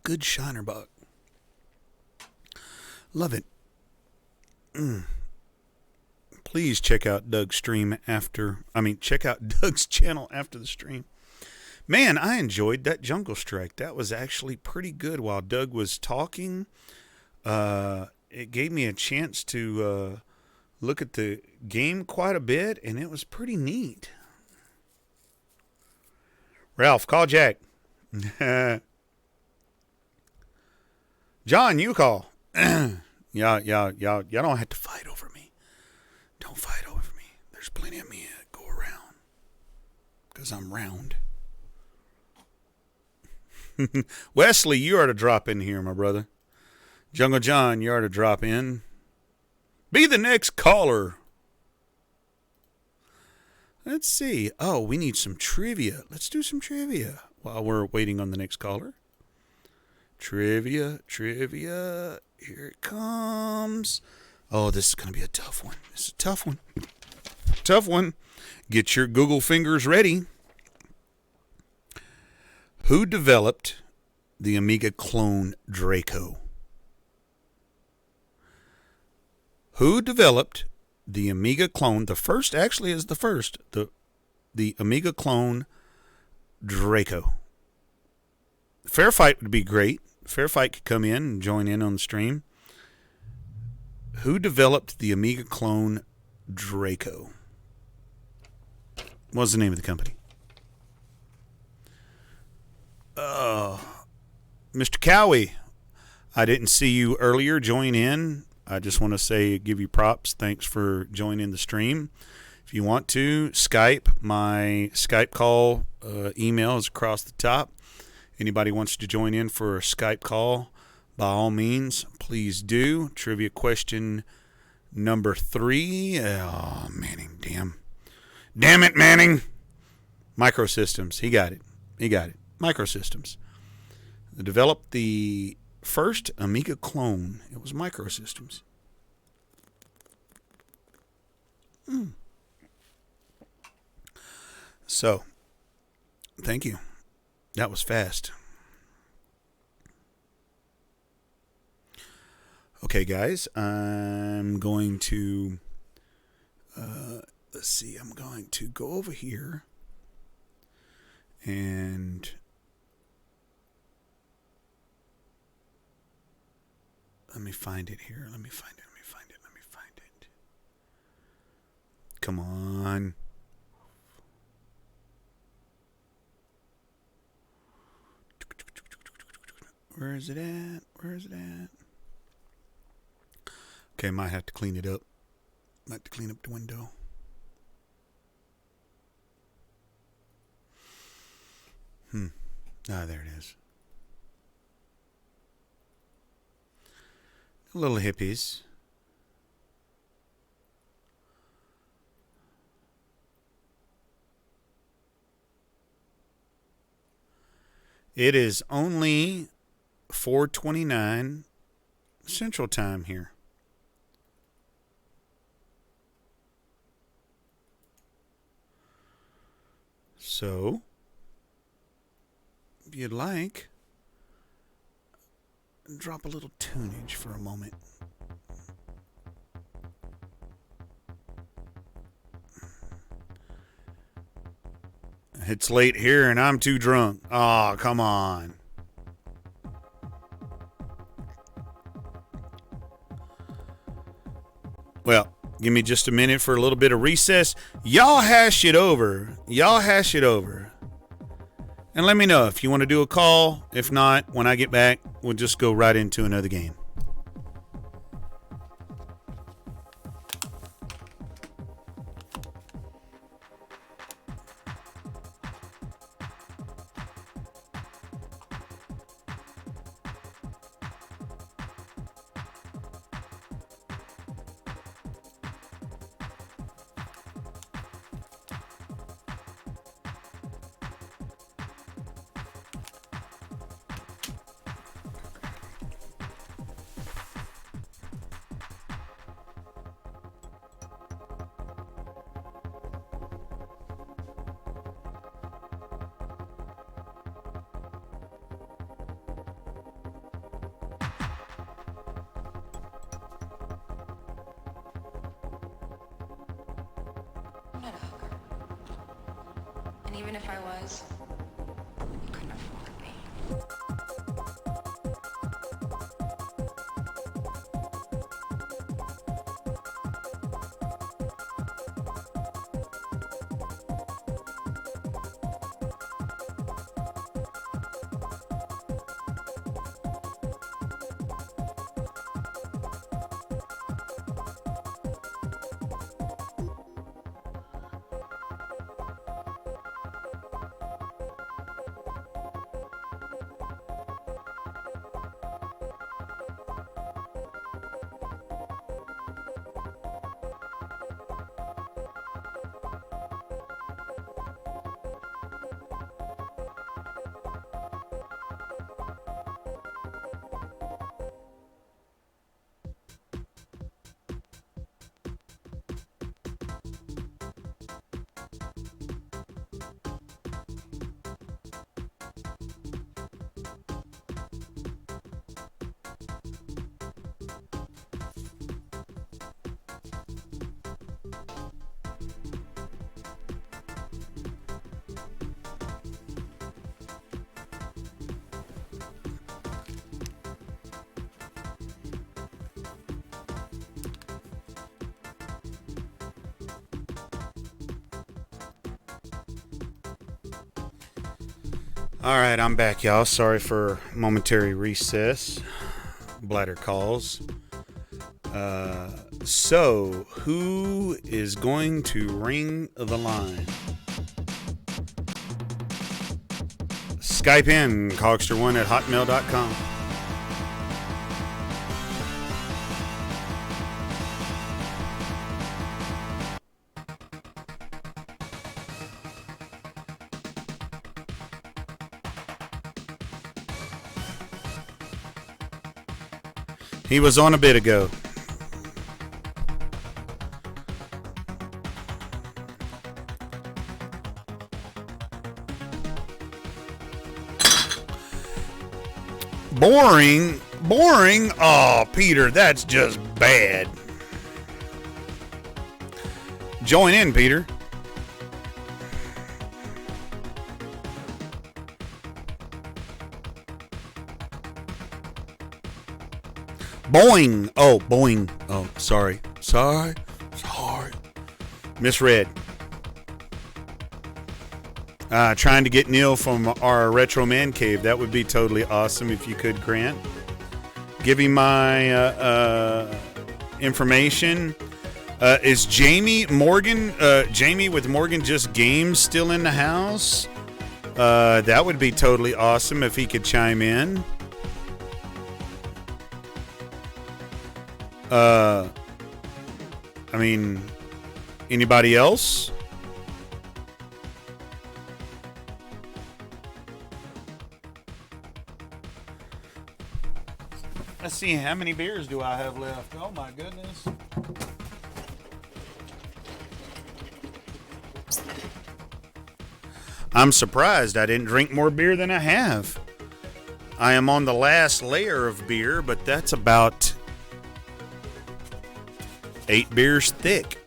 Good Shiner Buck. Love it. Please check out Doug's stream check out Doug's channel after the stream. Man, I enjoyed that Jungle Strike. That was actually pretty good while Doug was talking. It gave me a chance to look at the game quite a bit, and it was pretty neat. Ralph, call Jack. John, you call. Y'all don't have to fight over me. Don't fight over me. There's plenty of me to go around. Because I'm round. Wesley, you are to drop in here, my brother. Jungle John, you are to drop in. Be the next caller. Let's see. Oh, we need some trivia. Let's do some trivia while we're waiting on the next caller. Trivia. Here it comes. Oh, this is going to be a tough one. This is a tough one. Tough one. Get your Google fingers ready. Who developed the Amiga clone Draco? Who developed the Amiga clone? The first actually is the first. The Amiga clone Draco. Fair fight would be great. Fair fight could come in and join in on the stream. Who developed the Amiga clone Draco? What was the name of the company? Mr. Cowie, I didn't see you earlier. Join in. I just want to say, give you props. Thanks for joining the stream. If you want to, Skype. My Skype call email is across the top. Anybody wants to join in for a Skype call, by all means, please do. Trivia question number 3. Oh, Manning, damn it, Manning. Microsystems. He got it. Microsystems. They developed the first Amiga clone. It was Microsystems. So, thank you. That was fast. Okay, guys, I'm going to, let's see, I'm going to go over here and let me find it here. Let me find it. Come on. Where is it at? Okay, might have to clean it up. Might have to clean up the window. There it is. Little hippies. It is only 4:29 Central Time here. So, if you'd like, drop a little tunage for a moment. It's late here and I'm too drunk. Oh, come on. Well, give me just a minute for a little bit of recess. Y'all hash it over. And let me know if you want to do a call. If not, when I get back, we'll just go right into another game. I'm not a hooker. And even if I was, you couldn't afford me. All right, I'm back, y'all. Sorry for momentary recess. Bladder calls. So, who is going to ring the line? Skype in, cogster1@hotmail.com. He was on a bit ago. Boring? Boring? Oh, Peter, that's just bad. Join in, Peter. Boing. Oh, boing. Oh, sorry. Sorry. Misread. Trying to get Neil from our Retro Man Cave. That would be totally awesome if you could, Grant. Give him my information. Is Jamie with Morgan Just Games still in the house? That would be totally awesome if he could chime in. I mean, anybody else? Let's see, how many beers do I have left? Oh my goodness. I'm surprised I didn't drink more beer than I have. I am on the last layer of beer, but that's about 8 beers thick.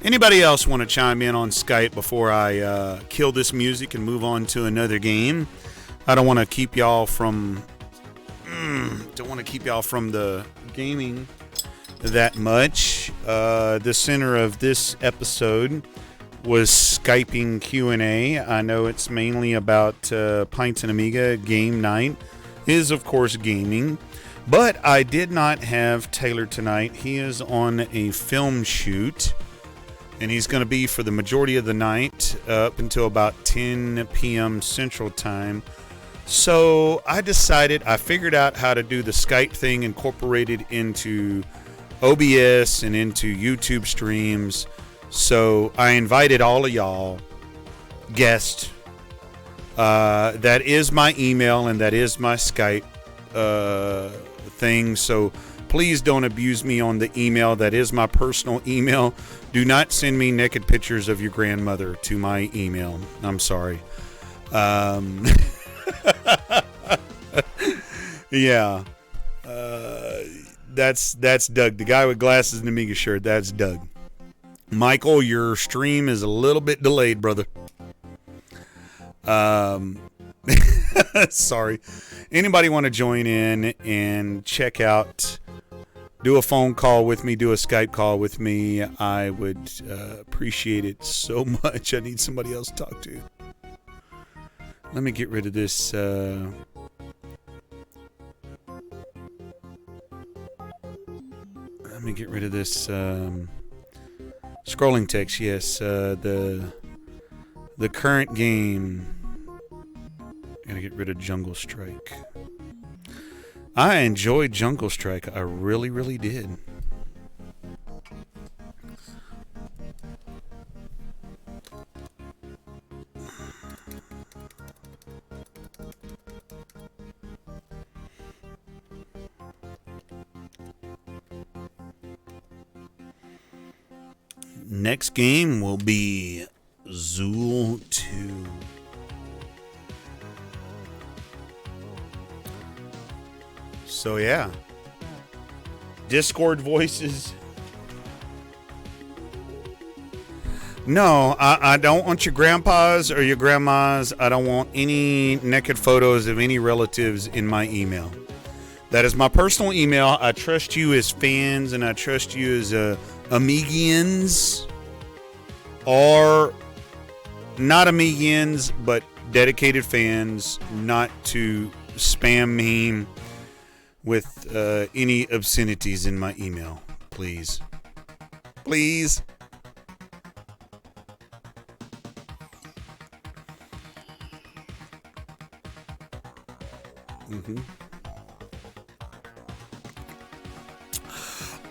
Anybody else want to chime in on Skype before I kill this music and move on to another game? I don't want to keep y'all from the gaming that much. The center of this episode was Skyping Q&A. I know it's mainly about Pintz Amiga game night. Is of course gaming, but I did not have Taylor tonight. He is on a film shoot, and he's going to be for the majority of the night up until about 10 p.m. Central Time. So I figured out how to do the Skype thing incorporated into OBS and into YouTube streams. So I invited all of y'all guests. That is my email and that is my Skype thing. So please don't abuse me on the email. That is my personal email. Do not send me naked pictures of your grandmother to my email. I'm sorry. Yeah. That's Doug. The guy with glasses and Amiga shirt. That's Doug. Michael, your stream is a little bit delayed, brother. Sorry. Anybody want to join in and check out, do a phone call with me, do a Skype call with me? I would appreciate it so much. I need somebody else to talk to. Let me get rid of this. Let me get rid of this scrolling text. Yes, the current game. Gotta get rid of Jungle Strike. I enjoyed Jungle Strike. I really, really did. Next game will be Zool 2. So yeah, Discord voices. No, I don't want your grandpas or your grandmas. I don't want any naked photos of any relatives in my email. That is my personal email. I trust you as fans and I trust you as Amigians. are not Amigians, but dedicated fans, not to spam me with any obscenities in my email, please. Please.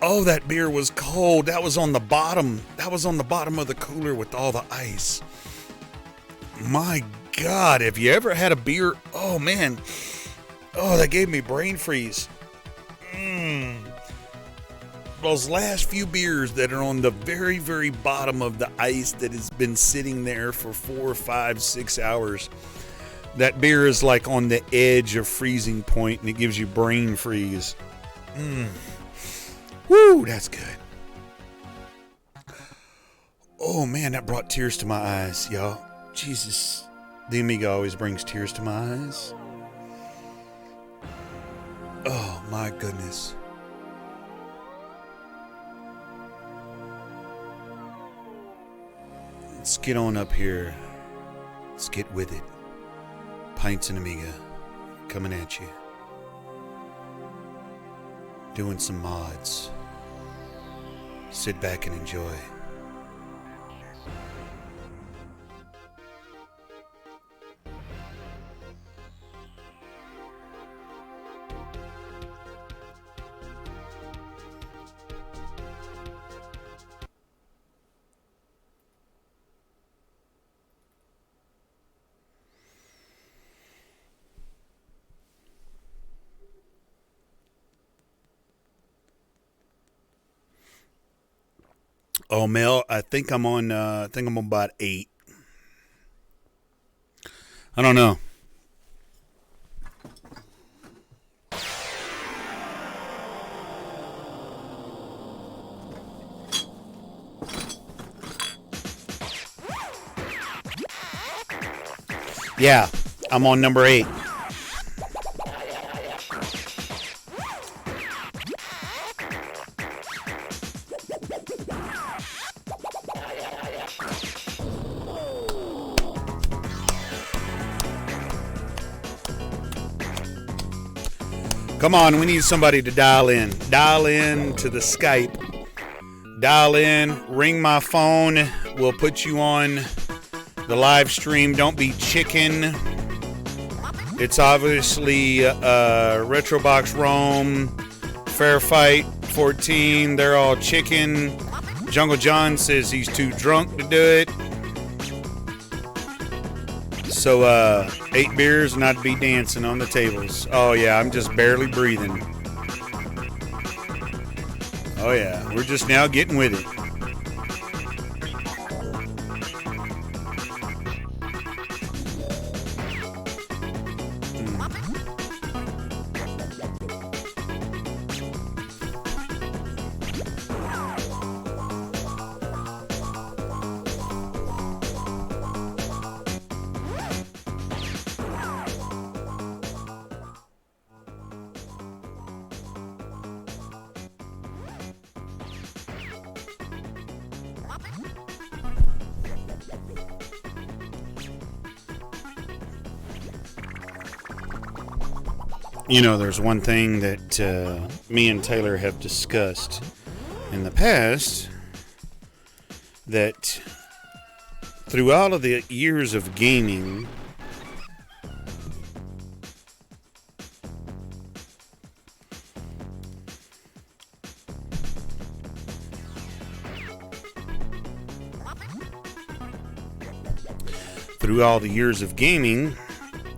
Oh, that beer was cold. That was on the bottom. That was on the bottom of the cooler with all the ice. My God, have you ever had a beer? Oh, man. Oh, that gave me brain freeze. Those last few beers that are on the very, very bottom of the ice that has been sitting there for 4, 5, 6 hours. That beer is like on the edge of freezing point, and it gives you brain freeze. Woo, that's good. Oh, man, that brought tears to my eyes, y'all. Jesus, the Amiga always brings tears to my eyes. Oh, my goodness. Let's get on up here. Let's get with it. Pintz Amiga coming at you. Doing some mods. Sit back and enjoy. Oh, Mel, I think I'm on about 8. I don't know. Yeah, I'm on number 8. Come on, we need somebody to dial in. Dial in to the Skype. Dial in, ring my phone. We'll put you on the live stream. Don't be chicken. It's obviously Retrobox Rome, Fair Fight 14. They're all chicken. Jungle John says he's too drunk to do it. So, 8 beers, not to be dancing on the tables. Oh, yeah, I'm just barely breathing. Oh, yeah, we're just now getting with it. You know, there's one thing that me and Taylor have discussed in the past, that through all of the years of gaming,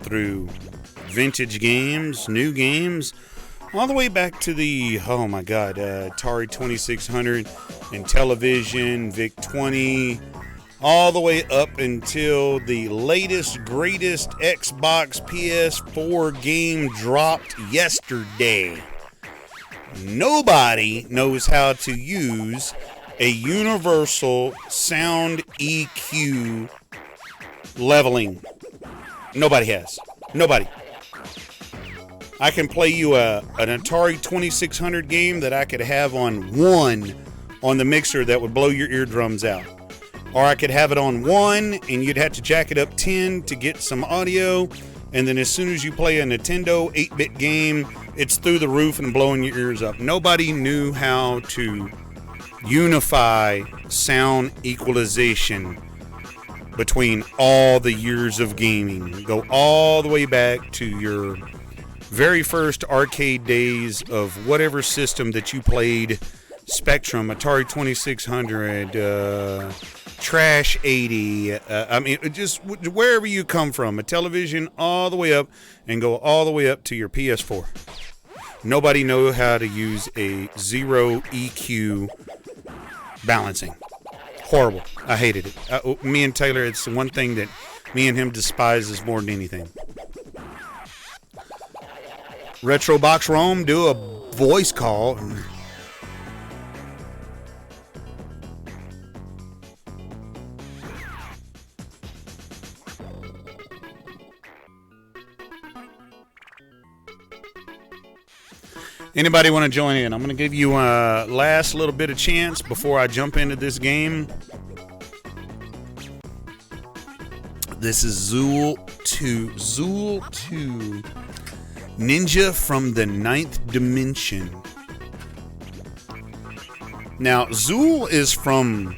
through vintage games, new games, all the way back to the, oh my God, Atari 2600 and television, VIC-20, all the way up until the latest, greatest Xbox PS4 game dropped yesterday. Nobody knows how to use a universal sound EQ leveling. Nobody has. Nobody. I can play you an Atari 2600 game that I could have on the mixer that would blow your eardrums out. or I could have it on 1 and you'd have to jack it up 10 to get some audio, and then as soon as you play a Nintendo 8-bit game, it's through the roof and blowing your ears up. Nobody knew how to unify sound equalization between all the years of gaming. Go all the way back to your very first arcade days of whatever system that you played. Spectrum, Atari 2600, Trash 80, I mean, just wherever you come from, a television all the way up, and go all the way up to your PS4. Nobody knew how to use a zero EQ balancing. Horrible. I hated it. Me and Taylor, it's the one thing that me and him despises more than anything. Retro Box Rome, do a voice call. Anybody want to join in? I'm going to give you a last little bit of chance before I jump into this game. This is Zool 2. Zool 2. Ninja from the 9th Dimension. Now, Zool is from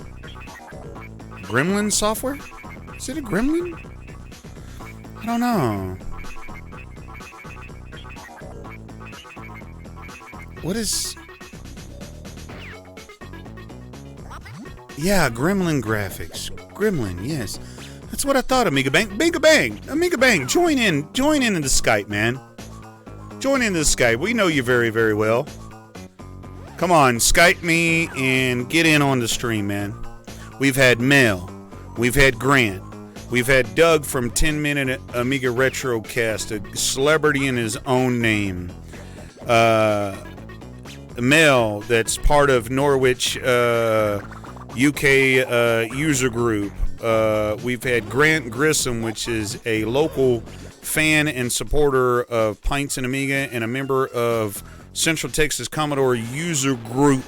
Gremlin Software? Is it a Gremlin? I don't know. What is... Yeah, Gremlin graphics. Gremlin, yes. That's what I thought, Amiga Bang. Amiga Bang! Amiga Bang, join in. Join in the Skype, man. Join in the Skype. We know you very, very well. Come on, Skype me and get in on the stream, man. We've had Mel. We've had Grant. We've had Doug from 10 Minute Amiga Retrocast, a celebrity in his own name. Mel, that's part of Norwich UK user group. We've had Grant Grissom, which is a local fan and supporter of Pintz Amiga and a member of Central Texas Commodore user group,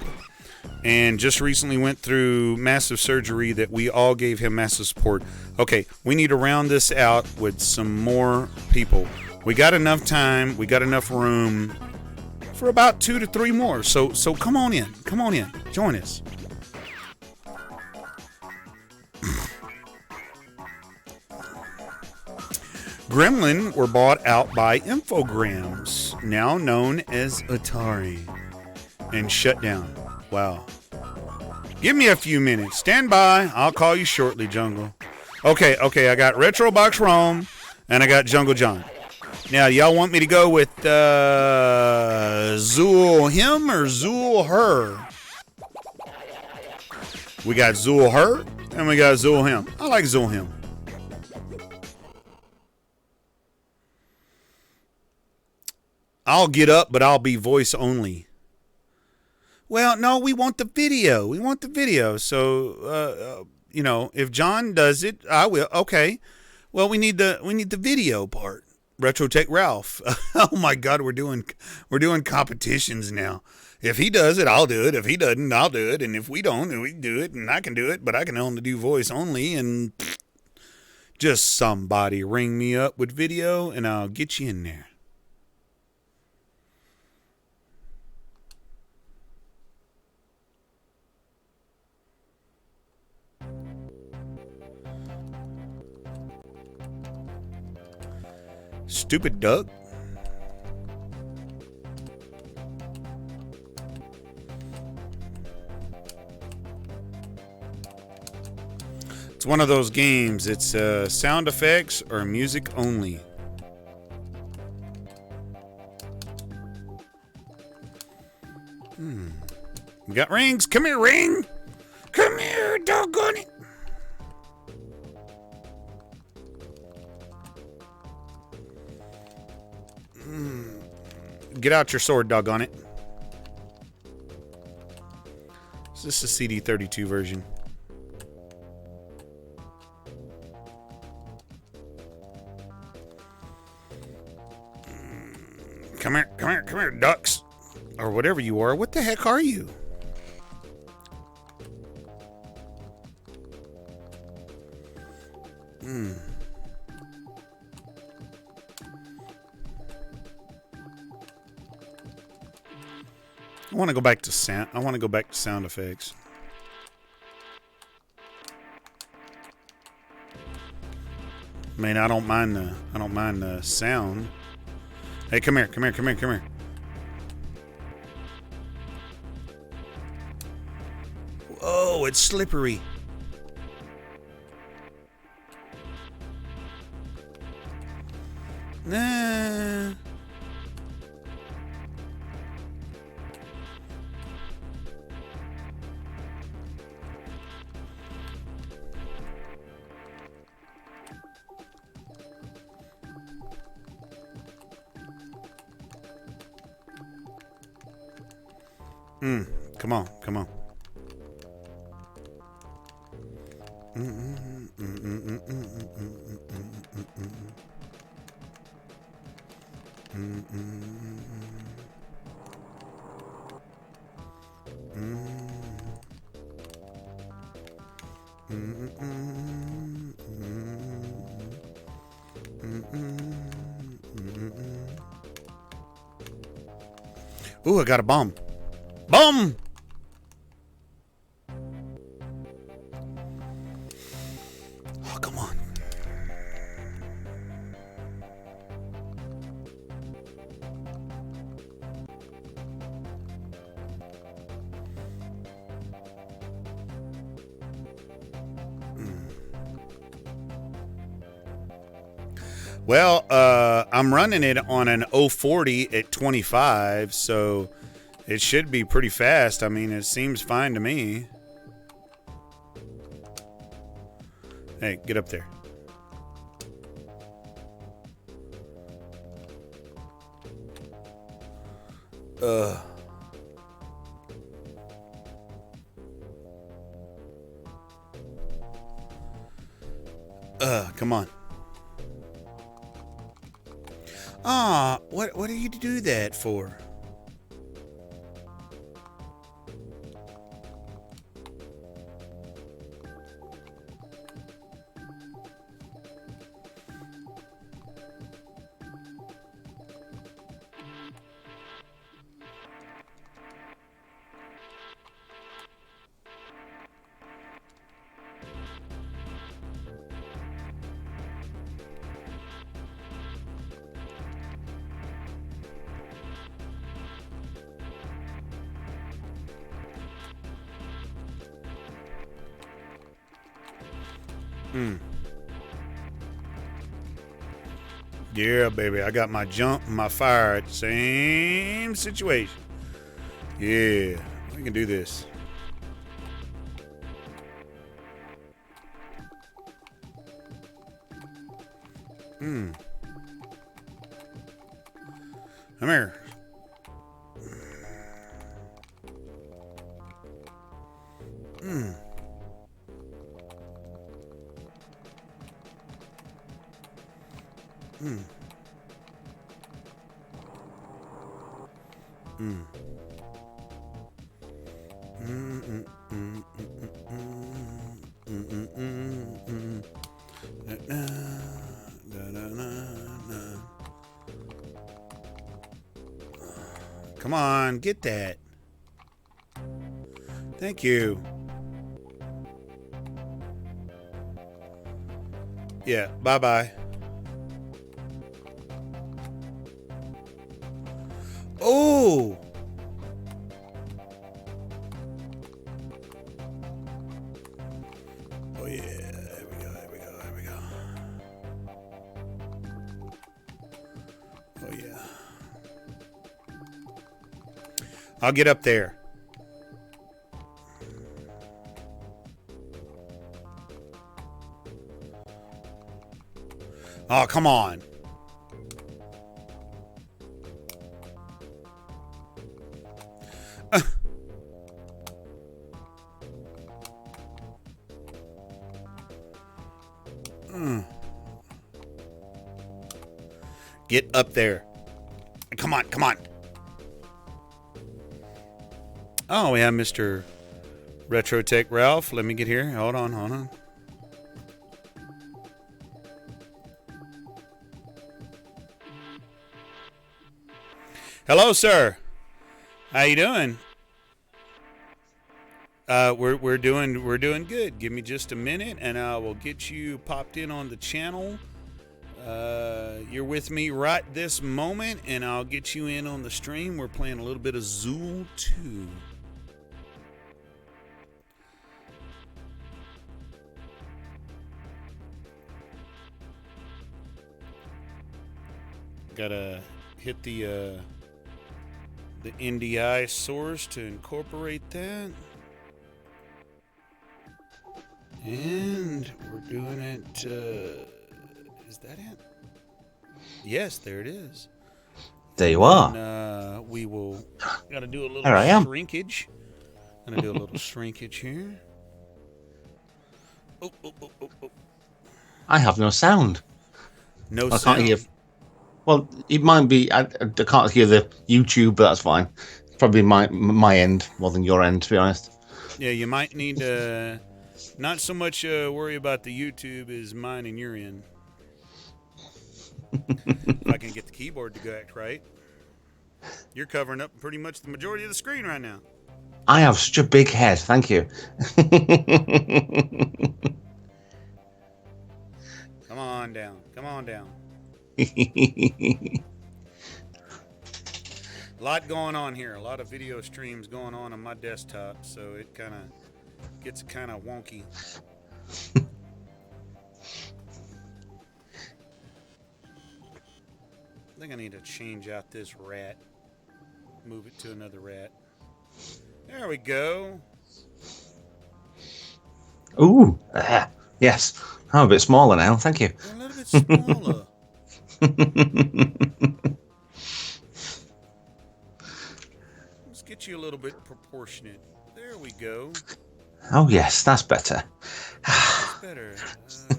and just recently went through massive surgery that we all gave him massive support. Okay, we need to round this out with some more people. We got enough time, we got enough room for about 2 to 3 more. So come on in. Come on in. Join us. Gremlin were bought out by Infogrames, now known as Atari, and shut down. Wow. Give me a few minutes. Stand by. I'll call you shortly, Jungle. Okay, I got Retro Box Rome, and I got Jungle John. Now, y'all want me to go with Zool him or Zool her? We got Zool her, and we got Zool him. I like Zool him. I'll get up, but I'll be voice only. Well, no, we want the video. We want the video. So, if John does it, I will. Okay. Well, we need the video part. Retrotech Ralph. Oh my God, we're doing competitions now. If he does it, I'll do it. If he doesn't, I'll do it. And if we don't, then we do it, and I can do it, but I can only do voice only. And just somebody ring me up with video, and I'll get you in there. Stupid Doug. It's one of those games. It's sound effects or music only. We got rings. Come here, ring. Come here, doggone it. Get out your sword, doggone it. Is this the CD32 version? Come here, ducks. Or whatever you are. What the heck are you? I want to go back to sound. I want to go back to sound effects. I mean, I don't mind the sound. Hey, come here, come here, come here, come here. Oh, it's slippery. Nah. Come on, come on. Ooh, I got a bomb. Bomb! Oh, come on. Well, I'm running it on an 040 at 25, so it should be pretty fast. I mean, it seems fine to me. Hey, get up there. Come on. Ah, what do you do that for? Yeah, baby. I got my jump and my fire at the same situation. Yeah, we can do this. Come here. Come on, get that. Thank you. Yeah, bye-bye. Oh! Oh, yeah. There we go, there we go, there we go. Oh, yeah. I'll get up there. Oh, come on. Get up there. Come on, come on. Oh, we have Mr. Retro Tech Ralph. Let me get here. Hold on, hold on. Hello, sir. How you doing? We're doing good. Give me just a minute, and I will get you popped in on the channel. You're with me right this moment, and I'll get you in on the stream. We're playing a little bit of Zool 2. Gotta hit the NDI source to incorporate that. And we're doing it, is that it? Yes, there it is. There you are. And we will, gotta do a little There I am. shrinkage. Gonna do a little shrinkage here. Oh. I have no sound. No I sound. can't hear. Well, it might be. I can't hear the YouTube, but that's fine. Probably my end more than your end, to be honest. Yeah, you might need to not so much worry about the YouTube as mine and your end. If I can get the keyboard to go act right. You're covering up pretty much the majority of the screen right now. I have such a big head. Thank you. Come on down. Come on down. A lot going on here. A lot of video streams going on my desktop, so it kind of gets kind of wonky. I think I need to change out this rat. Move it to another rat. There we go. Ooh, yes. I'm a bit smaller now. Thank you. A little bit smaller. Let's get you a little bit proportionate. There we go. Oh yes, that's better. That's better.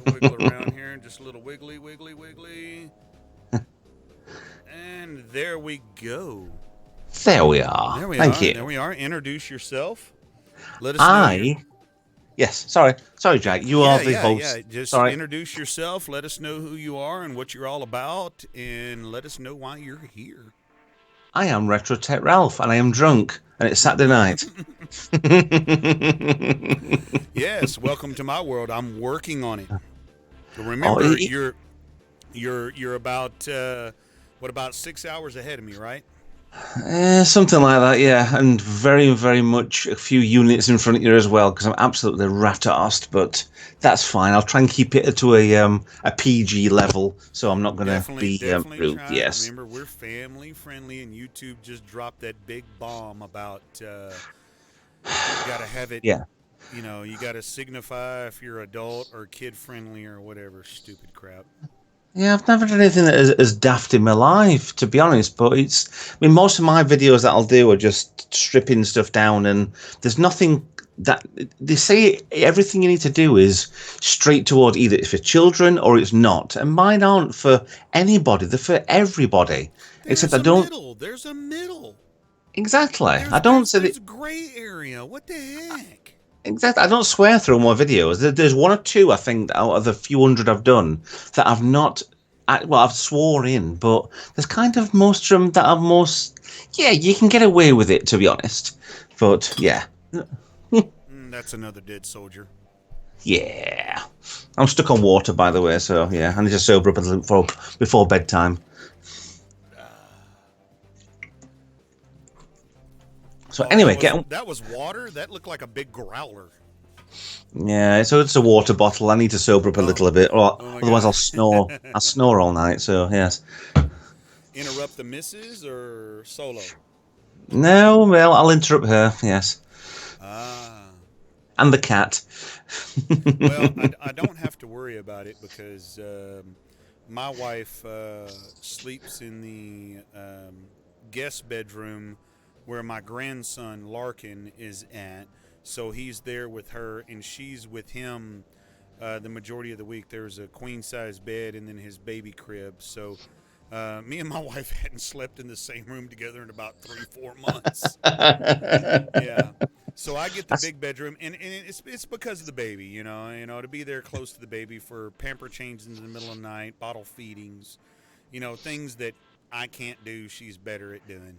Wiggle around here, just a little wiggly. And there we go. There we are. Thank you. There we are. Introduce yourself. Let us know. Yes. Sorry, Jack. You are the host. Yeah. Just Sorry. introduce yourself. Let us know who you are and what you're all about, and let us know why you're here. I am Retro Tech Ralph, and I am drunk, and it's Saturday night. Yes, welcome to my world. I'm working on it. But remember, you're about about 6 hours ahead of me, right? Something like that, yeah, and very, very much a few units in front of you as well, because I'm absolutely rat-arsed, but that's fine. I'll try and keep it to a PG level, so I'm not going to be rude. Try. Yes. Remember, we're family friendly, and YouTube just dropped that big bomb about you got to have it. Yeah. You know, you got to signify if you're adult or kid friendly or whatever stupid crap. Yeah, I've never done anything that is daft in my life, to be honest. But most of my videos that I'll do are just stripping stuff down, and there's nothing that they say everything you need to do is straight toward either it's for children or it's not. And mine aren't for anybody; they're for everybody. Except I don't. There's a middle. Exactly. I don't say there's gray area. What the heck? Exactly. I don't swear through my videos. There's one or two, I think, out of the few hundred I've done that I've not. I've swore in, but there's kind of most of them that are most. Yeah, you can get away with it, to be honest. But yeah. That's another dead soldier. Yeah. I'm stuck on water, by the way, so yeah, I need to sober up a little before bedtime. So anyway, that was water. That looked like a big growler. Yeah, so it's a water bottle. I need to sober up a little bit, or otherwise I'll snore. I'll snore all night. So yes. Interrupt the missus or solo? No, well, I'll interrupt her. Yes. And the cat. Well, I don't have to worry about it because my wife sleeps in the guest bedroom where my grandson Larkin is at. So he's there with her, and she's with him the majority of the week. There's a queen-size bed and then his baby crib. So me and my wife hadn't slept in the same room together in about 3-4 months. Yeah. So I get the big bedroom, and it's because of the baby, you know, to be there close to the baby for pamper changes in the middle of the night, bottle feedings, things that I can't do, she's better at doing.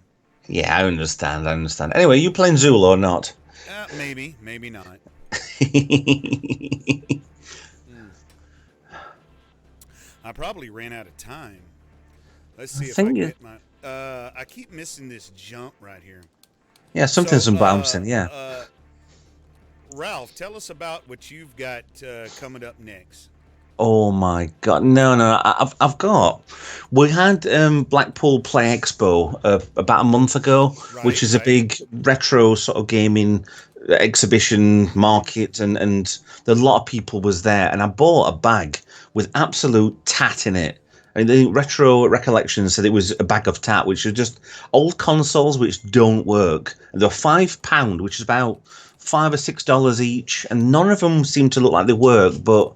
Yeah, I understand. Anyway, you playing Zool or not? Maybe not. I probably ran out of time. Let's see if I get my. I keep missing this jump right here. Yeah, something's bouncing. Yeah. Ralph, tell us about what you've got coming up next. Oh my God! No. I've got. We had Blackpool Play Expo about a month ago, which is a big retro sort of gaming exhibition market, and a lot of people was there. And I bought a bag with absolute tat in it. I mean, the retro recollection said it was a bag of tat, which are just old consoles which don't work. And they're £5, which is about $5 or $6 each, and none of them seem to look like they work. But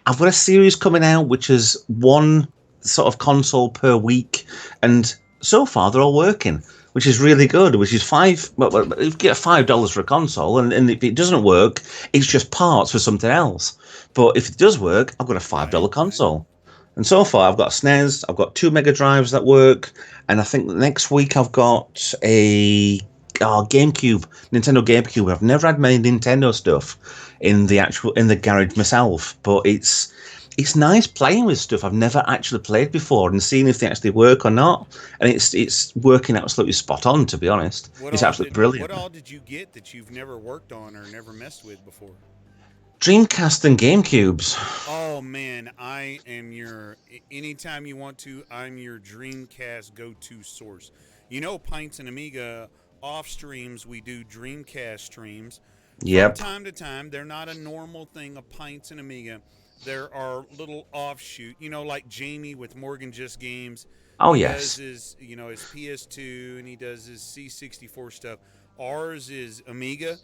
I've got a series coming out which is one sort of console per week, and so far they're all working, which is really good. Which is if you get $5 for a console, and if it doesn't work, it's just parts for something else. But if it does work, I've got a $5 console. And so far, I've got a SNES, I've got 2 Mega Drives that work, and I think next week I've got a Nintendo GameCube. I've never had many Nintendo stuff in the garage myself, but it's nice playing with stuff I've never actually played before and seeing if they actually work or not. And it's working absolutely spot on, to be honest. It's absolutely brilliant. What all did you get that you've never worked on or never messed with before? Dreamcast and GameCubes. Oh man, I am anytime you want to, I'm your Dreamcast go-to source. You know, Pintz Amiga off streams, we do Dreamcast streams. Yep. From time to time, they're not a normal thing of Pintz Amiga. There are little offshoot, like Jamie with Morgan Just Games. Oh, he yes. does his PS2 and he does his C64 stuff. Ours is Amiga.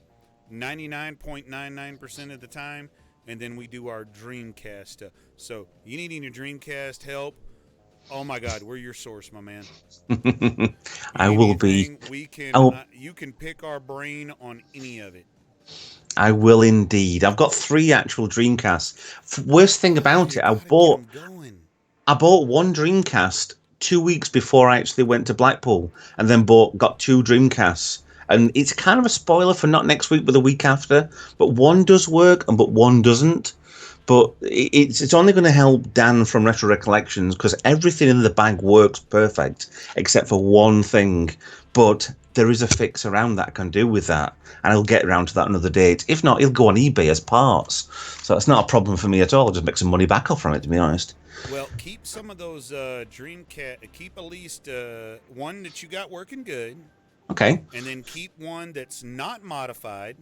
99.99% of the time, and then we do our Dreamcast stuff. So you need any Dreamcast help? Oh my God, we're your source, my man. I will be. You can pick our brain on any of it. I will indeed. I've got 3 actual Dreamcasts. Worst thing about it, I bought one Dreamcast 2 weeks before I actually went to Blackpool, and then got 2 Dreamcasts. And it's kind of a spoiler for not next week, but the week after. But one does work, but one doesn't. But it's only going to help Dan from Retro Recollections because everything in the bag works perfect except for one thing. But there is a fix around that I can do with that, and I'll get around to that another date. If not, it'll go on eBay as parts. So it's not a problem for me at all. I'll just make some money back off from it, to be honest. Well, keep some of those Dreamcast. Keep at least one that you got working good. Okay. And then keep one that's not modified.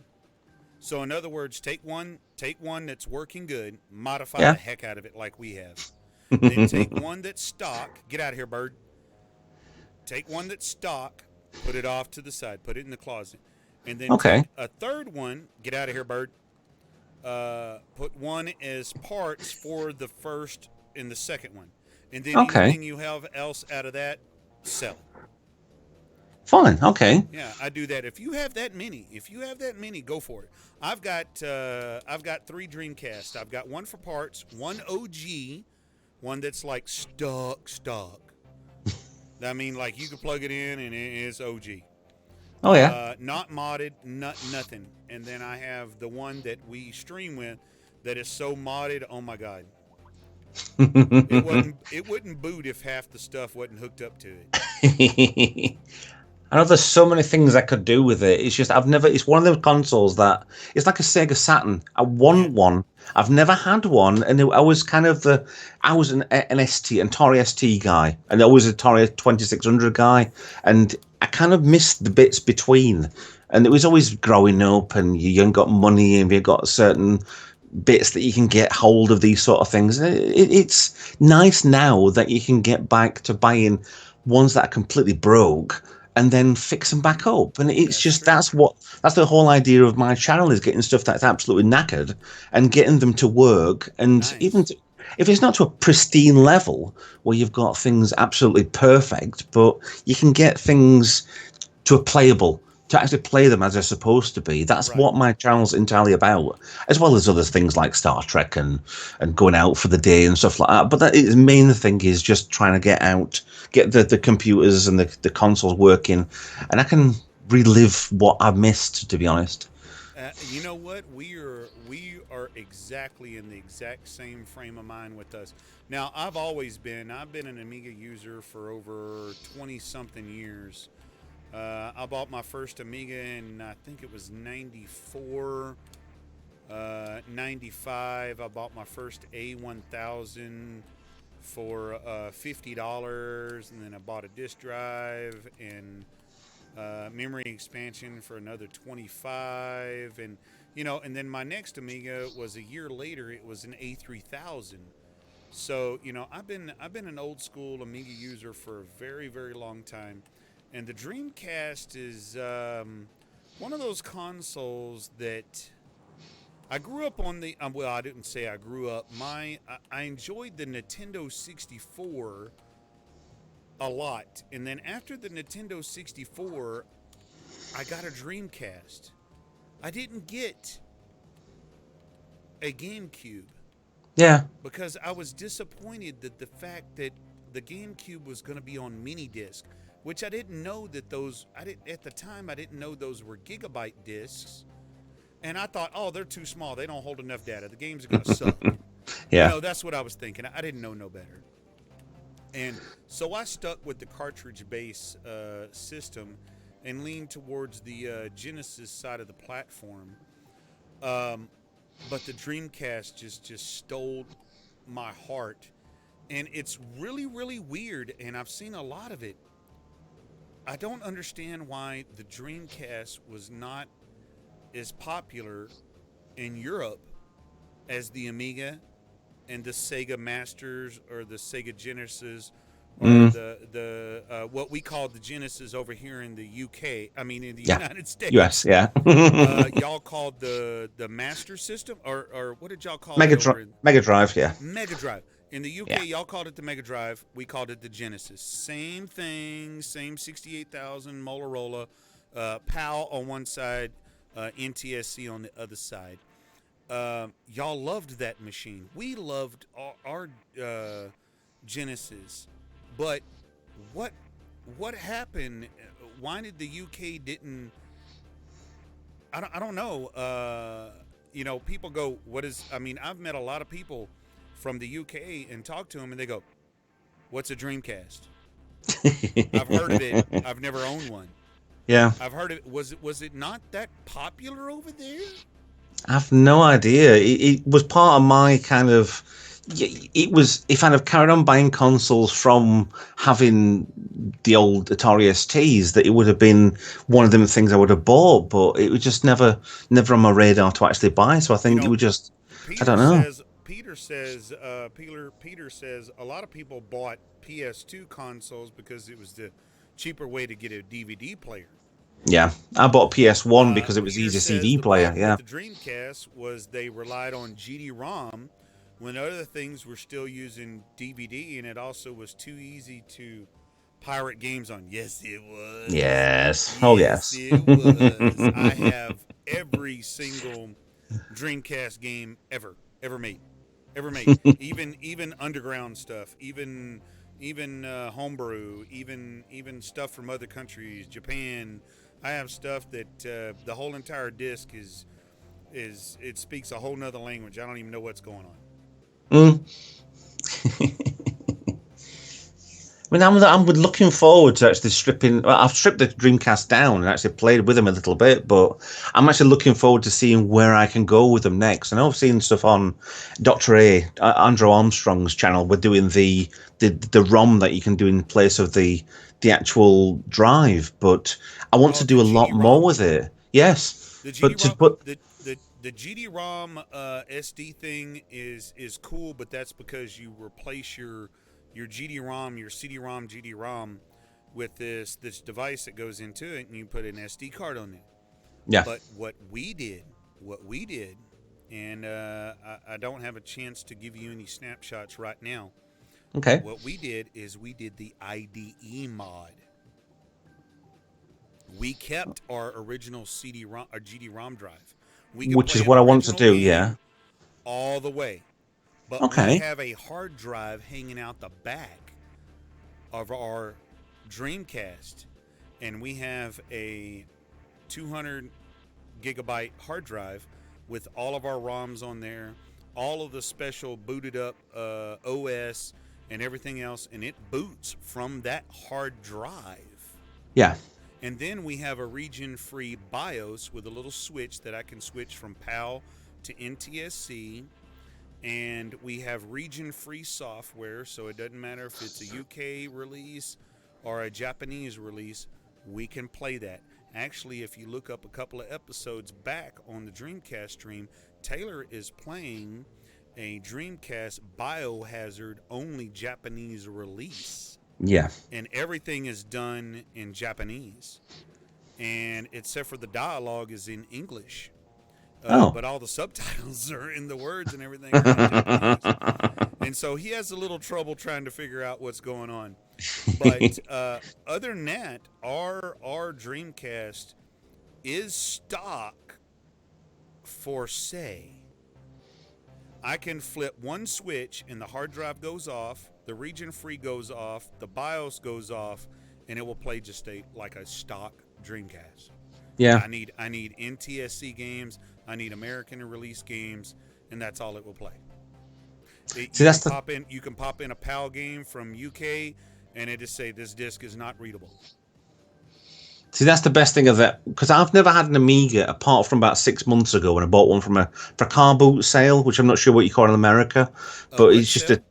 So in other words, take one that's working good, modify the heck out of it like we have. Then take one that's stock. Get out of here, bird. Take one that's stock, put it off to the side, put it in the closet. And then take a third one, get out of here, bird. Put one as parts for the first and the second one. And then anything you have else out of that, sell it. Fine. Okay. Yeah, I do that. If you have that many, go for it. I've got 3 Dreamcasts. I've got one for parts, one OG, one that's like stock. I mean, like you can plug it in and it's OG. Oh yeah. Not modded, nothing. And then I have the one that we stream with that is so modded. Oh my God. It wouldn't boot if half the stuff wasn't hooked up to it. I know there's so many things I could do with it. It's just it's one of those consoles that it's like a Sega Saturn. I want one. I've never had one, and I was kind of an Atari ST guy, and I was an Atari 2600 guy, and I kind of missed the bits between. And it was always growing up, and you haven't got money, and you've got certain bits that you can get hold of these sort of things. It's nice now that you can get back to buying ones that are completely broke and then fix them back up. And it's that's the whole idea of my channel, is getting stuff that's absolutely knackered and getting them to work. And even if it's not to a pristine level where you've got things absolutely perfect, but you can get things to a playable to actually play them as they're supposed to be. That's Right. what my channel's entirely about, as well as other things like Star Trek and going out for the day and stuff like that. But the main thing is just trying to get the computers and the consoles working, and I can relive what I've missed, to be honest. You know what? We are exactly in the exact same frame of mind with us. Now, I've been an Amiga user for over 20 something years. I bought my first Amiga in, I think it was 94, 95. I bought my first A1000 for $50, and then I bought a disk drive and memory expansion for another 25, and and then my next Amiga was a year later. It was an A3000. So I've been an old school Amiga user for a very, very long time, and the Dreamcast is one of those consoles that I grew up on. Well, I didn't say I grew up. I enjoyed the Nintendo 64 a lot, and then after the Nintendo 64, I got a Dreamcast. I didn't get a GameCube. Yeah. Because I was disappointed that the fact that the GameCube was going to be on mini disc, which I didn't know that at the time I didn't know those were gigabyte discs, and I thought, oh, they're too small, they don't hold enough data, the games are going to suck. Yeah. That's what I was thinking. I didn't know no better. And so I stuck with the cartridge-based system and leaned towards the Genesis side of the platform. But the Dreamcast just stole my heart. And it's really, really weird, and I've seen a lot of it. I don't understand why the Dreamcast was not as popular in Europe as the Amiga and the Sega Masters or the Sega Genesis or the what we call the Genesis over here in the UK. I mean, in the United States. US, yeah. Y'all called the Master System, or what did y'all call Mega it? Mega Drive, yeah. Mega Drive. In the UK, y'all called it the Mega Drive. We called it the Genesis. Same thing, same 68,000 Motorola, PAL on one side, NTSC on the other side. Y'all loved that machine. We loved our Genesis. But what happened? Why did the UK didn't? I don't know. People go, what is? I mean, I've met a lot of people from the UK and talked to them, and they go, "What's a Dreamcast?" I've heard of it. I've never owned one. Yeah, I've heard of it. Was it not that popular over there? I've no idea. It was part of my kind of. It was, if I'd have carried on buying consoles from having the old Atari STs, that it would have been one of them things I would have bought, but it was just never on my radar to actually buy. So I think it would just, I don't know. Peter says a lot of people bought PS2 consoles because it was the cheaper way to get a DVD player. Yeah, I bought PS1 because it was Peter easy says CD the player. problem Yeah, with the Dreamcast was they relied on GD-ROM when other things were still using DVD, and it also was too easy to pirate games on. Yes, it was. yes. Oh, yes. It was. I have every single Dreamcast game ever made. even underground stuff, even homebrew, even stuff from other countries, Japan. I have stuff that the whole entire disc is it speaks a whole nother language. I don't even know what's going on. I mean, I'm looking forward to actually stripping. Well, I've stripped the Dreamcast down and actually played with them a little bit, but I'm actually looking forward to seeing where I can go with them next. I know I've seen stuff on Dr. Andrew Armstrong's channel. We're doing the ROM that you can do in place of the actual drive, but I want to do a lot more with it. Yes, the but the GD-ROM SD thing is cool, but that's because you replace your GD-ROM, your CD-ROM, GD-ROM with this device that goes into it, and you put an SD card on it. Yeah. But what we did, and I don't have a chance to give you any snapshots right now. Okay. What we did is we did the IDE mod. we kept our original CD-ROM or GD-ROM drive. We can Which play is an what I want to original do. game Yeah. all the way. But we Okay. have a hard drive hanging out the back of our Dreamcast, and we have a 200 gigabyte hard drive with all of our ROMs on there, all of the special booted up OS and everything else, and it boots from that hard drive. Yeah. And then we have a region-free BIOS with a little switch that I can switch from PAL to NTSC. And we have region-free software, so it doesn't matter if it's a UK release or a Japanese release, we can play that. Actually, if you look up a couple of episodes back on the Dreamcast stream, Taylor is playing a Dreamcast Biohazard only Japanese release. Yeah. And everything is done in Japanese. And except for the dialogue is in English. But all the subtitles are in the words and everything. Are in Japanese. And so he has a little trouble trying to figure out what's going on. But other than that, our Dreamcast is stock for say. I can flip one switch and the hard drive goes off, the region free goes off, the BIOS goes off, and it will play just like a stock Dreamcast. Yeah. I need NTSC games, I need American release games, and that's all it will play. You can pop in a PAL game from UK, and it just say this disc is not readable. See, that's the best thing of it, because I've never had an Amiga apart from about 6 months ago when I bought one for a car boot sale, which I'm not sure what you call it in America, but it's just a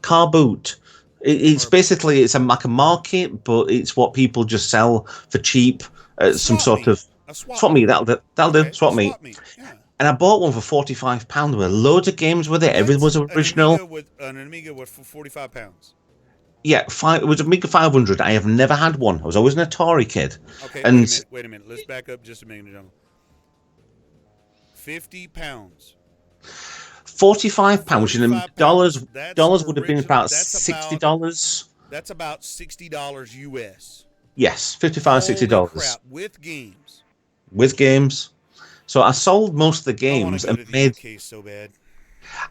car boot. It's basically like a market, but it's what people just sell for cheap at some sort of swap meet. That'll do. Swap meet. Yeah. And I bought one for £45 with loads of games with it. Everything was original. An Amiga with £45. Yeah, it was Amiga 500. I have never had one. I was always an Atari kid. Okay, and wait a minute. Let's back up just a minute, gentlemen. £50. £45, which in dollars would have been about $60. That's about $60 US. Yes, $55, $60. Crap, with games. With games. So I sold most of the games and made. Case so bad.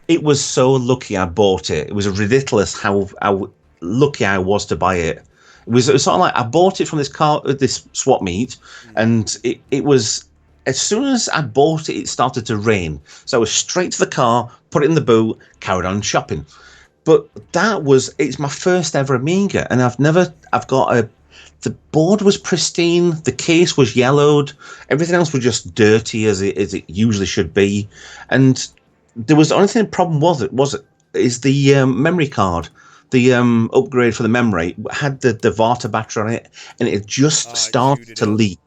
It was so lucky I bought it. It was ridiculous how lucky I was to buy it. It was sort of like I bought it from this swap meet, and it was. As soon as I bought it, it started to rain. So I was straight to the car, put it in the boot, carried on shopping. But it's my first ever Amiga, and the board was pristine, the case was yellowed, everything else was just dirty as it usually should be. And there was the only problem is the memory card. The upgrade for the memory had the Vata battery on it, and it just started to leak.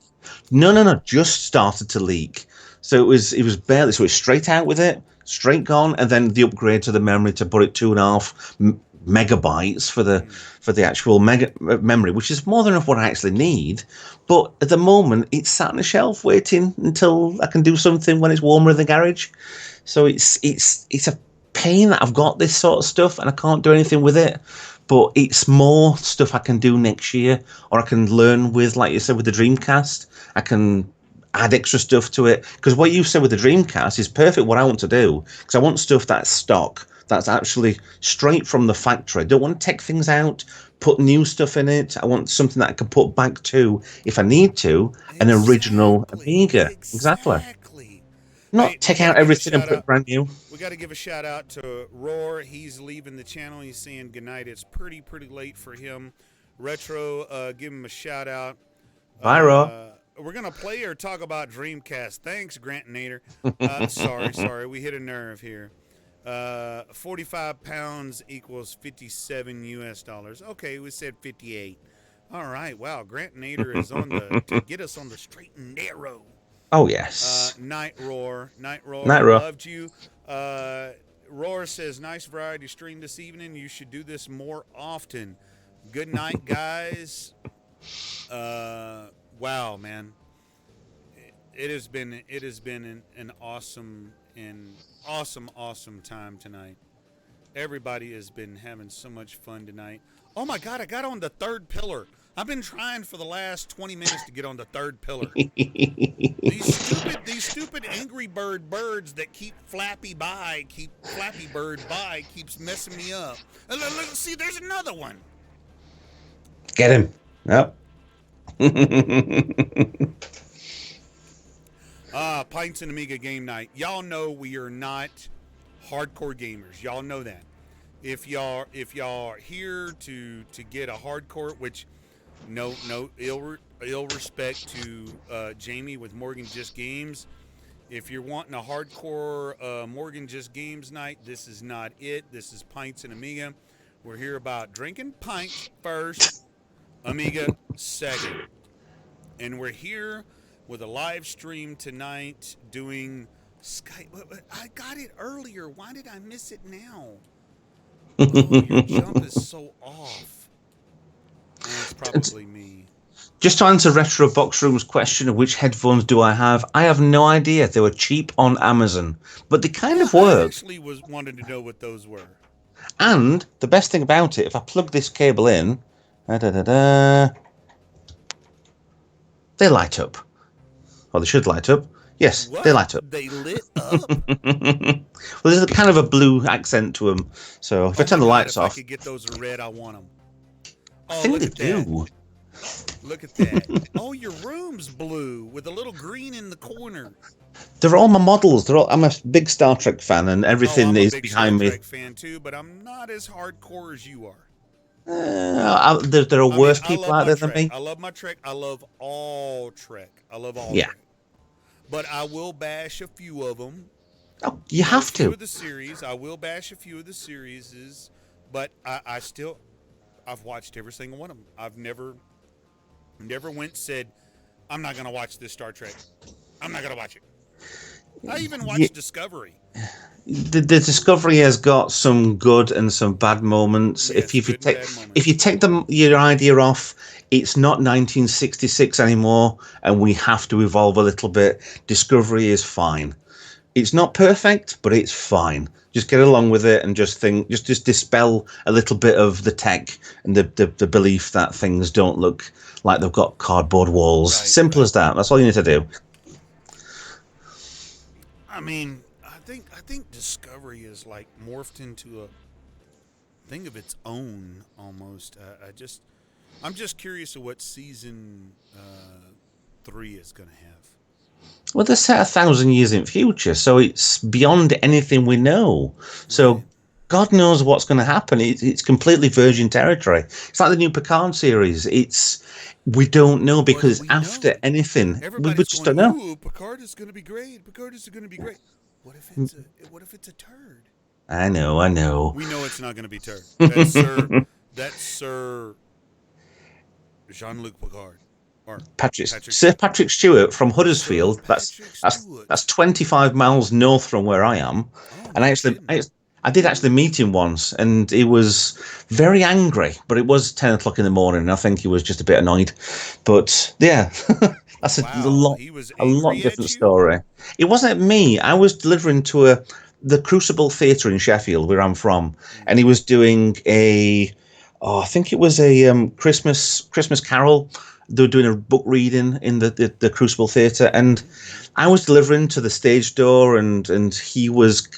No, just started to leak. So it was barely, so it's straight out with it, straight gone, and then the upgrade to the memory to put it 2.5 megabytes for the actual memory, which is more than enough what I actually need. But at the moment, it's sat on a shelf waiting until I can do something when it's warmer in the garage. So it's a pain that I've got this sort of stuff and I can't do anything with it. But it's more stuff I can do next year, or I can learn with, like you said, with the Dreamcast. I can add extra stuff to it, because what you said with the Dreamcast is perfect what I want to do, because I want stuff that's stock, that's actually straight from the factory. I don't want to take things out, put new stuff in it. I want something that I can put back to, if I need to, an original Amiga. Exactly. Not take out everything and put brand new. We got to give a shout out to Roar. He's leaving the channel. He's saying goodnight. It's pretty late for him. Retro, give him a shout out. Bye, Roar. We're going to play or talk about Dreamcast. Thanks, Grant Nader. Sorry. We hit a nerve here. 45 pounds equals 57 US dollars. Okay, we said 58. All right. Wow. Grant Nader is to get us on the straight and narrow. Oh, yes. Night Roar. Loved you. Roar says, nice variety stream this evening. You should do this more often. Good night, guys. Wow, man. It has been an awesome time tonight. Everybody has been having so much fun tonight. Oh my God, I got on the third pillar. I've been trying for the last 20 minutes to get on the third pillar. These stupid Angry Bird birds that keep Flappy Bird by, keeps messing me up. And look, see, there's another one. Get him. Yep. Pintz and Amiga game night. Y'all know we are not hardcore gamers. Y'all know that. If y'all are here to get a hardcore, which no ill respect to Jamie with Morgan Just Games. If you're wanting a hardcore Morgan Just Games night, this is not it. This is Pintz and Amiga. We're here about drinking pints first, Amiga second. And we're here with a live stream tonight doing Skype. I got it earlier. Why did I miss it now? Oh, your jump is so off. It's probably me. Just to answer Retro Box Room's question of which headphones do I have no idea. They were cheap on Amazon, but they kind of work. I actually wanted to know what those were. And the best thing about it, if I plug this cable in, they light up. Or they should light up. Yes, what? They light up. They lit up? Well, there's a kind of a blue accent to them. So if I turn the lights off... If I could get those red, I want them. I think they do. Look at that. Oh, your room's blue with a little green in the corner. They're all my models. I'm a big Star Trek fan, and everything is behind me. I'm a big Star Trek fan too, but I'm not as hardcore as you are. There are worse people out there than me. I love my Trek. I love all Trek. Yeah. Trek. But I will bash a few of them. Oh, you have to. Of the series, I will bash a few of the series, but I've watched every single one of them. I've never went and said, I'm not going to watch this Star Trek. I'm not going to watch it. I even watched Discovery. The Discovery has got some good and some bad moments. Yes, if you take your idea off, it's not 1966 anymore, and we have to evolve a little bit. Discovery is fine. It's not perfect, but it's fine. Just get along with it and just dispel a little bit of the tech and the belief that things don't look like they've got cardboard walls. Right, Simple as that. That's all you need to do. I mean, I think Discovery is like morphed into a thing of its own almost. I'm just curious of what season 3 is going to have. Well, they're set 1,000 years in future, so it's beyond anything we know. So Right. God knows what's going to happen. It's completely virgin territory. It's like the new Picard series. We don't know because after anything, we just don't know. Ooh, Picard is going to be great. Picard is going to be great. What if it's a turd? I know. We know it's not going to be turd. That's Sir Jean-Luc Picard. Sir Patrick Stewart from Huddersfield. That's 25 miles north from where I am. Oh, And I did actually meet him once, and he was very angry. But it was 10 o'clock in the morning, and I think he was just a bit annoyed. But yeah, that's a lot different story. It wasn't me. I was delivering to the Crucible Theatre in Sheffield, where I'm from, and he was doing I think it was a Christmas Carol. They were doing a book reading in the Crucible Theatre, and I was delivering to the stage door, and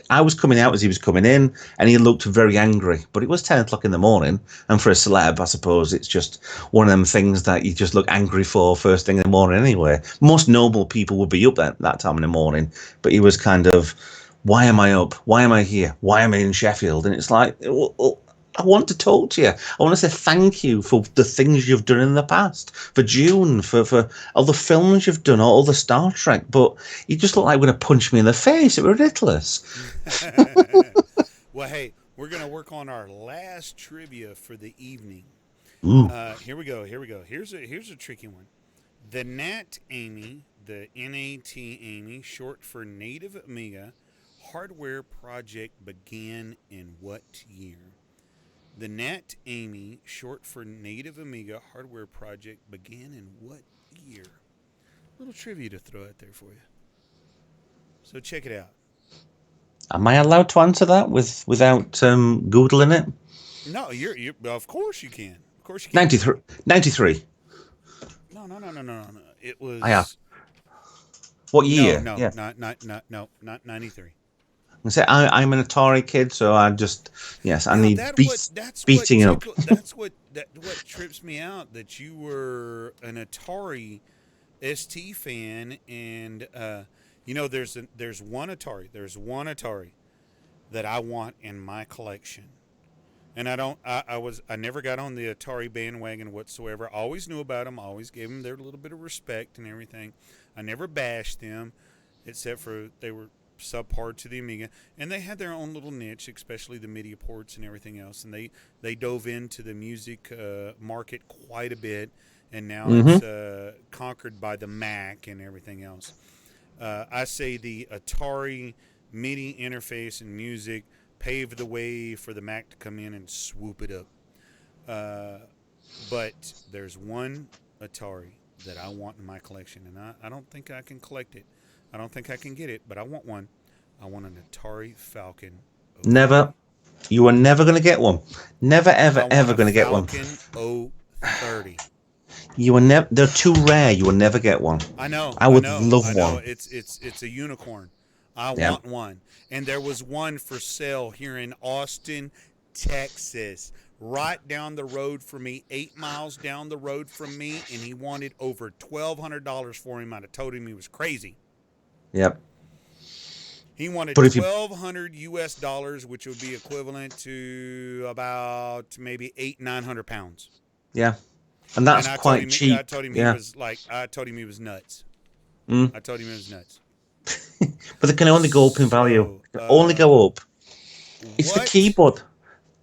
I was coming out as he was coming in, and he looked very angry. But it was 10 o'clock in the morning, and for a celeb, I suppose it's just one of them things that you just look angry for first thing in the morning anyway. Most noble people would be up at that time in the morning, but he was kind of, why am I up? Why am I here? Why am I in Sheffield? And it's like, well, I want to talk to you. I want to say thank you for the things you've done in the past, for June, for all the films you've done, all the Star Trek. But you just look like you're going to punch me in the face. It was ridiculous. Well, hey, we're going to work on our last trivia for the evening. Ooh. Here we go. Here's a tricky one. The NAT Amy, the NAT Amy, short for Native Amiga, hardware project began in what year? The NAT Amy, short for Native Amiga hardware project, began in what year? A little trivia to throw out there for you. So check it out. Am I allowed to answer that without googling it? No, you're. Of course you can. Of course you can. 93. 93. No. It I have. was. What No, year? no, Yeah. not 93. I say I'm an Atari kid, so I just I Now need that's what beating up. what trips me out, that you were an Atari ST fan, and there's one Atari that I want in my collection. And I never got on the Atari bandwagon whatsoever. I always knew about them. I always gave them their little bit of respect and everything. I never bashed them, except for they were subpar to the Amiga, and they had their own little niche, especially the MIDI ports and everything else. And they dove into the music market quite a bit, and now it's conquered by the Mac and everything else. I say the Atari MIDI interface and music paved the way for the Mac to come in and swoop it up. But there's one Atari that I want in my collection, and I don't think I can collect it. I don't think I can get it, but I want one. I want an Atari Falcon. Never. You are never going to get one. Never, ever, ever going to get one. Falcon 030. You are never. They're too rare. You will never get one. I know. I would love one. It's a unicorn. I Yeah. want one. And there was one for sale here in Austin, Texas, right down the road from me, 8 miles down the road from me, and he wanted over $1,200 for him. I'd have told him he was crazy. Yep. He wanted But if you- $1,200 US, which would be equivalent to about maybe 800-900 pounds. Yeah. And that's And quite cheap. I told him yeah. I told him he was nuts. Mm. I told him he was nuts. But they can only go up in value. So, Only go up. It's the what? keyboard.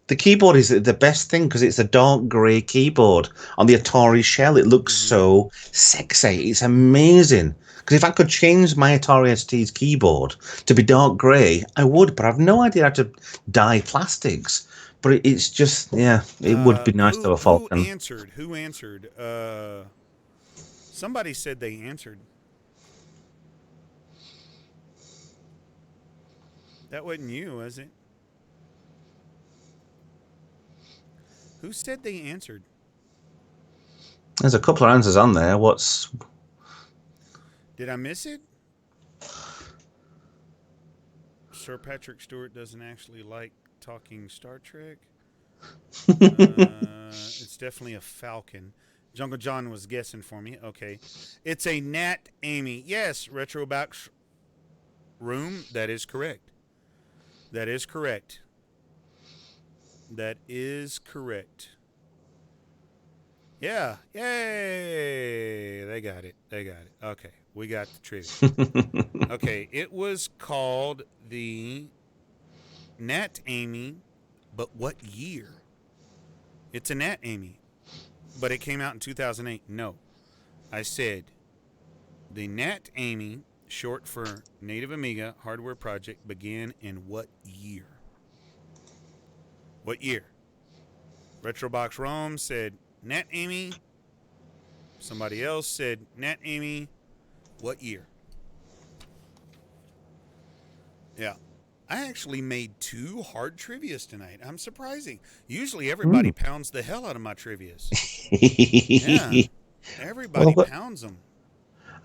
The keyboard is the best thing because it's a dark grey keyboard on the Atari shell. It looks so sexy. It's amazing. Because if I could change my Atari ST's keyboard to be dark grey, I would. But I've no idea how to dye plastics. But it's just, it would be nice to have a Falcon. Who answered? Somebody said they answered. That wasn't you, was it? Who said they answered? There's a couple of answers on there. Did I miss it? Sir Patrick Stewart doesn't actually like talking Star Trek. It's definitely a Falcon. Jungle John was guessing for me. Okay. It's a Nat Amy. Yes, Retrobox Room. That is correct. That is correct. That is correct. Yeah. Yay. They got it. Okay. We got the trivia. Okay. It was called the Nat Amy, but what year? It's a Nat Amy, but it came out in 2008. No. I said the Nat Amy, short for Native Amiga Hardware Project, began in what year? What year? Retrobox Rome said Nat Amy. Somebody else said Nat Amy. What year? Yeah. I actually made 2 hard trivias tonight. I'm surprising. Usually everybody pounds the hell out of my trivias. Yeah. Everybody pounds them.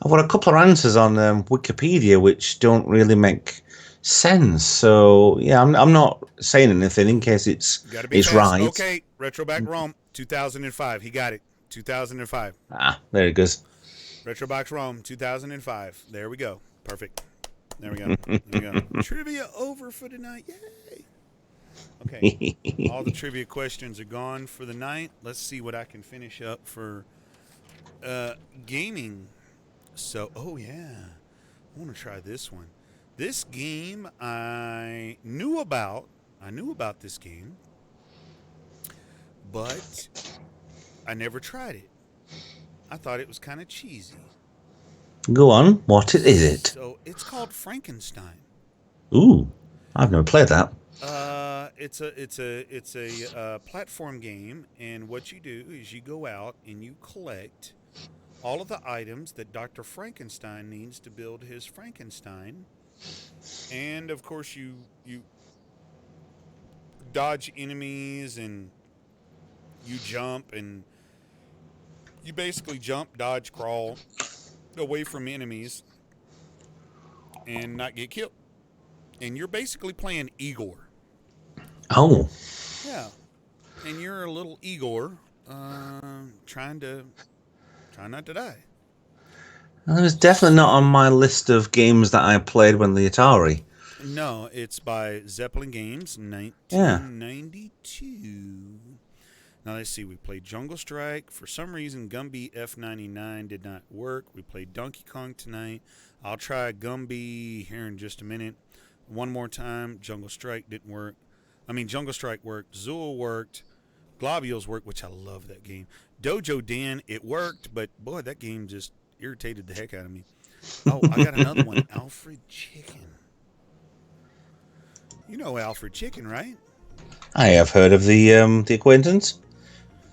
I've got a couple of answers on Wikipedia which don't really make sense. So, I'm not saying anything in case it's fast. right. Okay, Retroback Rome, 2005. He got it. 2005. There it goes. Retrobox Rome, 2005. There we go. Perfect. There we go. There we go. Trivia over for tonight. Yay. Okay. All the trivia questions are gone for the night. Let's see what I can finish up for gaming. So, I want to try this one. This game I knew about. I knew about this game, but I never tried it. I thought it was kind of cheesy. Go on. What is it? So it's called Frankenstein. Ooh, I've never played that. It's a platform game, and what you do is you go out and you collect all of the items that Dr. Frankenstein needs to build his Frankenstein, And of course, you dodge enemies and you jump and you basically jump, dodge, crawl away from enemies and not get killed. And you're basically playing Igor. Oh, Yeah. And you're a little Igor trying not to die. well, it was definitely not on my list of games that I played when the Atari. No, it's by Zeppelin Games, Yeah. 1992. Now let's see. We played Jungle Strike. For some reason, Gumby F99 did not work. We played Donkey Kong tonight. I'll try Gumby here in just a minute. One more time. Jungle Strike didn't work. Jungle Strike worked. Zool worked. Globules worked, which I love that game. Dojo Den, it worked, but boy, that game just irritated the heck out of me. Oh, I got another one. Alfred Chicken. You know Alfred Chicken, right? I have heard of the acquaintance.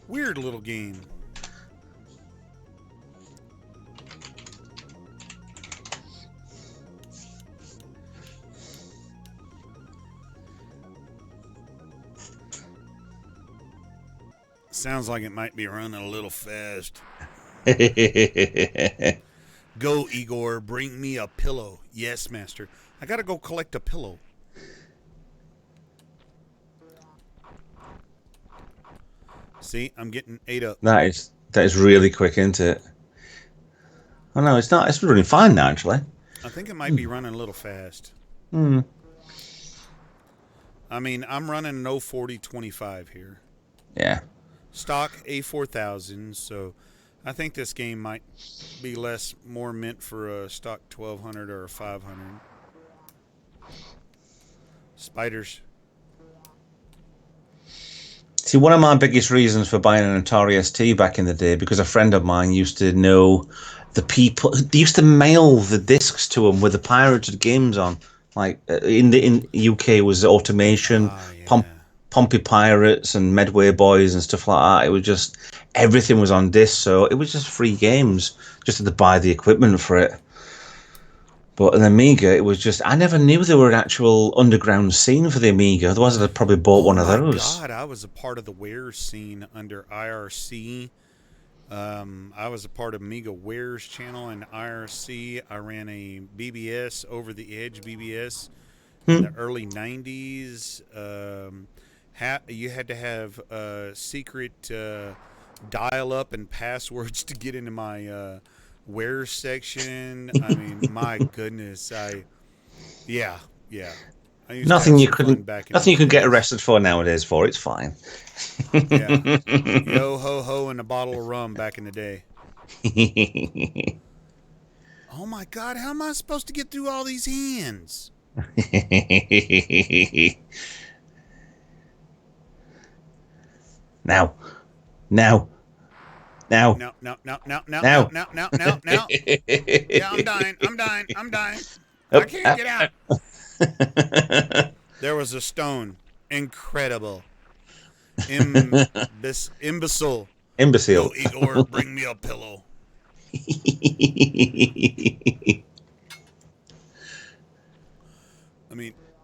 Weird little game. Sounds like it might be running a little fast. Go, Igor, bring me a pillow. Yes, master. I gotta go collect a pillow. See, I'm getting ate up. That is really quick, isn't it? Oh no, it's not. It's running fine now, actually. I think it might be running a little fast. Hmm. I'm running an 04025 here. Yeah. Stock A4000, so I think this game might be more meant for a stock 1200 or a 500. Spiders. See, one of my biggest reasons for buying an Atari ST back in the day, because a friend of mine used to know the people. They used to mail the discs to them with the pirated games on. Like in UK it was Automation, Yeah. Pompey Pirates, and Medway Boys and stuff like that. It was just everything was on disc, so it was just free games. Just had to buy the equipment for it. But an Amiga, it was just, I never knew there were an actual underground scene for the Amiga. Otherwise, I'd have probably bought one of those. God, I was a part of the Wares scene under IRC. I was a part of Amiga Wares channel in IRC. I ran a BBS, Over the Edge BBS, in the early 90s. You had to have secret dial-up and passwords to get into my Wares section. My goodness, yeah. I used Nothing to you have some couldn't, fun back in nothing you those could get days. arrested for nowadays. For it's fine. Yeah, yo ho ho and a bottle of rum back in the day. Oh my God, how am I supposed to get through all these hands? Now. No. Yeah, I'm dying. I can't get out. There was a stone. Incredible. Imbecile. Imbecile. Yo, Igor, bring me a pillow.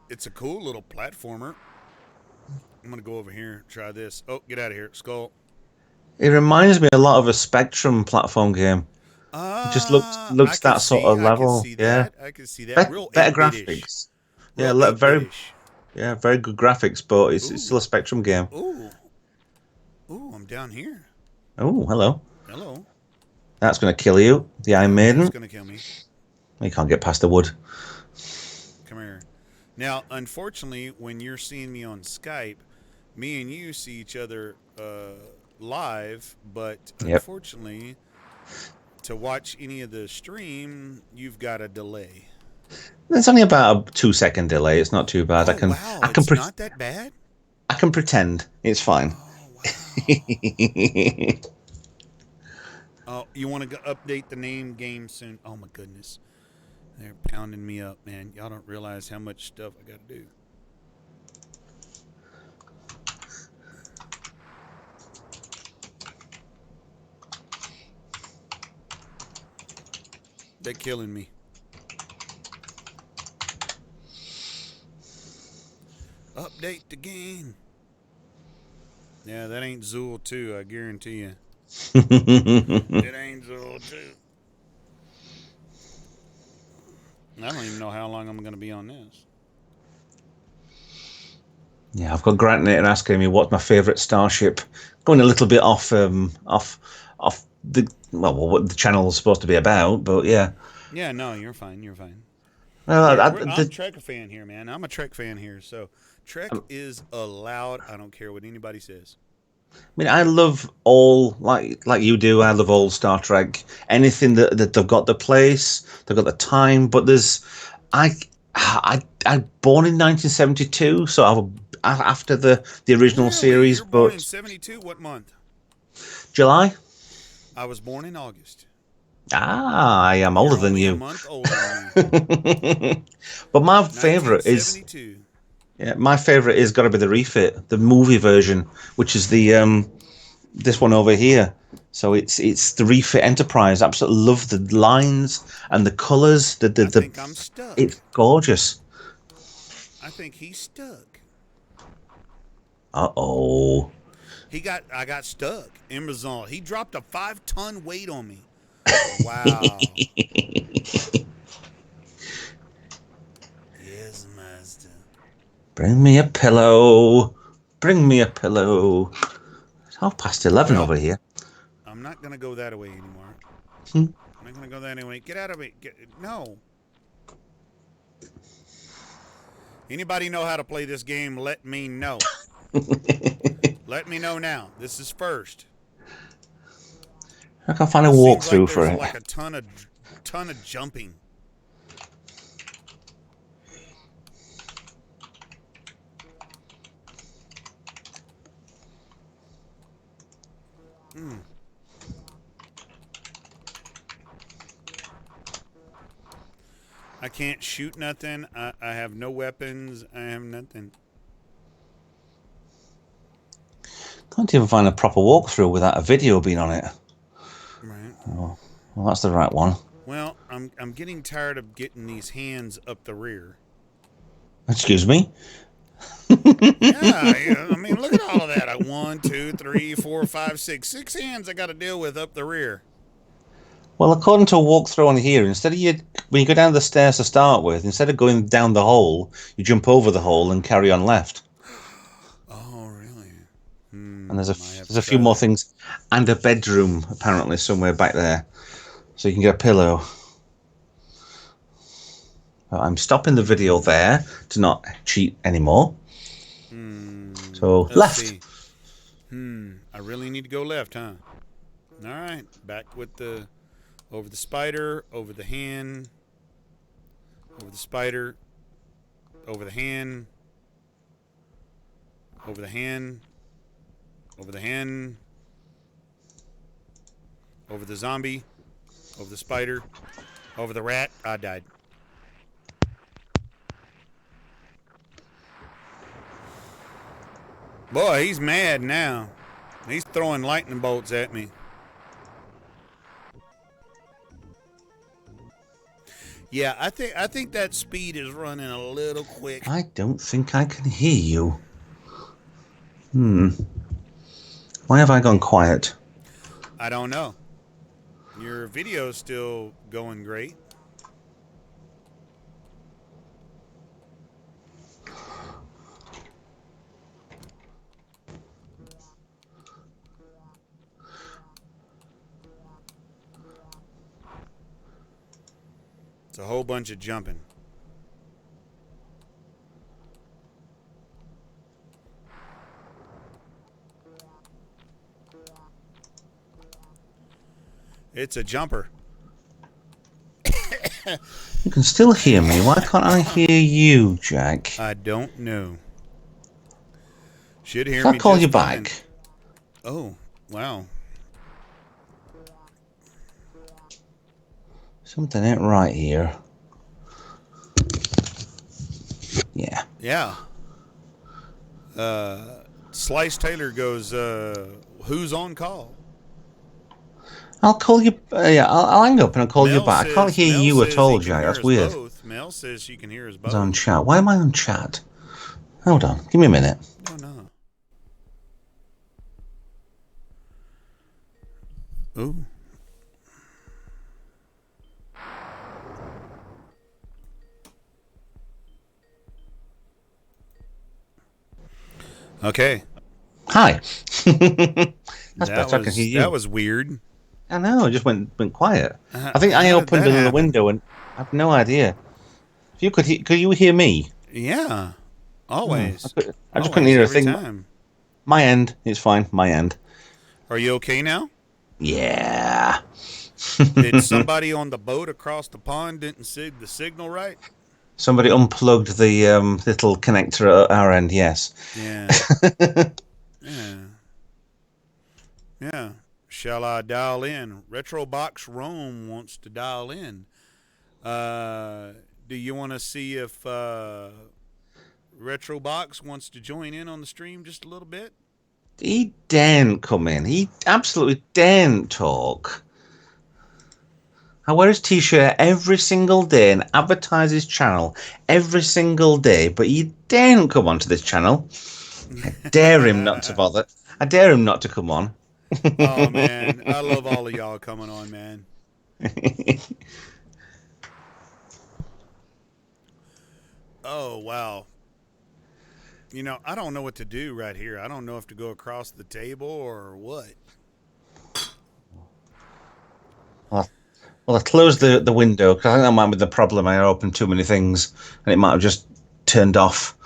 It's a cool little platformer. I'm going to go over here and try this. Oh, get out of here. Skull. It reminds me a lot of a Spectrum platform game. It just looks that sort of level. I can see that. Real Better 8-bit-ish. graphics. Real Yeah, very 8-bit-ish. very good graphics, but it's still a Spectrum game. Ooh, I'm down here. Oh, hello. Hello. That's going to kill you, the Iron Maiden. That's going to kill me. You can't get past the wood. Come here. Now, unfortunately, when you're seeing me on Skype, me and you see each other live, but unfortunately, to watch any of the stream, you've got a delay. It's only about a 2-second delay. It's not too bad. It's not that bad? I can pretend. It's fine. Oh, you want to update the name game soon? Oh, my goodness. They're pounding me up, man. Y'all don't realize how much stuff I got to do. They're killing me. Update the game. Yeah, that ain't Zool 2, I guarantee you. It ain't Zool 2. I don't even know how long I'm going to be on this. Yeah, I've got Grant Nathan asking me what's my favourite starship. Going a little bit off the what the channel is supposed to be about, but yeah. Yeah, no, you're fine. You're fine. Well, I'm a Trek fan here, man. I'm a Trek fan here, so Trek is allowed. I don't care what anybody says. I mean, I love all like you do. I love all Star Trek. Anything that they've got the place, they've got the time. But there's, I born in 1972, so I was after the original Really? series. You're born But in 72. What month? July. I was born in August. Ah, I am older You're than only you. a month older than me. But my favorite is 1972. yeah, my favorite is got to be the refit, the movie version, which is the this one over here. So it's the refit Enterprise. Absolutely love the lines and the colors. I think I'm stuck. It's gorgeous. I think he's stuck. Uh-oh. I got stuck. Amazon. He dropped a 5-ton weight on me. Wow. Yes, master. Bring me a pillow. Bring me a pillow. It's 11:30 over here. I'm not gonna go that way anymore. Hmm. I'm not gonna go that way. Get out of it. No. Anybody know how to play this game? Let me know. Let me know now. This is first. I can find a Seems walkthrough like for there's it. like a ton of jumping. I can't shoot nothing. I have no weapons. I have nothing. Can't even find a proper walkthrough without a video being on it. Right. Oh, well, that's the right one. Well, I'm getting tired of getting these hands up the rear. Excuse me? Yeah, I mean, look at all of that. 1, 2, 3, 4, 5, 6. 6 hands I got to deal with up the rear. Well, according to a walkthrough on here, instead of when you go down the stairs to start with, instead of going down the hole, you jump over the hole and carry on left. Oh, really? And there's a few more things, and a bedroom apparently somewhere back there, so you can get a pillow. But I'm stopping the video there to not cheat anymore. So Let's left. see. I really need to go left, huh? All right, back with the over the spider, over the hand, over the spider, over the hand, over the hand, over the hand, over the zombie, over the spider, over the rat. I died. Boy, he's mad now. He's throwing lightning bolts at me. Yeah, I think that speed is running a little quick. I don't think I can hear you. Why have I gone quiet? I don't know. Your video's still going great. It's a whole bunch of jumping. It's a jumper. You can still hear me. Why can't I hear you, Jack? I don't know. Should hear If I me call just you fine. back. Oh, wow. Something ain't right here. Yeah. Yeah. Slice Taylor goes, who's on call? I'll call you. Yeah, I'll hang up and I'll call you Mel back. I can't says- hear Mel you says at all, he can Jack. hear That's us weird. both. Mel says she can hear us I both. was on chat. Why am I on chat? Hold on. Give me a minute. Oh, no. Ooh. Okay. Hi. That's better. I can hear you. That was weird. I know. It just went quiet. I think How I did opened that the happen? window and I have no idea. If you could you hear me? Yeah. Always. I just couldn't hear a every thing. time. My end. It's fine. My end. Are you okay now? Yeah. Did somebody on the boat across the pond didn't see the signal right? Somebody unplugged the little connector at our end. Yes. Yeah. Yeah. Yeah. Shall I dial in? Retrobox Rome wants to dial in. Do you want to see if Retrobox wants to join in on the stream just a little bit? He daren't come in. He absolutely daren't talk. I wear his t-shirt every single day and advertise his channel every single day, but he daren't come onto this channel. I dare him not to bother. I dare him not to come on. Oh, man. I love all of y'all coming on, man. Oh, wow. You know, I don't know what to do right here. I don't know if to go across the table or what. Well, I closed the window because I think that might be the problem. I opened too many things and it might have just turned off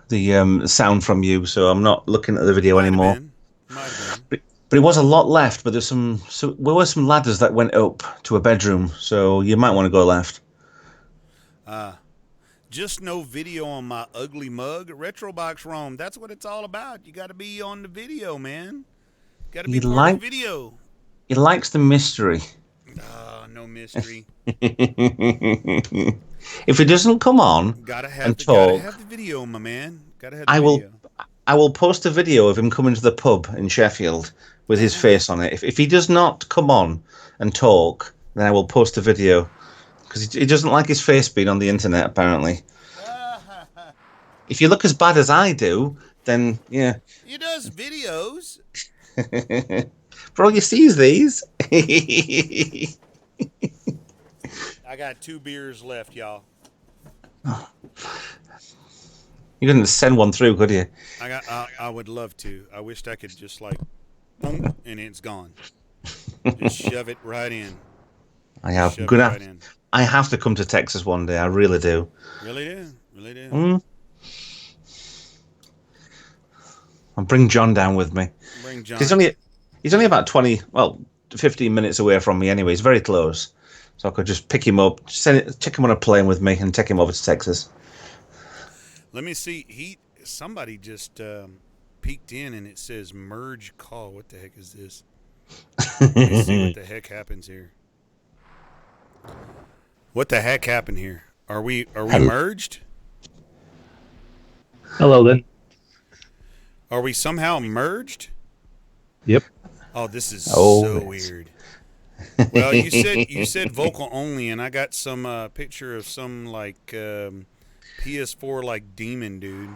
the sound from you, so I'm not looking at the video anymore. Might have been. But it was a lot left, but there were some ladders that went up to a bedroom, so you might want to go left. Just no video on my ugly mug. Retrobox Rome, that's what it's all about. You got to be on the video, man. Got to be part of the video. He likes the mystery. No mystery. If it doesn't come on gotta have and the, talk, gotta have the video, my man. Gotta have the video. I will post a video of him coming to the pub in Sheffield with his face on it. If he does not come on and talk, then I will post a video because he doesn't like his face being on the internet. Apparently, if you look as bad as I do, then yeah. He does videos. For all you see is these. I got 2 beers left, y'all. You couldn't send one through, could you? I would love to. I wished I could just like, boom, and it's gone. Just shove it right in. I have I have to come to Texas one day. I really do. Really do. I'll bring John down with me. Bring John. He's only about 15 minutes away from me anyway. He's very close. So I could just pick him up, check him on a plane with me and take him over to Texas. Let me see. Somebody just peeked in and it says merge call. What the heck is this? Let me see what the heck happens here. What the heck happened here? Are we merged? Hello then. Are we somehow merged? Yep. Oh, this is so weird. Well, you said vocal only, and I got some picture of some like PS4 like demon dude.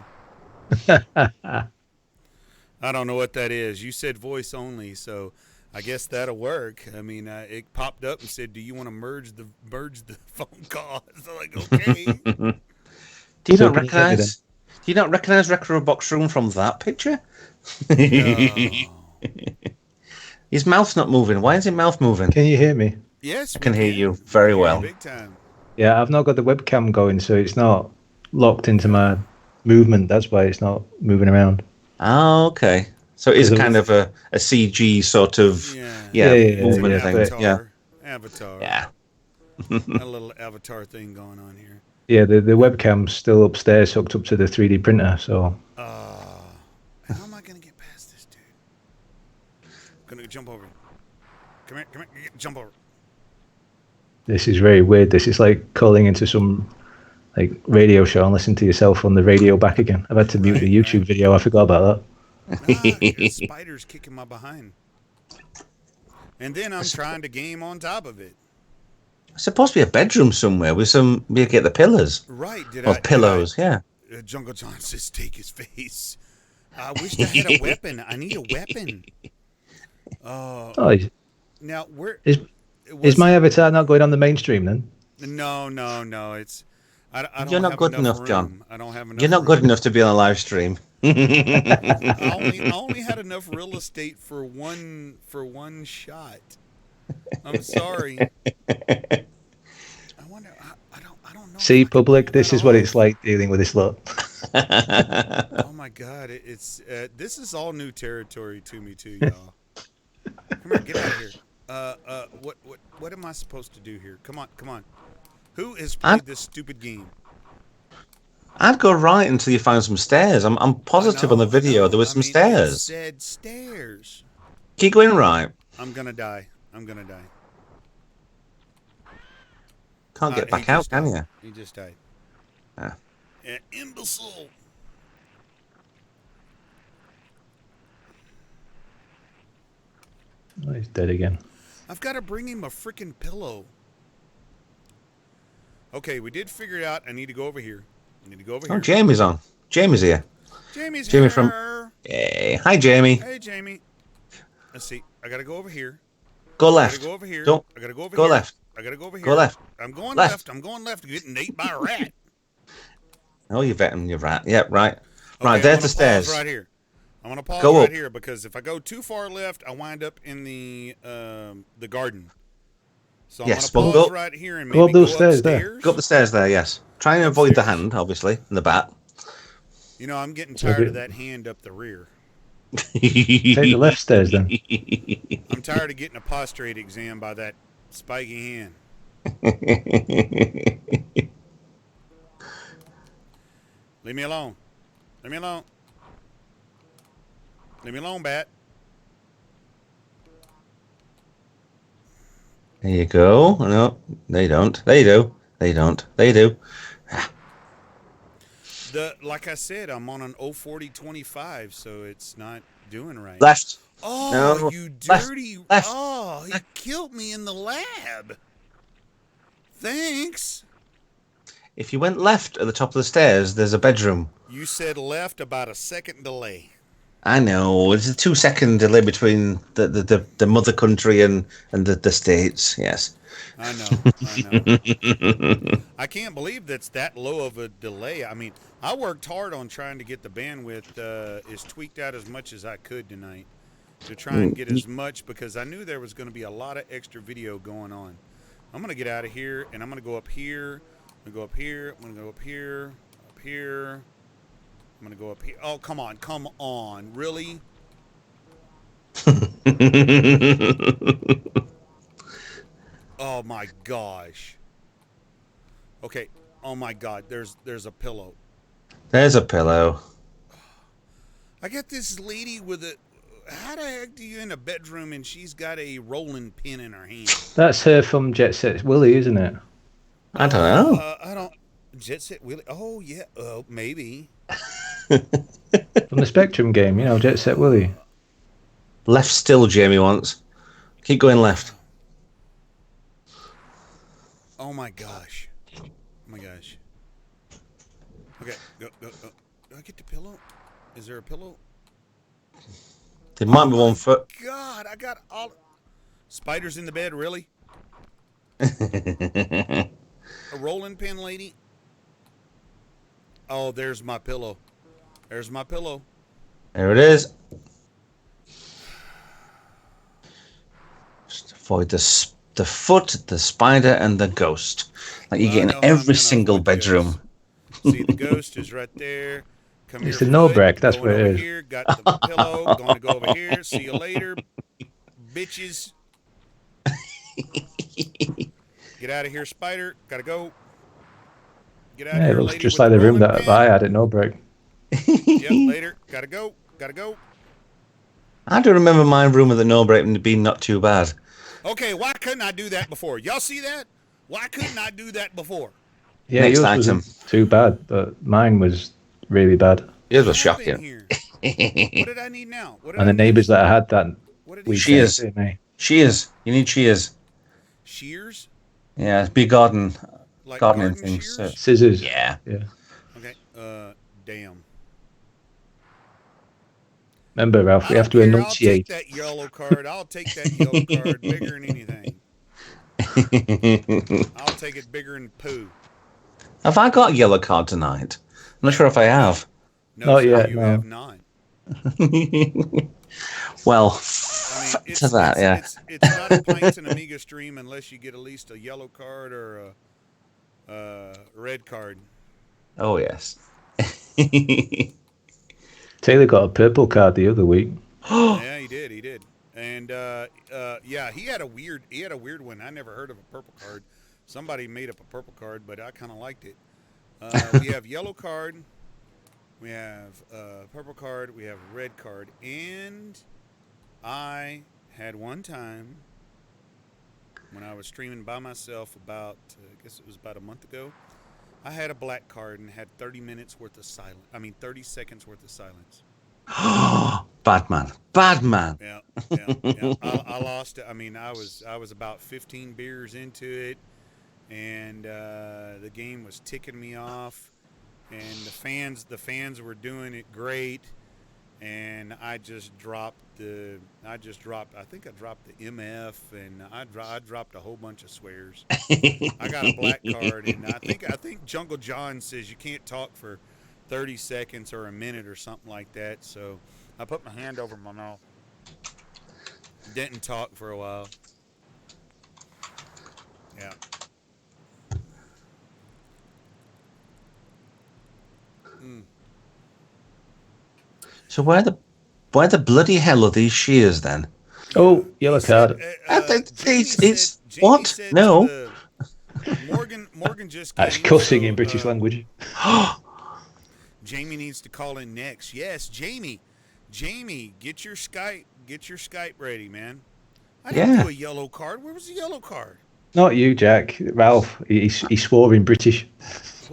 I don't know what that is. You said voice only, so I guess that'll work. I mean, it popped up and said, "Do you want to merge the phone call?" So like, okay. Do you not recognize Retrobox Room from that picture? No. His mouth's not moving. Why is his mouth moving? Can you hear me? Yes, I can hear you very well. Big time. Yeah, I've not got the webcam going, so it's not locked into my movement. That's why it's not moving around. Oh, okay. So it is kind of a CG sort of movement thing. Avatar. Yeah. A little avatar thing going on here. Yeah, the webcam's still upstairs hooked up to the 3D printer, so... How am I going to get past this dude? I'm going to jump over. Come here, jump over. This is very weird. This is like calling into some like radio show and listening to yourself on the radio back again. I've had to mute the YouTube video. I forgot about that. Spiders kicking my behind. And then I'm trying to game on top of it. It's supposed to be a bedroom somewhere with some. We get the pillars. Right? Pillows? Yeah. Jungle John says, take his face. I wish I had a weapon. I need a weapon. Oh, Now, where... is my avatar not going on the mainstream then? No. It's... I don't You're not have good enough enough, room. John. I don't have enough You're not room. good enough to be on a live stream. I only had enough real estate for one shot. I'm sorry. I wonder. I don't know. See, if I can public, pull this that is what off. it's like dealing with this lot. Oh my God! It's this is all new territory to me too, y'all. Come here, get out of here. What am I supposed to do here? Come on. Who has played this stupid game? I'd go right until you find some stairs. I'm positive on the video there was some It stairs. said stairs. Keep going right. I'm gonna die. Can't get He back out, just can died. you? He just died. Ah. Imbecile. Oh, he's dead again. I've got to bring him a freaking pillow. Okay, we did figure it out. I need to go over here. Oh, Jamie's on. Jamie's here. Jamie Jamie here. from- Hey, hi, Jamie. Hey, Jamie. Let's see. I got to go over here. Go I left. gotta go over here. Don't. I gotta go over Go here. left. I gotta go over here. Go left. I'm going Left. left. I'm going left. Getting ate by a rat. Oh, you're vetting. You're right. Yep, right. Okay, Right, I'm there's gonna the stairs. pause right here. I'm gonna pause Go right up. here because if I go too far left, I wind up in the garden. So Yes, I'm well, gonna pause go- right here and go maybe up those stairs there. upstairs. Go up the stairs there, yes. Try and avoid the hand, obviously, and the bat. You know, I'm getting tired of that hand up the rear. Take the left stairs then. I'm tired of getting a prostrate exam by that spiky hand. Leave me alone. Leave me alone. Leave me alone, bat. There you go. No, they don't. They do. They don't. They do. Like I said, I'm on an 04025, so it's not doing right. Left. Oh, No. you Left. dirty! Left. Oh, he killed me in the lab. Thanks. If you went left at the top of the stairs, there's a bedroom. You said left, about a second delay. I know. It's a 2-second delay between the mother country and the States. Yes. I know. I can't believe that's that low of a delay. I mean, I worked hard on trying to get the bandwidth as tweaked out as much as I could tonight to try and get as much because I knew there was going to be a lot of extra video going on. I'm going to get out of here and I'm going to go up here. I'm going to go up here. I'm going to go up here. Up here. I'm going to go up here. Oh, come on. Really? Oh my gosh. Okay. Oh my God. There's a pillow. There's a pillow. I got this lady with a. How the heck do you in a bedroom and she's got a rolling pin in her hand? That's her from Jet Set Willy, isn't it? I don't know. I don't. Jet Set Willy. Oh yeah. Oh maybe. From the Spectrum game, you know, Jet Set Willy. Left still, Jamie wants. Keep going left. Oh my gosh. Oh my gosh. Okay. Go. Do I get the pillow? Is there a pillow? There might be one foot. God, I got all spiders in the bed. Really? A rolling pin lady. Oh, there's my pillow. There's my pillow. There it is. Just avoid the foot, the spider, and the ghost. Like you Well, get I in know I'm every gonna single avoid the bedroom. ghost. See, the ghost is right there. Come It's here, the no foot. break, that's Going what it over is. Here, got the pillow. Going to go over here. See you later, bitches. Get out of here, spider. Gotta go. Get out of Yeah, here, it looks lady just with like the room rolling that pin. I had at No Break. Yep, later. Gotta go. Gotta go. I do remember my room with the no break being not too bad. Okay, why couldn't I do that before? Y'all see that? Why couldn't I do that before? Yeah, Next yours item. wasn't too bad, but mine was really bad. Yours was What happened shocking. here? What did I need now? What did And I the neighbours need? that I had that What did weekend, he Shears. didn't they? Shears. You need shears. Shears? Yeah, big garden. Like Gardening garden things. shears? So- Scissors. yeah. Yeah. Okay. damn. Remember, Ralph, I we have don't to care. I'll take enunciate. that yellow card. I'll take that yellow card bigger than anything. I'll take it bigger than poo. Have I got a yellow card tonight? I'm not sure if I have. No, Not sir, yet, you no. have not. Well, I mean, to that, yeah. it's not a Pints and Amiga stream unless you get at least a yellow card or a red card. Oh, yes. Taylor got a purple card the other week. Yeah, he did. And yeah, he had a weird one. I never heard of a purple card. Somebody made up a purple card, but I kind of liked it. We have yellow card, we have purple card, we have red card, and I had one time when I was streaming by myself about, I guess it was about a month ago, I had a black card and had 30 seconds worth of silence. Bad man. Yeah. I lost it. I mean, I was about 15 beers into it, and the game was ticking me off, and the fans were doing it great, and I dropped the MF, and I dropped a whole bunch of swears. I got a black card, and I think Jungle John says you can't talk for 30 seconds or a minute or something like that. So I put my hand over my mouth. Didn't talk for a while. Yeah. So where the bloody hell are these shears then? Oh, yellow card. It's what? No. Morgan just That's came, cussing so, in British language. Jamie needs to call in next. Yes, Jamie, get your Skype ready, man. I didn't do a yellow card. Where was the yellow card? Not you, Jack. Ralph. He swore in British.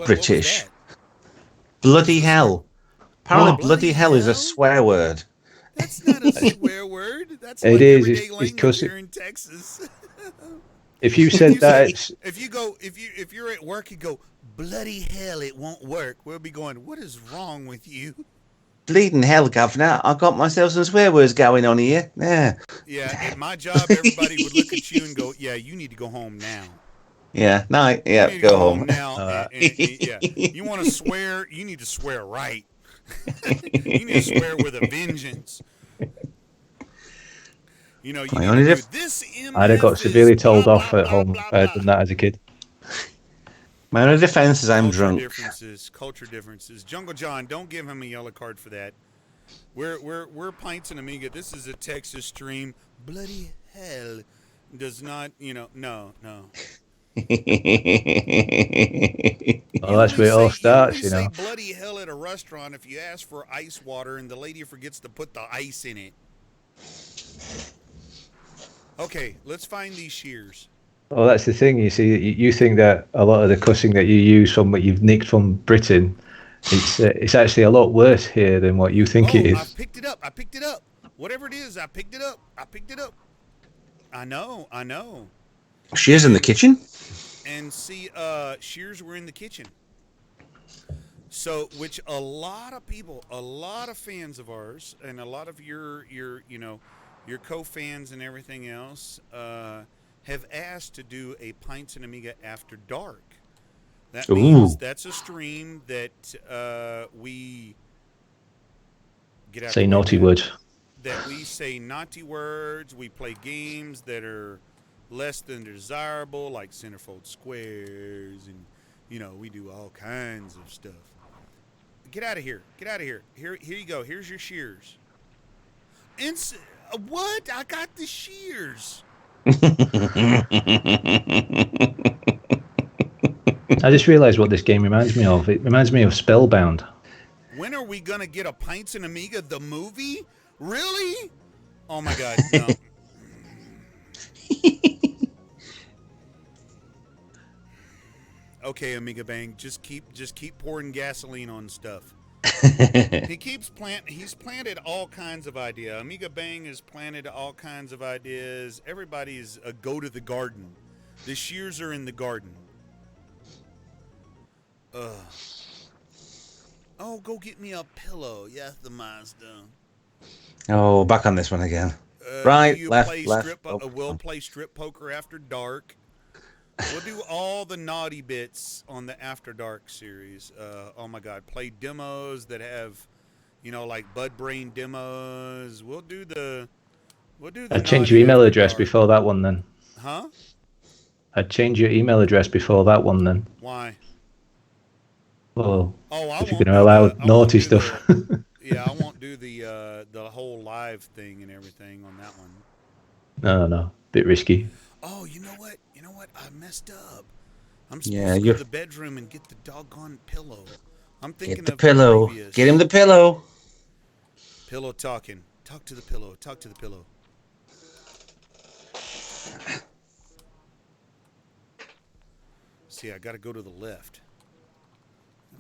British. Bloody hell. Apparently, bloody hell is a swear word. That's not a swear word. That's It like is. everyday It's language cussing. here in Texas. If you said that, it's, if you're at work, you go, bloody hell, it won't work. We'll be going, what is wrong with you? Bleeding hell, governor. I've got myself some swear words going on here. Yeah. Yeah, at my job, everybody would look at you and go, yeah, you need to go home now. Yeah, no, yeah, You need to go home. now. And, yeah. You want to swear, you need to swear right. You need to swear with a vengeance. You know, you need to do this. I'd have got severely told off at home if I had done that as a kid. My only defense is I'm drunk. Culture differences. Jungle John, don't give him a yellow card for that. We're Pints and Amiga. This is a Texas stream. Bloody hell does not, no. Well, that's where it all starts, you say bloody hell at a restaurant if you ask for ice water and the lady forgets to put the ice in it. Okay, let's find these shears. Well, that's the thing. You see, you think that a lot of the cussing that you use from what you've nicked from Britain, it's actually a lot worse here than what you think it is. I picked it up. Whatever it is, I picked it up. I know. Shears in the kitchen? And see, shears were in the kitchen. So, which a lot of people, a lot of fans of ours, and a lot of your co-fans and everything else, have asked to do a Pints and Amiga After Dark. That means that's a stream that we get out. Say naughty words. That we say naughty words. We play games that are less than desirable, like centerfold squares, and we do all kinds of stuff. Get out of here! Here you go. Here's your shears. What? I got the shears. I just realised what this game reminds me of. It reminds me of Spellbound. When are we gonna get a Pints and Amiga the movie? Really? Oh my God! No. Okay, Amiga Bang, just keep pouring gasoline on stuff. He's planted all kinds of ideas. Amiga Bang has planted all kinds of ideas. Everybody's a go to the garden. The shears are in the garden. Oh, go get me a pillow. Yes, the master. Oh, back on this one again. Do Right, you left, play left. strip? Oh, We'll play strip poker after dark. We'll do all the naughty bits on the After Dark series. Oh my God, play demos that have, like Bud Brain demos. We'll do the I'd change your naughty email After address Dark. before that one then. Huh? I'd change your email address before that one then. Why? Well, Oh, I if you're won't going to do allow the. I won't naughty do stuff. the. Yeah, I won't do the whole live thing and everything on that one. No. Bit risky. Oh, you know what? I messed up. I'm Yeah, supposed to go to the bedroom and get the doggone pillow. I'm thinking get the of pillow. the previous. Get him the pillow. Pillow talking. Talk to the pillow. Talk to the pillow. See, I got to go to the left.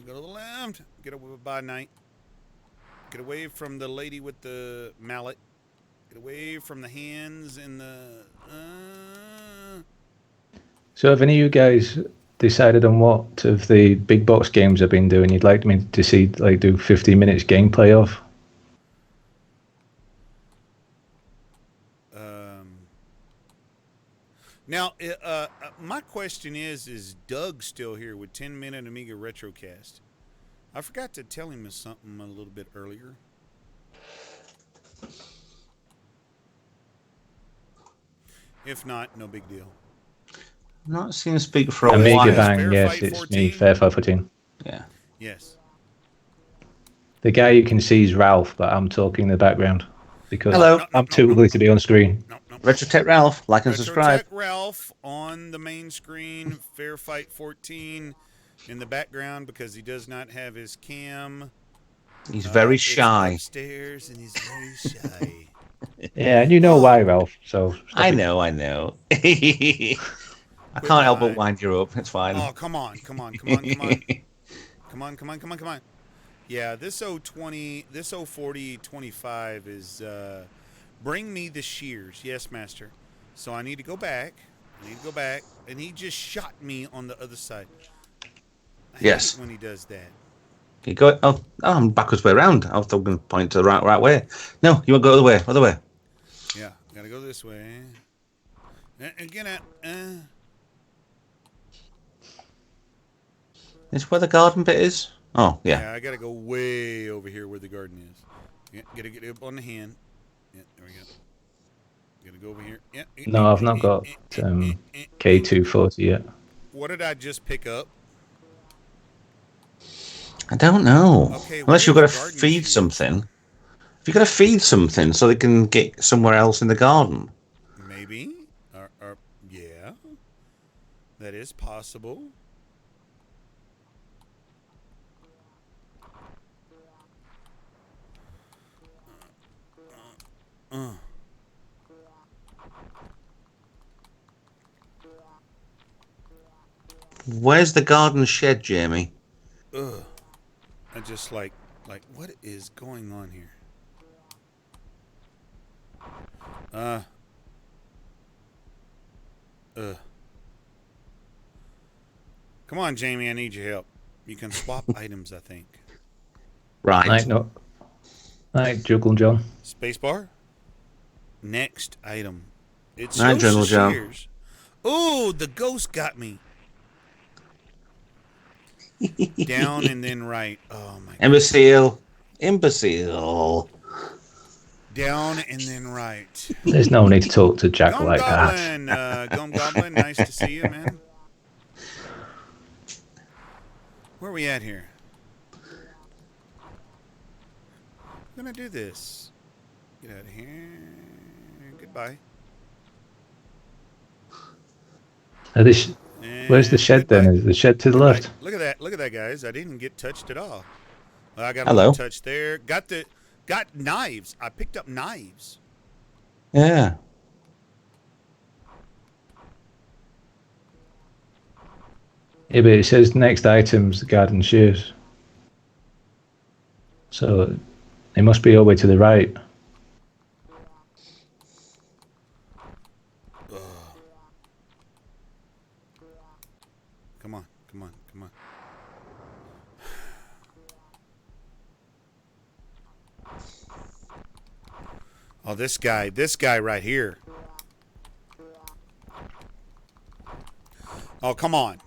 Go to the left. Get away by night. Get away from the lady with the mallet. Get away from the hands and the. So have any of you guys decided on what of the big box games I've been doing you'd like me to see, like, do 15 minutes gameplay of? Now, my question is Doug still here with 10-minute Amiga Retrocast? I forgot to tell him something a little bit earlier. If not, no big deal. I'm not seeing him speak for a Amiga while. Bang, Fair yes, Fight it's 14? me, Fair Fight 14. Yeah. Yes. The guy you can see is Ralph, but I'm talking in the background because Hello. I'm too ugly to be on screen. No. Retrotech Ralph, like and subscribe. Retrotech Ralph on the main screen. Fair Fight 14 in the background because he does not have his cam. He's very It's shy. upstairs and he's very shy. Yeah, and you know why, Ralph. So stop I it. know. I can't help but wind you up. It's fine. Oh, come on. Come on. Yeah, this 04025 is bring me the shears. Yes, master. So I need to go back. And he just shot me on the other side. I hate it when he does that. You go. Oh, I'm backwards way around. I was going to point to the right way. No, you won't go other way. Yeah, gotta go this way. Again, Is where the garden bit is? Oh, yeah. I gotta go way over here where the garden is. Yeah, gotta get up on the hand. Yeah, there we go. Gotta go over here. Yeah. No, I've not got K240 yet. What did I just pick up? I don't know. Okay, Unless you've got to garden feed shears? something. If you've got to feed something so they can get somewhere else in the garden. Maybe. Or yeah. That is possible. Where's the garden shed, Jamie? Ugh. I just like what is going on here? Come on, Jamie, I need your help. You can swap items, I think. Right. Right, Juggle John. Spacebar. Next item. It's Right, General John. shears. Ooh, the ghost got me. Down and then right. Oh my God. Imbecile. Down and then right. There's no need to talk to Jack Gum like Goblin, that. Gum Goblin, nice to see you, man. Where are we at here? I'm gonna do this. Get out of here. Goodbye. Where's the shed goodbye. then? Is the shed to the Goodbye. left? Look at that, guys. I didn't get touched at all. Well, I got a Hello. little touch there. Got knives. I picked up knives. Yeah. Yeah, but it says next items, the garden shears. So it must be all the way to the right. Come on. Oh, this guy right here. Oh, come on.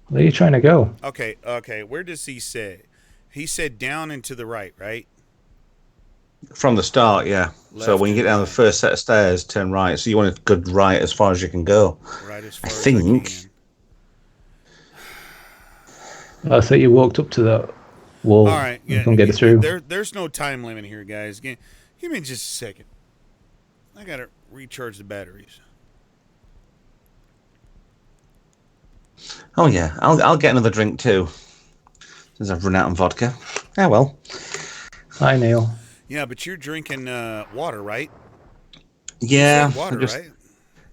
Where are you trying to go? Okay. Where does he say? He said down and to the right, right? From the start, yeah. So Left when you get and down the right. first set of stairs, turn right. So you want to go right as far as you can go. Right as I far as I think. can. I thought you walked up to that wall All right. and Yeah. couldn't get it through. There's no time limit here, guys. Give me just a second. I gotta recharge the batteries. Oh yeah, I'll get another drink too, since I've run out of vodka. Ah well. Hi, Neil. Yeah, but you're drinking water, right? Yeah, You said water, right?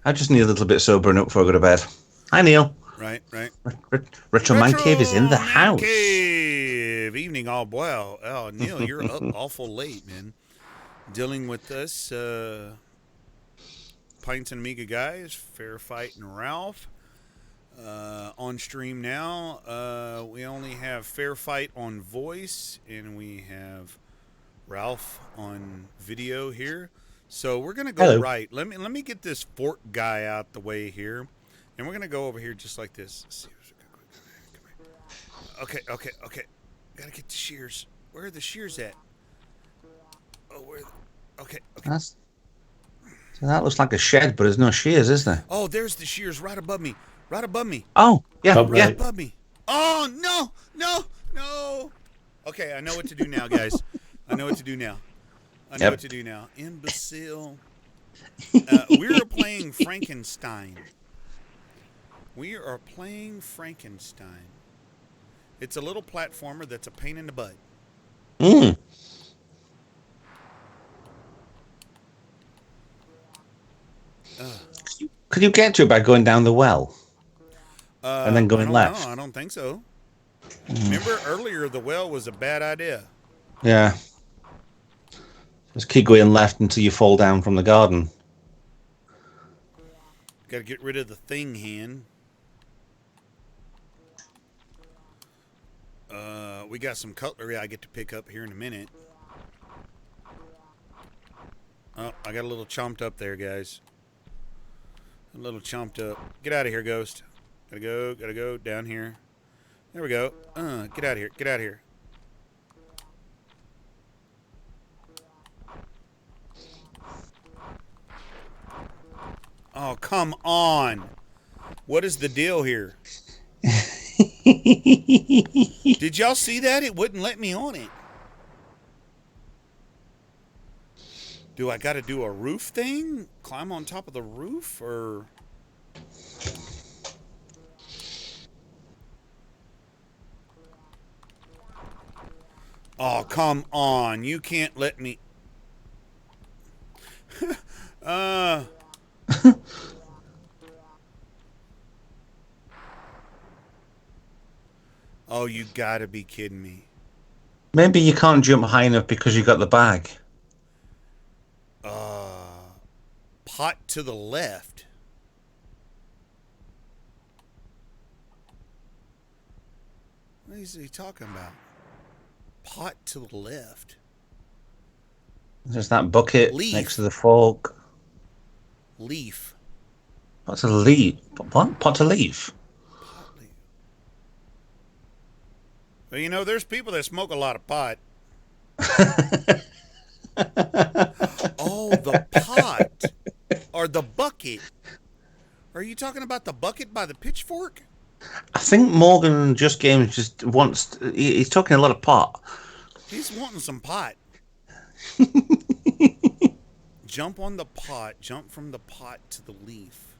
I just need a little bit sobering up before I go to bed. Hi Neil. Right. Retro Man Cave is in the Man house. Cave. Evening, all well. Oh, Neil, you're up awful late, man. Dealing with us, Pintz Amiga guys, Fair Fight and Ralph. On stream now. We only have Fair Fight on voice, and we have Ralph on video here. So we're gonna go Hello. right. Let me get this fork guy out the way here, and we're gonna go over here just like this. Let's see. Okay. Gotta get the shears. Where are the shears at? Oh, okay. So that looks like a shed, but there's no shears, is there? Oh, there's the shears right above me. Oh, yeah, Top yeah. right. Above me. Oh, no. Okay, I know what to do now, guys. I know what to do now. Imbecile. We're playing Frankenstein. It's a little platformer that's a pain in the butt. Could you get to it by going down the well? And then going left? No, I don't think so. Remember earlier the well was a bad idea. Yeah. Just keep going left until you fall down from the garden. Got to get rid of the thing hand. We got some cutlery I get to pick up here in a minute. Oh, I got a little chomped up there, guys. A little chomped up. Get out of here, Ghost. Gotta go down here. There we go. Get out of here. Oh, come on. What is the deal here? Did y'all see that? It wouldn't let me on it. Do I got to do a roof thing? Climb on top of the roof? Or... Oh, come on. You can't let me... Oh, you gotta be kidding me. Maybe you can't jump high enough because you got the bag. Pot to the left. What is he talking about? Pot to the left. There's that bucket Leaf. next to the fork. Leaf. What's a leaf? What? Pot to leaf? Pot leaf. Well, you know, there's people that smoke a lot of pot. Oh, the pot. Or the bucket. Are you talking about the bucket by the pitchfork? I think Morgan Just Games just wants... He's talking a lot of pot. He's wanting some pot. Jump on the pot. Jump from the pot to the leaf.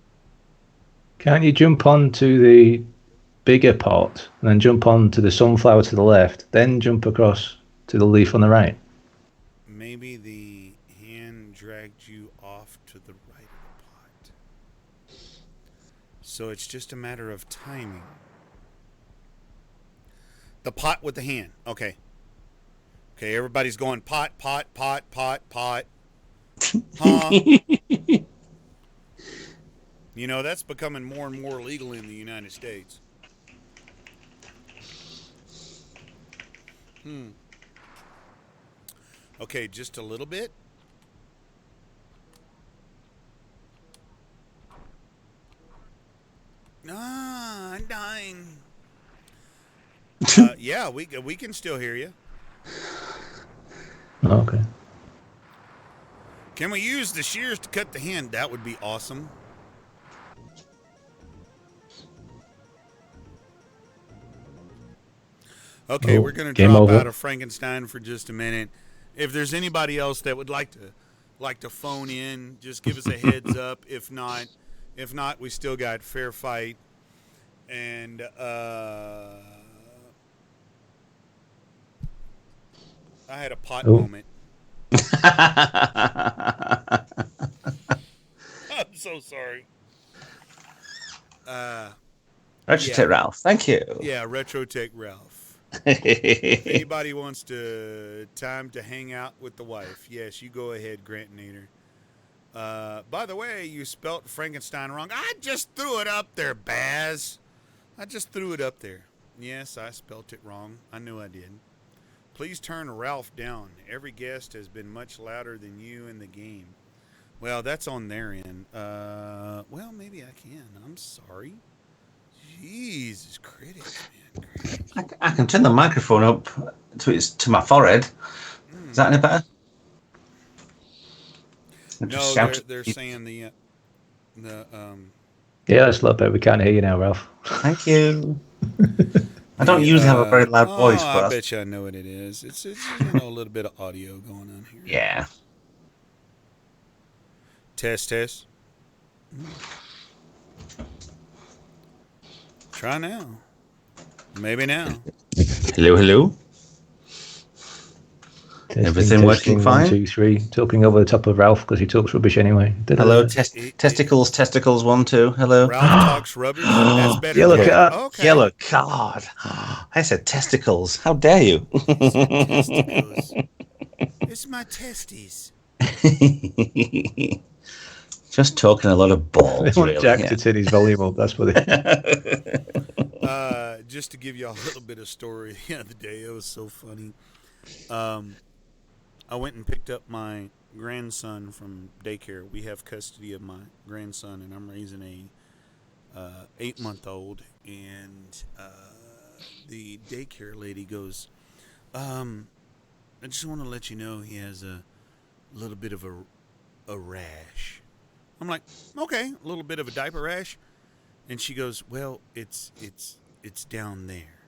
Can't you jump onto the bigger pot and then jump onto the sunflower to the left, then jump across to the leaf on the right? Maybe the hand dragged you off to the right of the pot. So it's just a matter of timing. The pot with the hand. Okay. Okay, everybody's going pot. Huh? You know, that's becoming more and more legal in the United States. Okay, just a little bit. Ah, I'm dying. Yeah, we can still hear you. Oh, okay. Can we use the shears to cut the hen? That would be awesome. Okay, Oh, we're going to game drop over. out of Frankenstein for just a minute. If there's anybody else that would like to phone in, just give us a heads up. If not, we still got fair fight. And I had a pot moment. I'm so sorry. Retro Ralph, thank you. Yeah, Retro Tech Ralph. If anybody wants time to hang out with the wife, yes, you go ahead, Grant Nader. By the way, you spelt Frankenstein wrong. I just threw it up there, Baz. I just threw it up there. Yes, I spelt it wrong. I knew I did. Please turn Ralph down. Every guest has been much louder than you in the game. Well, that's on their end. Well, maybe I can. I'm sorry. Jesus, critics, man. I can turn the microphone up to my forehead. Is that any better? No, they're saying the Yeah, that's a lot better. We can't hear you now, Ralph. Thank you. I don't usually have a very loud voice, but I bet you I know what it is. It's a little bit of audio going on here. Yeah. Test. Try now. Maybe now. Hello. Everything working fine? 1, 2, 3. Talking over the top of Ralph because he talks rubbish anyway. Hello, testicles 1, 2. Hello. Ralph talks rubbish. That's better. Yellow card. Okay. Yellow card. I said testicles. How dare you? It's my testes. Just talking a lot of balls. They want Jack to turn his volume up. That's what it. Just to give you a little bit of story the other day, it was so funny. I went and picked up my grandson from daycare. We have custody of my grandson, and I'm raising a 8-month-old. And the daycare lady goes, I just want to let you know he has a little bit of a rash. I'm like, okay, a little bit of a diaper rash. And she goes, well, it's down there.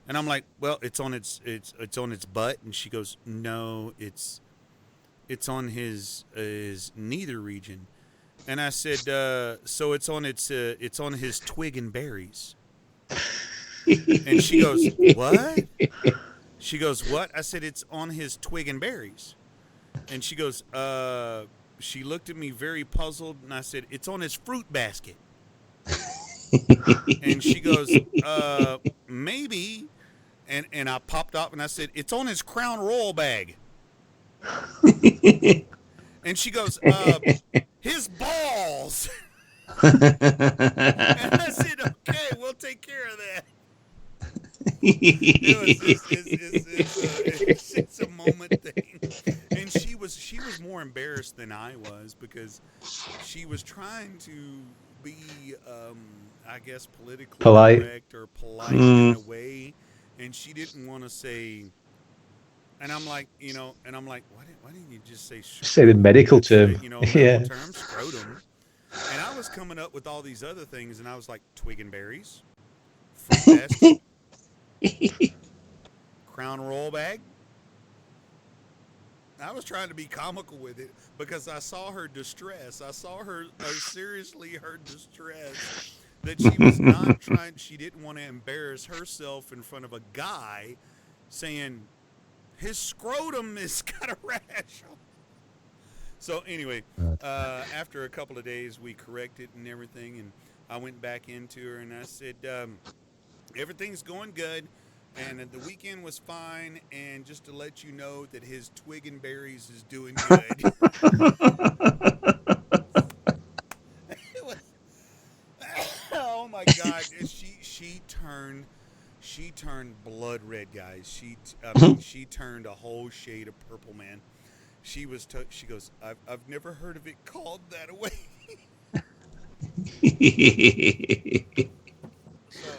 And I'm like, well, it's on its butt. And she goes, no, it's on his neither region. And I said, so it's on his twig and berries. And she goes, what? She goes, what? I said, it's on his twig and berries. And she goes, she looked at me very puzzled, and I said, it's on his fruit basket. And she goes, maybe. And I popped up and I said, it's on his Crown Royal bag. And she goes, his balls. And I said, okay, we'll take care of that. It's a moment thing. And she was more embarrassed than I was because she was trying to be, I guess, politically correct or polite in a way. And she didn't want to say, and I'm like, why didn't you just say the medical term? Medical term, scrotum. And I was coming up with all these other things, and I was like, twig and berries, fruit basket, Crown Royal bag. I was trying to be comical with it because I saw her distress. I saw her seriously her distress. That she was not she didn't want to embarrass herself in front of a guy saying his scrotum has got a rash on. So anyway, after a couple of days, we corrected and everything, and I went back into her and I said, everything's going good, and the weekend was fine, and just to let you know that his twig and berries is doing good. Oh my God! She turned blood red, guys. She turned a whole shade of purple, man. She goes, I've never heard of it called that way. So,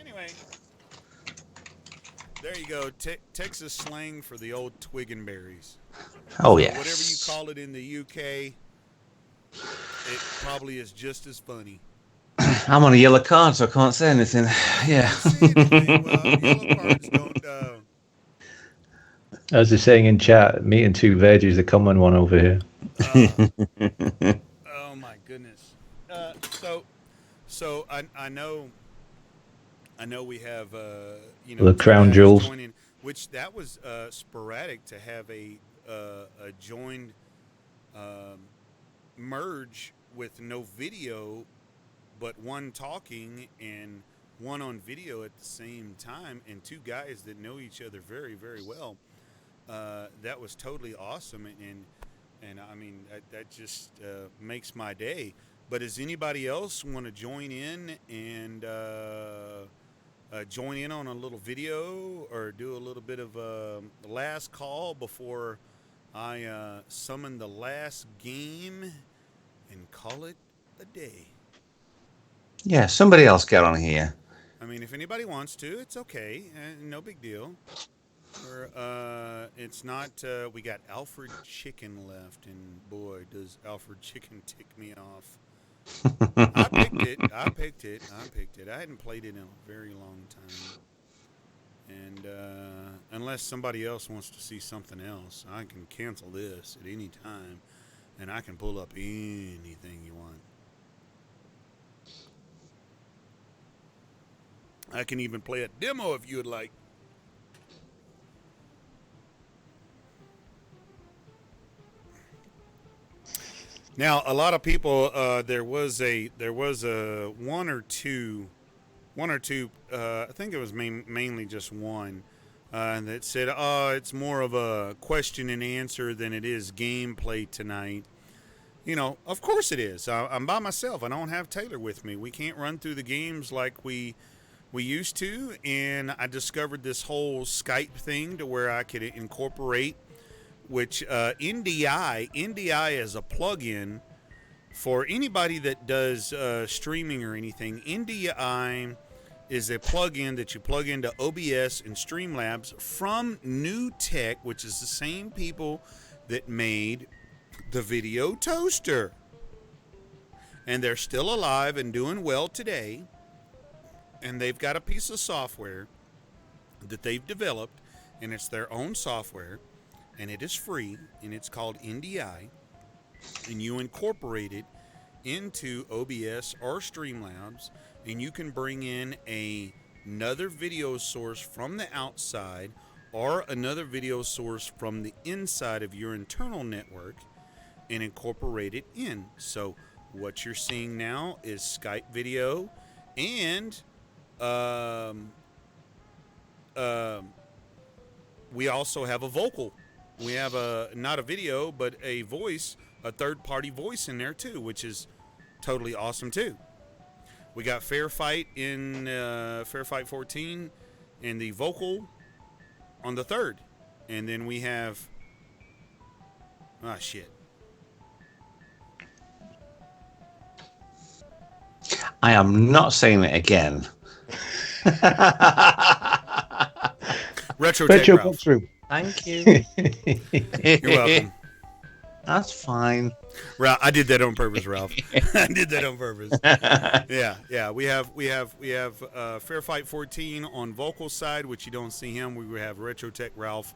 anyway, there you go. Texas slang for the old twig and berries. Oh, So yeah. whatever you call it in the UK, it probably is just as funny. I'm on a yellow card, so I can't say anything. Yeah. Can't say anything. Well, yellow cards don't. As they're saying in chat, meat and two veg is the common one over here. Oh my goodness. So I know we have The crown guys jewels. joining, which that was sporadic to have a joined merge with no video, but one talking and one on video at the same time, and two guys that know each other very, very well. That was totally awesome, and I mean that just makes my day. But does anybody else want to join in and join in on a little video or do a little bit of last call before I summon the last game and call it a day? Yeah, somebody else get on here. I mean, if anybody wants to, it's okay. No big deal. It's not. We got Alfred Chicken left, and boy, does Alfred Chicken tick me off. I picked it. I hadn't played it in a very long time. And unless somebody else wants to see something else, I can cancel this at any time, and I can pull up anything you want. I can even play a demo if you would like. Now, a lot of people, there was a one or two. I think it was mainly just one that said, "Oh, it's more of a question and answer than it is gameplay tonight." Of course it is. I'm by myself. I don't have Taylor with me. We can't run through the games like we used to, and I discovered this whole Skype thing to where I could incorporate. Which NDI is a plugin for anybody that does streaming or anything. NDI is a plugin that you plug into OBS and Streamlabs from New Tech, which is the same people that made the Video Toaster. And they're still alive and doing well today. And they've got a piece of software that they've developed, and it's their own software. And it is free, and it's called NDI, and you incorporate it into OBS or Streamlabs, and you can bring in another video source from the outside or another video source from the inside of your internal network and incorporate it in. So what you're seeing now is Skype video, and we also have a vocal. We have not a video, but a voice, a third-party voice in there too, which is totally awesome too. We got Fair Fight in Fair Fight 14 and the vocal on the 3rd. And then we have... shit. I am not saying it again. Retro Box Room. Thank you. You're welcome. That's fine. Ralph, I did that on purpose, Ralph. I did that on purpose. Yeah. We have Fair Fight 14 on vocal side, which you don't see him. We have Retro Tech Ralph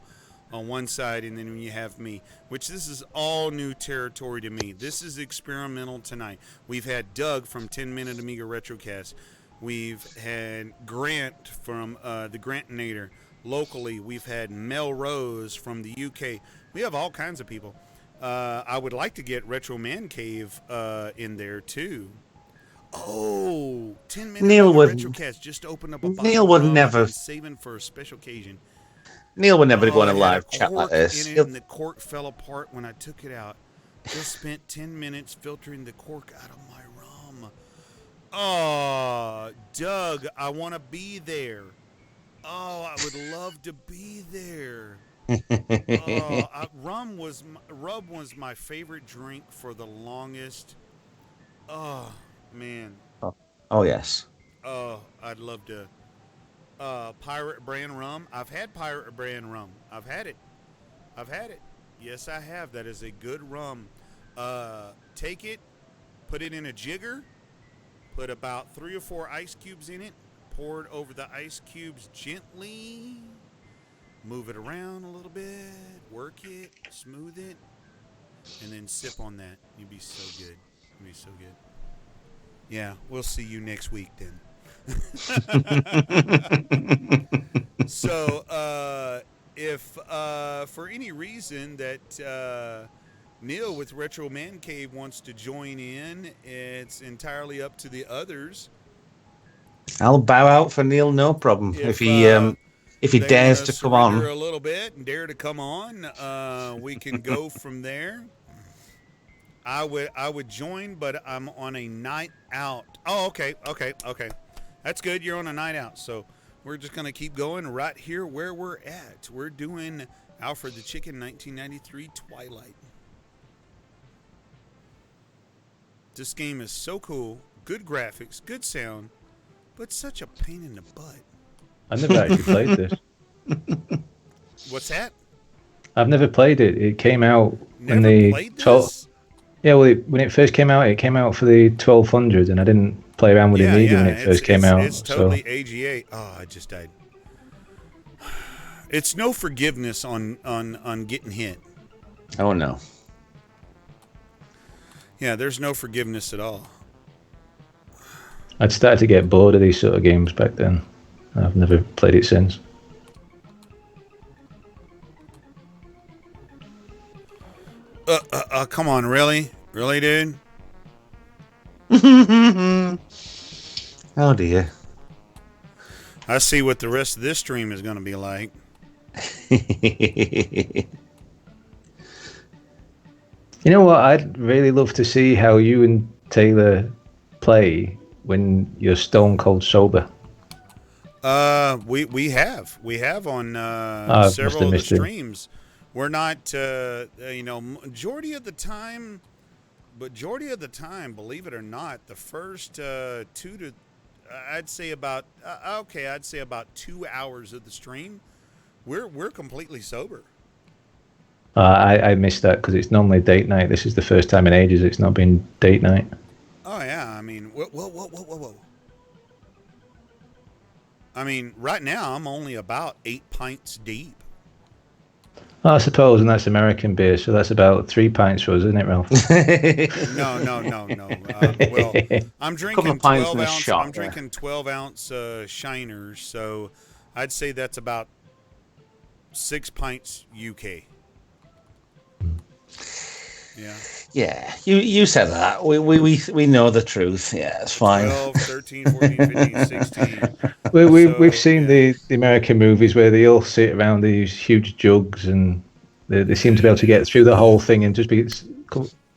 on one side, and then you have me, which this is all new territory to me. This is experimental tonight. We've had Doug from 10 Minute Amiga Retrocast. We've had Grant from the Grantinator. Locally, we've had Mel Rose from the UK. We have all kinds of people. I would like to get Retro Man Cave in there too. Oh, 10 Minute Neil would Retrocast just opened up a bottle Neil would of never and saving for a special occasion. Neil would never go on a it had live chat like cork this. in it, and the cork fell apart when I took it out. Just spent 10 minutes filtering the cork out of my rum. Oh, Doug, I want to be there. Oh, I would love to be there. Rum was my favorite drink for the longest. Oh, Man. Oh yes. Oh, I'd love to. Pirate brand rum. I've had pirate brand rum. I've had it. I've had it. Yes, I have. That is a good rum. Take it, put it in a jigger, put about 3 or 4 ice cubes in it, pour it over the ice cubes gently, move it around a little bit, work it, smooth it, and then sip on that. You'd be so good. You'd be so good. Yeah, we'll see you next week then. So, if for any reason that Neil with Retro Man Cave wants to join in, it's entirely up to the others. I'll bow out for Neil, no problem. If he They dares wanna to come on. surrender a little bit and dare to come on, we can go from there. I would join, but I'm on a night out. Oh, okay. That's good. You're on a night out, so we're just gonna keep going right here where we're at. We're doing Alfred the Chicken 1993 Twilight. This game is so cool. Good graphics, good sound, but such a pain in the butt. I've never actually played this. What's that? I've never played it. It came out when Never the played this? Yeah, well, when it first came out, it came out for the 1200, and I didn't play around with the Amiga when it first came out. It's totally AGA. Oh, I just died. It's no forgiveness on getting hit. Oh no. Yeah, there's no forgiveness at all. I'd started to get bored of these sort of games back then. I've never played it since. Come on, really? Really, dude? Oh dear. I see what the rest of this stream is going to be like. You know what? I'd really love to see how you and Taylor play when you're stone cold sober. We have on must several have of the missed it. streams. We're not, majority of the time, believe it or not, the first I'd say about 2 hours of the stream, we're completely sober. I missed that because it's normally date night. This is the first time in ages it's not been date night. Oh yeah, I mean, whoa. I mean, right now I'm only about 8 pints deep. Oh, I suppose, and that's American beer, so that's about 3 pints for us, isn't it, Ralph? No. Well, I'm drinking Couple of pints 12 and a ounce. shot I'm drinking 12 ounce shiners, so I'd say that's about 6 pints UK. Yeah. Yeah, you said that. We know the truth. Yeah, it's fine. 12, 13, 14, 15, 16. We've seen the American movies where they all sit around these huge jugs and they seem to be able to get through the whole thing and just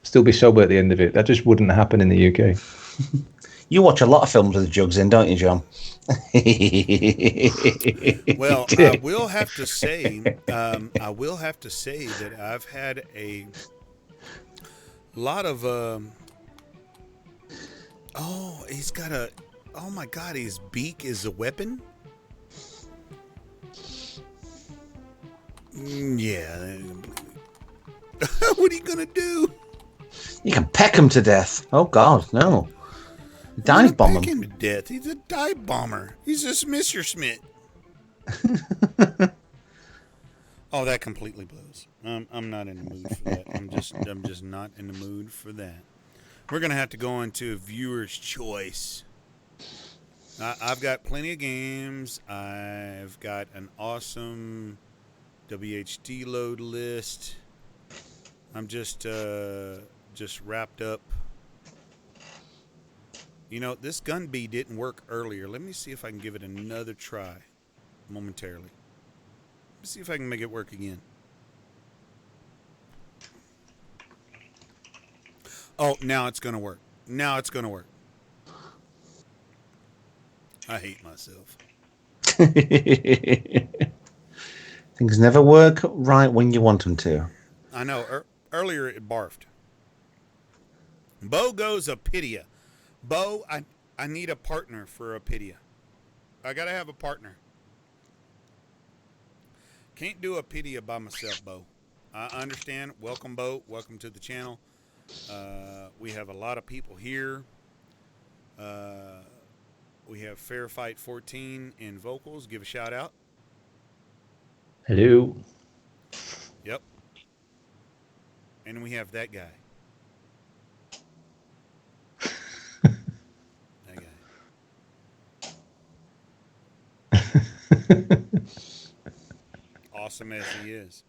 still be sober at the end of it. That just wouldn't happen in the UK. You watch a lot of films with jugs in, don't you, John? Well, I will have to say that I've had a lot of he's got a, oh my god, his beak is a weapon. Yeah. What are you gonna do? You can peck him to death. Oh God, no! Dive bomb Peck him. him to death. He's a dive bomber. He's a Messerschmitt. Oh, that completely blows. I'm not in the mood for that. I'm just not in the mood for that. We're gonna have to go into viewer's choice. I've got plenty of games. I've got an awesome WHD load list. I'm just wrapped up. You know, this gun bee didn't work earlier. Let me see if I can give it another try momentarily. Let's see if I can make it work again. Oh, now it's going to work. Now it's going to work. I hate myself. Things never work right when you want them to. I know. Earlier it barfed. Bo goes a pitia. Bo, I need a partner for Apidia. I gotta have a partner. Can't do Apidia by myself, Bo. I understand. Welcome, Bo. Welcome to the channel. We have a lot of people here. We have Fair Fight 14 in vocals. Give a shout out. Hello. Yep. And we have that guy. That guy. Awesome as he is.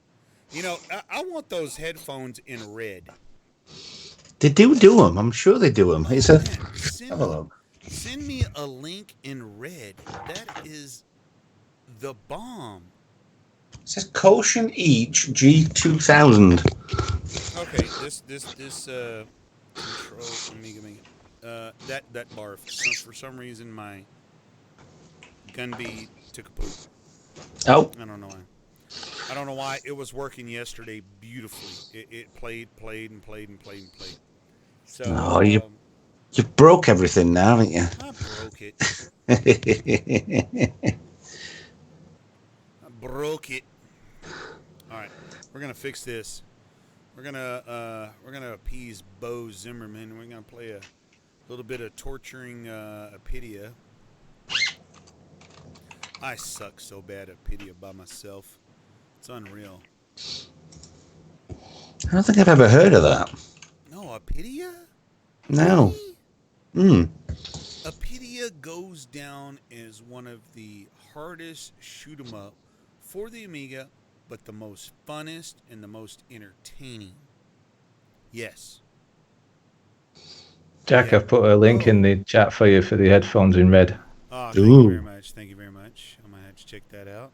You know, I want those headphones in red. They do them. I'm sure they do them. It's a. Have a look. Send me a link in red. That is the bomb. It says Caution each G2000. Okay, this control Amiga. That barf. For some reason my gun bead took a poop. Oh. I don't know why. I don't know why. It was working yesterday beautifully. It played. So you broke everything now, haven't you? I broke it. I broke it. All right, we're gonna fix this. We're gonna appease Bo Zimmerman. We're gonna play a little bit of torturing Apidia. I suck so bad at Apidia by myself. It's unreal. I don't think I've ever heard of that. No, Apidia? No. Really? Apidia goes down as one of the hardest shoot 'em up for the Amiga, but the most funnest and the most entertaining. Yes. Jack, Yeah. I've put a link in the chat for you for the headphones in red. Oh, thank you very much. Thank you very much. I'm going to have to check that out.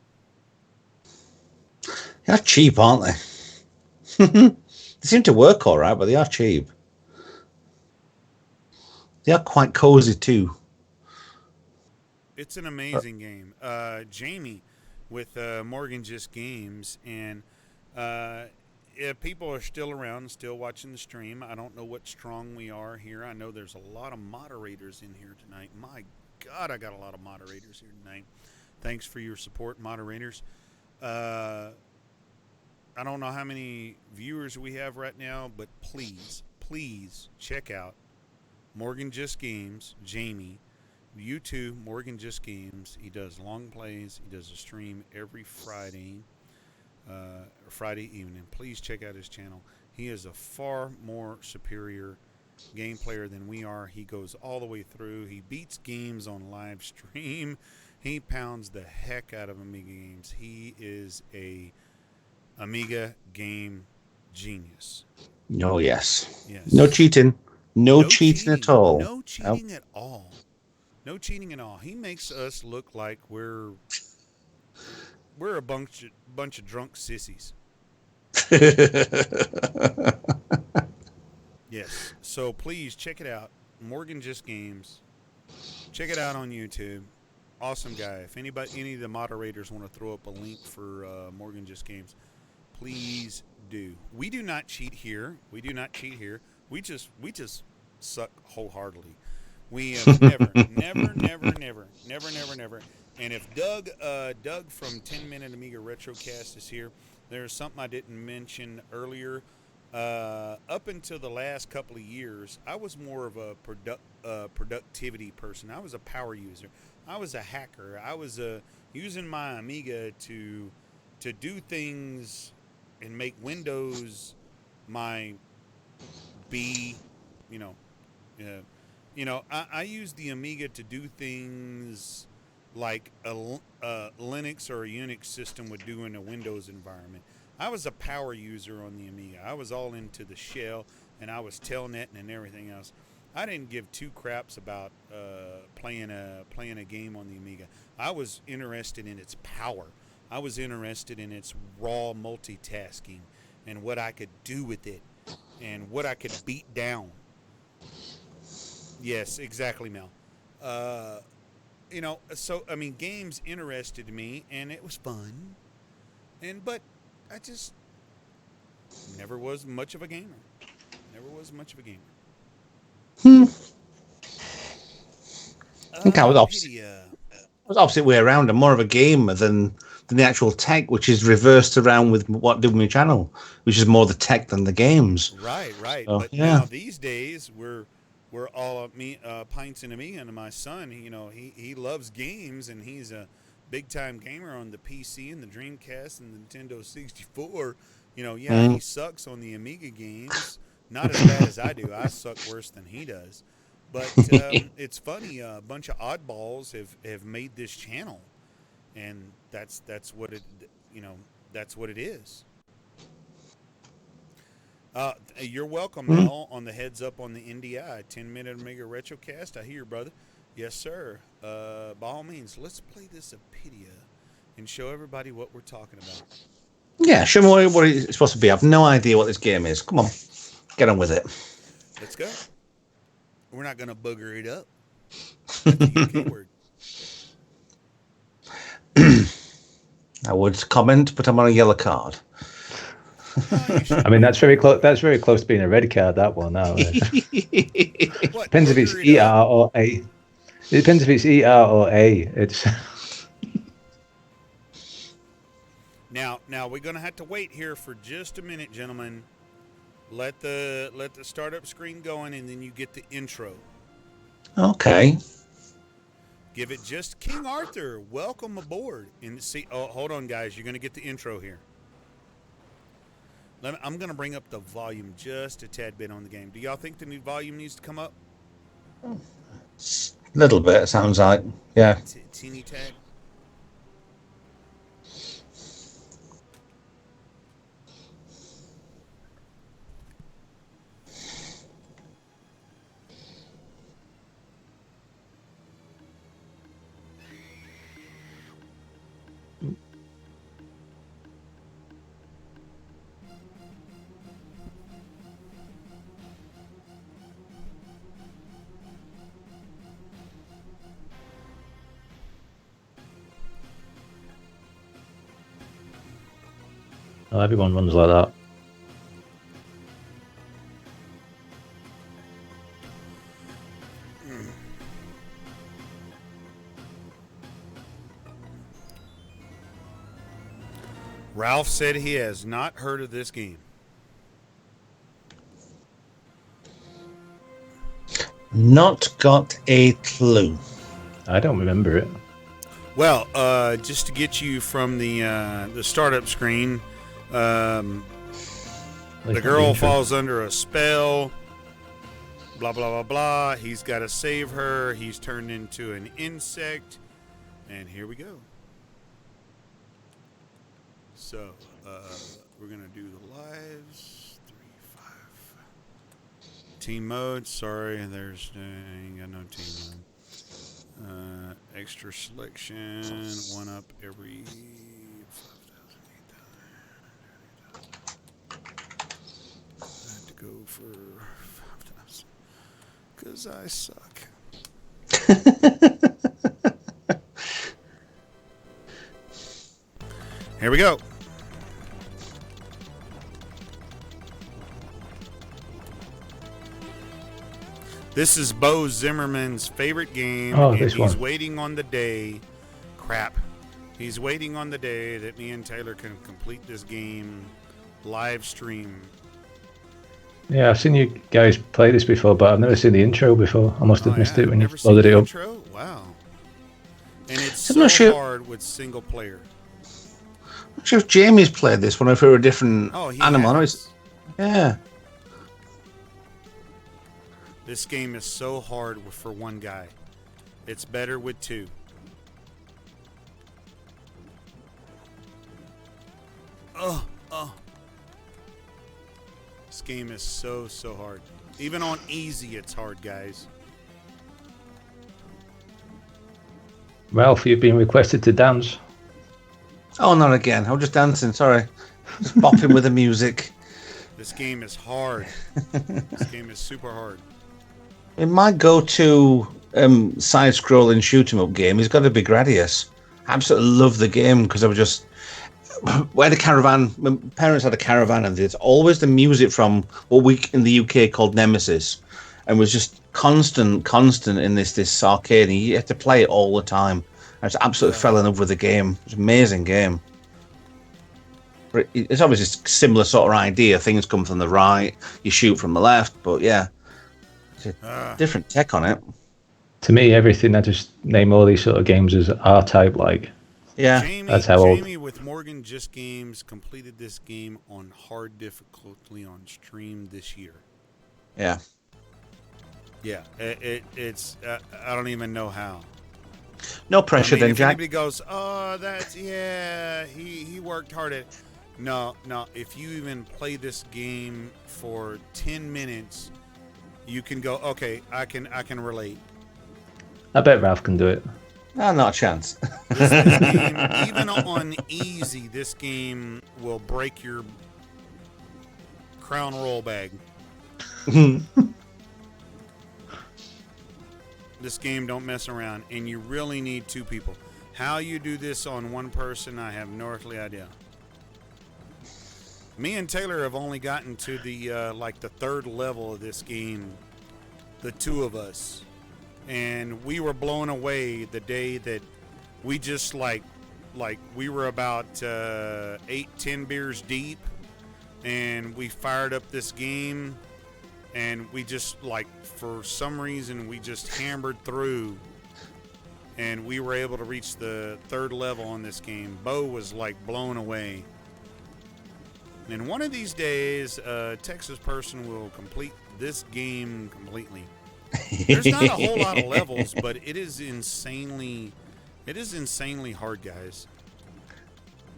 They're cheap, aren't they? They seem to work all right, but they are cheap. They are quite cozy too. It's an amazing game. Jamie with Morgan Just Games, and if people are still around, still watching the stream. I don't know what strong we are here. I know there's a lot of moderators in here tonight. My God, I got a lot of moderators here tonight. Thanks for your support, moderators. I don't know how many viewers we have right now, but please check out Morgan Just Games, Jamie. YouTube, Morgan Just Games. He does long plays. He does a stream every Friday evening. Please check out his channel. He is a far more superior game player than we are. He goes all the way through. He beats games on live stream. He pounds the heck out of Amiga games. He is a Amiga game genius. Oh, yes. Yes. No cheating. No cheating at all. No cheating at all. No cheating at all. He makes us look like we're a bunch of drunk sissies. Yes. So please check it out. Morgan Just Games. Check it out on YouTube. Awesome guy. If any of the moderators want to throw up a link for Morgan Just Games, please do. We do not cheat here. We just suck wholeheartedly. We have never. And if Doug from 10 Minute Amiga Retrocast is here, there's something I didn't mention earlier. Up until the last couple of years, I was more of a productivity person. I was a power user. I was a hacker. I was using my Amiga to do things and make Windows my B, I use the Amiga to do things like a Linux or a Unix system would do in a Windows environment. I was a power user on the Amiga. I was all into the shell, and I was telnetting and everything else. I didn't give two craps about playing a game on the Amiga. I was interested in its power. I was interested in its raw multitasking and what I could do with it and what I could beat down. Yes, exactly, Mel. Games interested me, and it was fun. But I just never was much of a gamer. think I was opposite way around. I'm more of a gamer than the actual tech, which is reversed around with what I do with my channel, which is more the tech than the games. Right. So, But yeah. now these days we're all up me, Pintz Amiga, and my son. He loves games, and he's a big time gamer on the PC and the Dreamcast and the Nintendo 64. He sucks on the Amiga games. Not as bad as I do. I suck worse than he does. But it's funny. A bunch of oddballs have made this channel, and that's what it that's what it is. You're welcome, Mel, on the heads up on the NDI 10-minute Amiga Retrocast. I hear, brother. Yes, sir. By all means, let's play this Apidia and show everybody what we're talking about. Yeah, show me what it's supposed to be. I have no idea what this game is. Come on, get on with it. Let's go. We're not going to booger it up. That's the UK word. I would comment, but I'm on a yellow card. I mean, that's very close. That's very close to being a red card. That one. Now depends if it's ER or A. It depends if it's ER or A. It's now we're gonna have to wait here for just a minute, gentlemen. Let the startup screen going, and then you get the intro. Okay. Give it just King Arthur. Welcome aboard. And see, hold on, guys. You're gonna get the intro here. I'm going to bring up the volume just a tad bit on the game. Do y'all think the new volume needs to come up? A little bit, sounds like. Yeah. Teeny tad. oh, everyone runs like that. Ralph said he has not heard of this game. Not got a clue. I don't remember it. Well, just to get you from the startup screen, the girl falls under a spell. Blah blah blah blah. He's got to save her. He's turned into an insect, and here we go. So we're gonna do the lives 3, 5 team mode. Sorry, there's ain't got no team mode. Extra selection, 1 up every 5,000, 8,000. I had to go for 5,000 because I suck. Here we go. This is Bo Zimmerman's favorite game, and this he's one. waiting on the day. Crap. He's waiting on the day that me and Taylor can complete this game live stream. Yeah, I've seen you guys play this before, but I've never seen the intro before. I must have missed it when you Never seen loaded the it up. intro? Wow. And it's I'm so not sure. hard with single player. I'm not sure if Jamie's played this one or if it were a different He animal. has. Yeah. This game is so hard for one guy. It's better with two. Oh. This game is so hard. Even on easy, it's hard, guys. Ralph, you've been requested to dance. Oh, not again. I was just dancing. Sorry. Just bopping with the music. This game is hard. This game is super hard. In my go-to side-scrolling shoot-'em-up game, he's got to be Gradius. I absolutely love the game because I was just... We had a caravan. My parents had a caravan, and there's always the music from what we in the UK called Nemesis, and was just constant in this arcade. And you have to play it all the time. I just absolutely fell in love with the game. It's an amazing game. But it's obviously a similar sort of idea. Things come from the right, you shoot from the left, but yeah, it's a different tech on it. To me, everything, I just name all these sort of games as R-type like. Yeah, that's how old. Jamie with Morgan Just Games completed this game on hard difficulty on stream this year. Yeah. Yeah, it's I don't even know how. No pressure, then, if Jack. anybody goes, oh, that's he worked hard at. No. If you even play this game for 10 minutes, you can go, okay, I can relate. I bet Ralph can do it. No, not a chance. This game, even on easy, this game will break your crown roll bag. This game don't mess around, and you really need two people. How you do this on one person, I have no earthly idea. Me and Taylor have only gotten to the the third level of this game, the two of us, and we were blown away the day that we just like we were about 8-10 beers deep, and we fired up this game. And we just, for some reason, we just hammered through. And we were able to reach the third level on this game. Bo was, blown away. And one of these days, a Texas person will complete this game completely. There's not a whole lot of levels, but it is insanely hard, guys.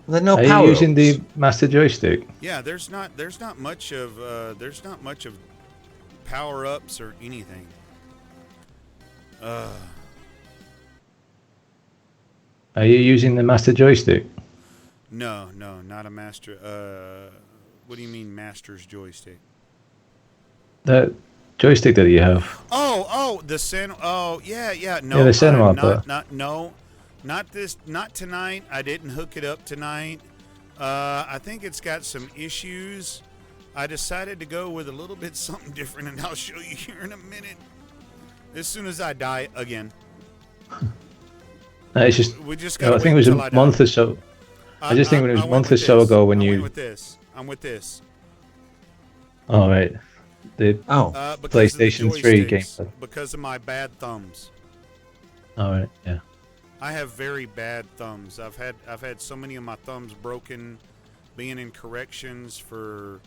There's no Are power. you using the master joystick? Yeah, there's not much of power-ups or anything. Are you using the master joystick? No, not a master. What do you mean, master's joystick? That joystick that you have. Oh, the cinema. Oh, yeah. No, Yeah, the cinema. Not tonight. I didn't hook it up tonight. I think it's got some issues. I decided to go with a little bit something different, and I'll show you here in a minute. As soon as I die again. It's just. We just I think it was a month or so. I just think it was a month or so ago when you. I'm with this. Oh right. The PlayStation 3 game. Because of my bad thumbs. All right. Yeah. I have very bad thumbs. I've had so many of my thumbs broken, being in corrections for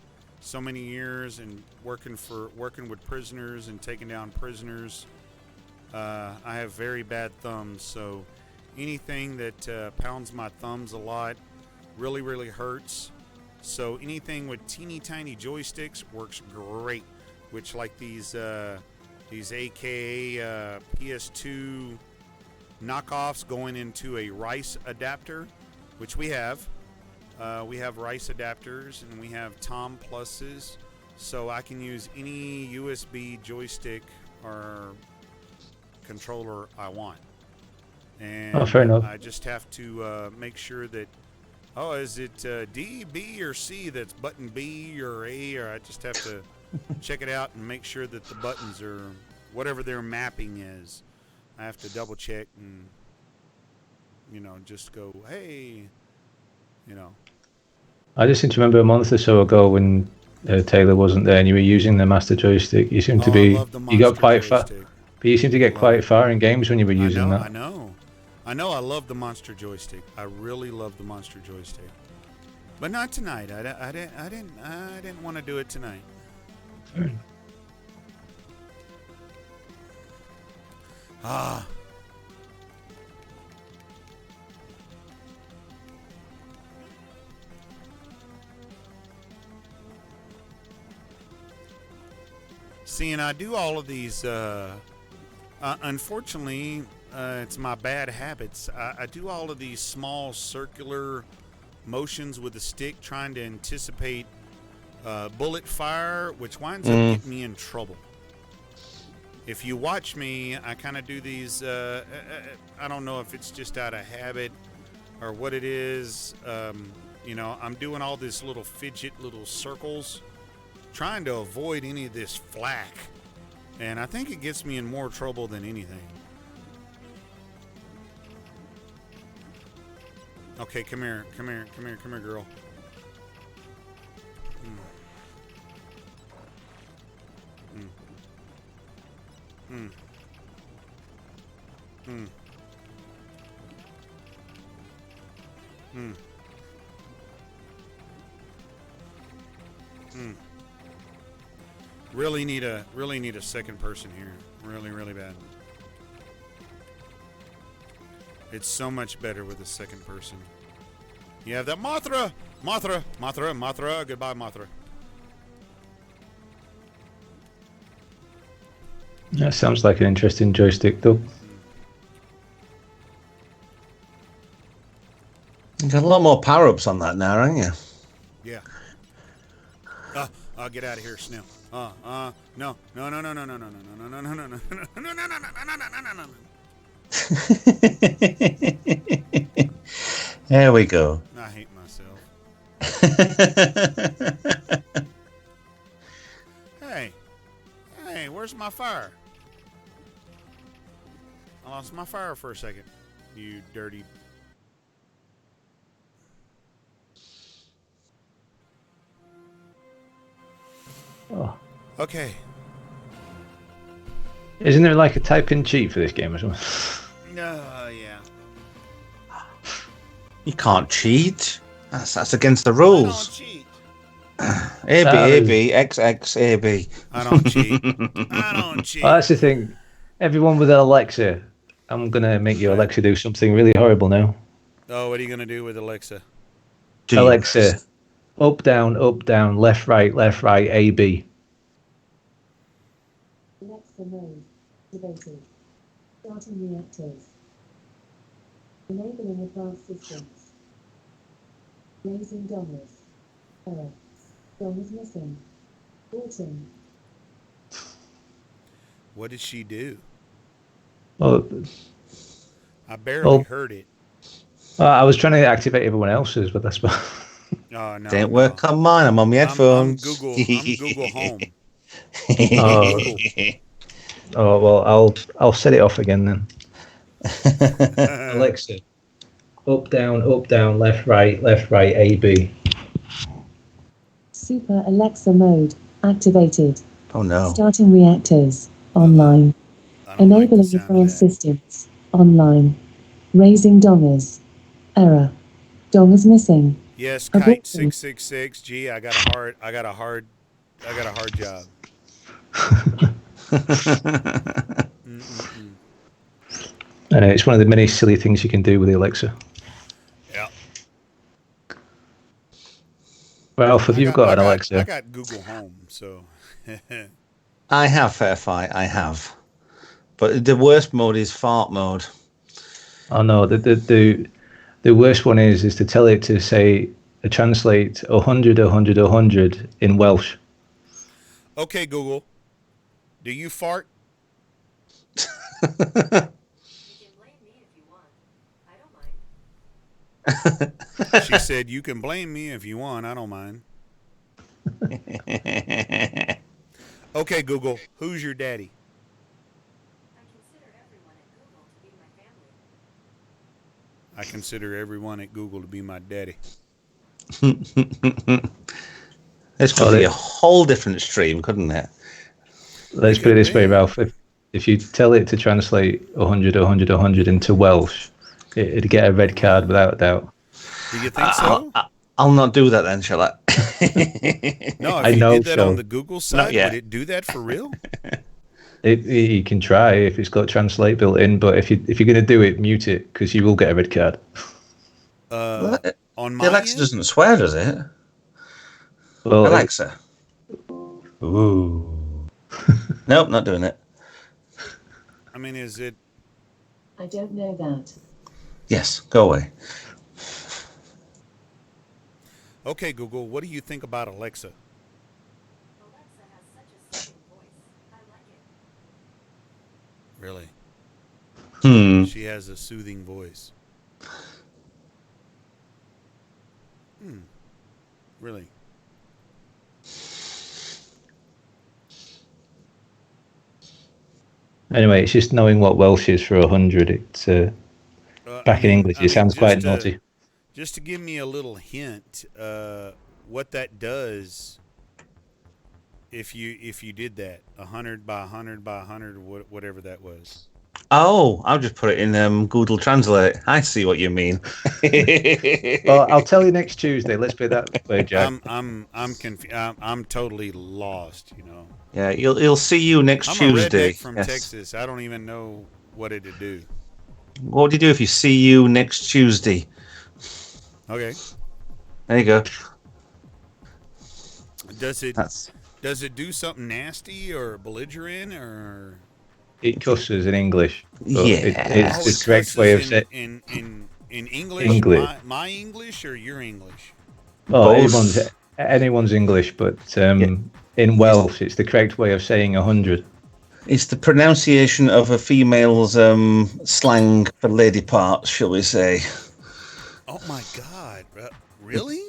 so many years and working with prisoners and taking down prisoners. I have very bad thumbs, so anything that pounds my thumbs a lot really hurts. So anything with teeny tiny joysticks works great, which like these AKA PS2 knockoffs going into a rice adapter, which we have. We have rice adapters and we have Tom Pluses, so I can use any USB joystick or controller I want. And fair enough. I just have to make sure that, is it D, B, or C that's button B or A, or I just have to check it out and make sure that the buttons are whatever their mapping is. I have to double check and, just go, hey, I just seem to remember a month or so ago when Taylor wasn't there and you were using the master joystick. You seem to be. You got quite far. But you seem to get quite far in games when you were using that. I know. I love the monster joystick. I really love the monster joystick. But not tonight. I didn't want to do it tonight. Ah. See, and I do all of these, unfortunately, it's my bad habits. I do all of these small circular motions with the stick trying to anticipate bullet fire, which winds up getting me in trouble. If you watch me, I kind of do these, I don't know if it's just out of habit or what it is. I'm doing all this little fidget, little circles, trying to avoid any of this flack. And I think it gets me in more trouble than anything. Okay, come here, girl. Mm. Really need a second person here. Really bad. It's so much better with a second person. You have that Mothra. Goodbye, Mothra. That sounds like an interesting joystick, though. You got a lot more power-ups on that now, haven't you? Yeah. Get out of here, Snail. No. There we go. I hate myself. Hey, where's my fire? I lost my fire for a second. You dirty. Oh. Okay. Isn't there like a type-in cheat for this game or something? Yeah. You can't cheat. That's against the I don't rules. cheat. AB, XX, AB. I don't cheat. Well, that's the thing. Everyone with an Alexa, I'm going to make your Alexa do something really horrible now. Oh, what are you going to do with Alexa? Alexa, up, down, left, right, AB. Alexa mode activated. Starting reactors. Enabling advanced systems. Raising donors. Error. Donors missing. Halting. What did she do? Oh, I barely heard it. I was trying to activate everyone else's, but that's... Oh, no. Didn't work on mine. I'm on my headphones. I'm Google Home. Oh, well, I'll set it off again then. Alexa, up, down, left, right, AB. Super Alexa mode activated. Oh no. Starting reactors online. Enabling advanced systems online. Raising dongers. Error. Dongers missing. Yes, Kite 666. Gee, I got a hard job. I know, it's one of the many silly things you can do with the Alexa. Yeah. Ralph, have you got an Alexa? I got Google Home, so. I have Fairfight, I have. But the worst mode is fart mode. Oh no, the worst one is to tell it to say translate 100 in Welsh. Okay, Google. Do you fart? You can blame me if you want. I don't mind. She said, you can blame me if you want. I don't mind. Okay, Google. Who's your daddy? I consider everyone at Google to be my family. I consider everyone at Google to be my daddy. This could be a whole different stream, couldn't it? Let's put it this way, Ralph. If you tell it to translate 100 into Welsh, it'd get a red card without a doubt. Do you think so? I'll not do that then, shall I? No, if I you know did that so. on the Google side, would it do that for real? You can try if it's got translate built in, but if you're going to do it, mute it because you will get a red card. On my Alexa end? doesn't swear, does it? Well, Alexa. Ooh. Nope, not doing it. I mean, is it? I don't know that. Yes, go away. Okay, Google, what do you think about Alexa? Alexa has such a soothing voice. I like it. Really? She has a soothing voice. Really? Anyway, it's just knowing what Welsh is for 100. It's back in English. It sounds quite naughty. Just to give me a little hint, what that does. If you did that 100 by 100 by 100, whatever that was. Oh, I'll just put it in Google Translate. I see what you mean. Well, I'll tell you next Tuesday. Let's put it that way, Jack. I'm confused. I'm totally lost. You know. Yeah, you'll see you next Tuesday. I'm a redneck from Texas. I don't even know what it'd do. What do you do if you see you next Tuesday? Okay. There you go. Does it do something nasty or belligerent or? It cusses in English. Yeah. It's the correct way of saying. In English. My English or your English? Well, anyone's English, but in Welsh, it's the correct way of saying 100. It's the pronunciation of a female's slang for lady parts, shall we say? Oh my God! Really?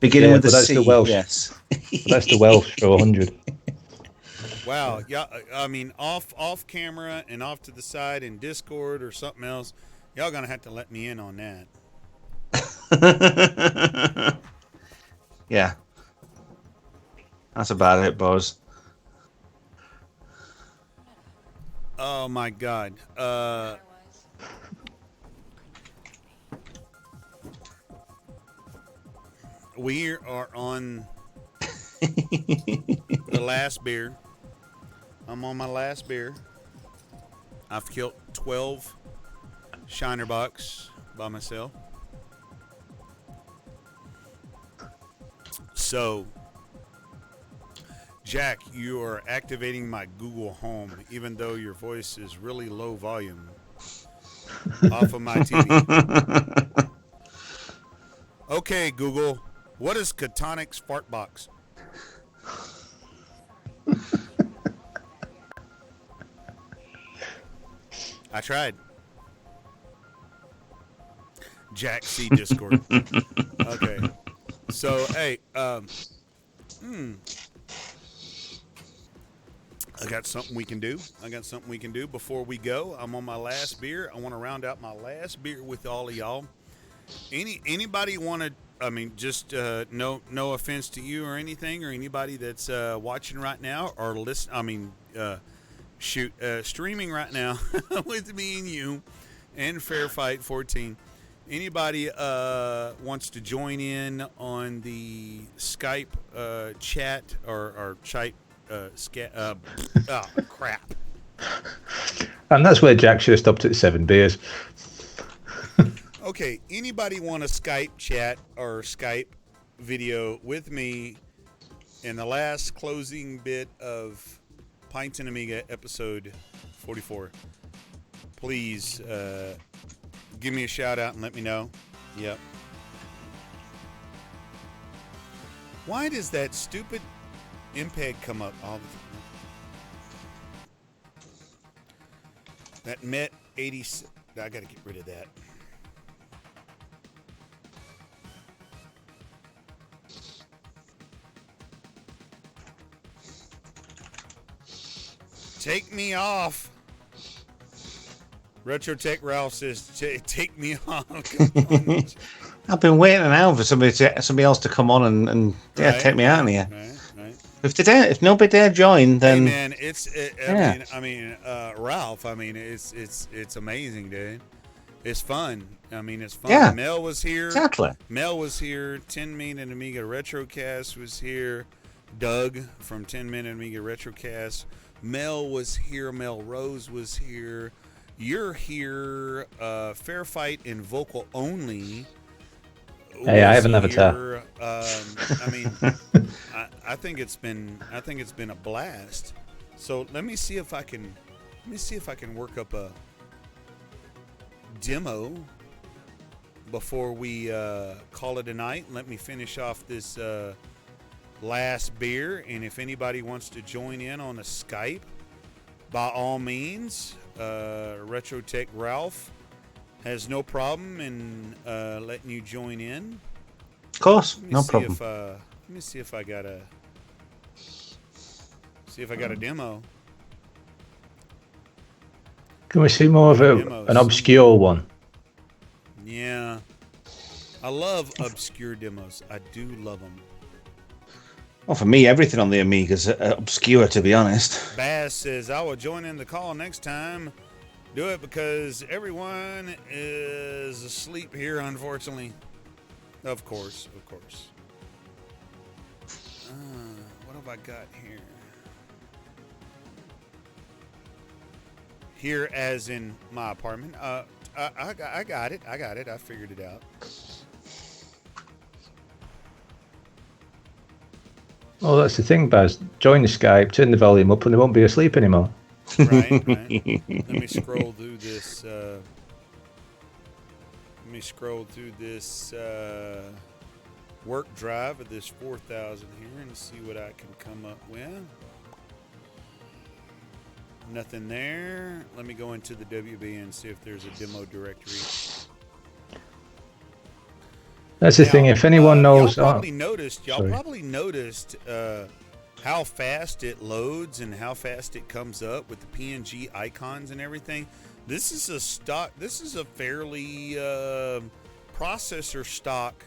Beginning with the that's C. The Welsh. Yes. That's the Welsh for 100. Wow. Yeah. I mean, off camera and off to the side in Discord or something else. Y'all gonna have to let me in on that. Yeah. That's about it, boys. Oh my God. We are on the last beer. I'm on my last beer. I've killed 12 Shiner Bucks by myself. So, Jack, you are activating my Google Home, even though your voice is really low volume off of my TV. Okay, Google, what is Catonic's fart box? I tried. Jack C Discord. Okay. So, hey, I got something we can do. Before we go. I'm on my last beer. I want to round out my last beer with all of y'all. Anybody want to? I mean, just no offense to you or anything, or anybody that's watching right now or listen. I mean, streaming right now with me and you and Fair Fight 14. Anybody wants to join in on the Skype chat or chat? Oh crap! And that's where Jack should have stopped at 7 beers. Okay, anybody want a Skype chat or Skype video with me in the last closing bit of Pintz Amiga episode 44? Please give me a shout out and let me know. Yep. Why does that stupid MPEG come up all the time? That Met 80. I got to get rid of that. Take me off. Retrotech Ralph says, "Take me off." I've been waiting an hour for somebody else to come on and take me out of here. Right. If nobody dare join, then hey man, I mean, Ralph. I mean, it's amazing, dude. It's fun. I mean, it's fun. Yeah, Mel was here. Exactly. Mel was here. 10 Minute Amiga Retrocast was here. Doug from 10 Minute Amiga Retrocast. Mel was here. Mel Rose was here. You're here. Fair Fight and Vocal Only. Hey, I have an avatar. I mean, I think it's been a blast. So let me see if I can work up a demo before we call it a night. Let me finish off this last beer, and if anybody wants to join in on a Skype, by all means, Retrotech Ralph has no problem in letting you join in. Of course, no problem. Let me see if I got a demo. Can we see more of Demos an obscure one? Yeah. I love obscure demos. I do love them. Well, for me, everything on the Amiga's obscure, to be honest. Bass says, I will join in the call next time. Do it because everyone is asleep here, unfortunately. Of course, of course. What have I got here? Here, as in my apartment. I got it. I got it. I figured it out. Oh, that's the thing, Baz. Join the Skype, turn the volume up, and they won't be asleep anymore. Right, right. Let me scroll through this. Work drive of this 4,000 here and see what I can come up with. Nothing there. Let me go into the WB and see if there's a demo directory. That's the thing. If anyone knows, y'all probably noticed how fast it loads and how fast it comes up with the PNG icons and everything. This is a stock. This is a fairly processor stock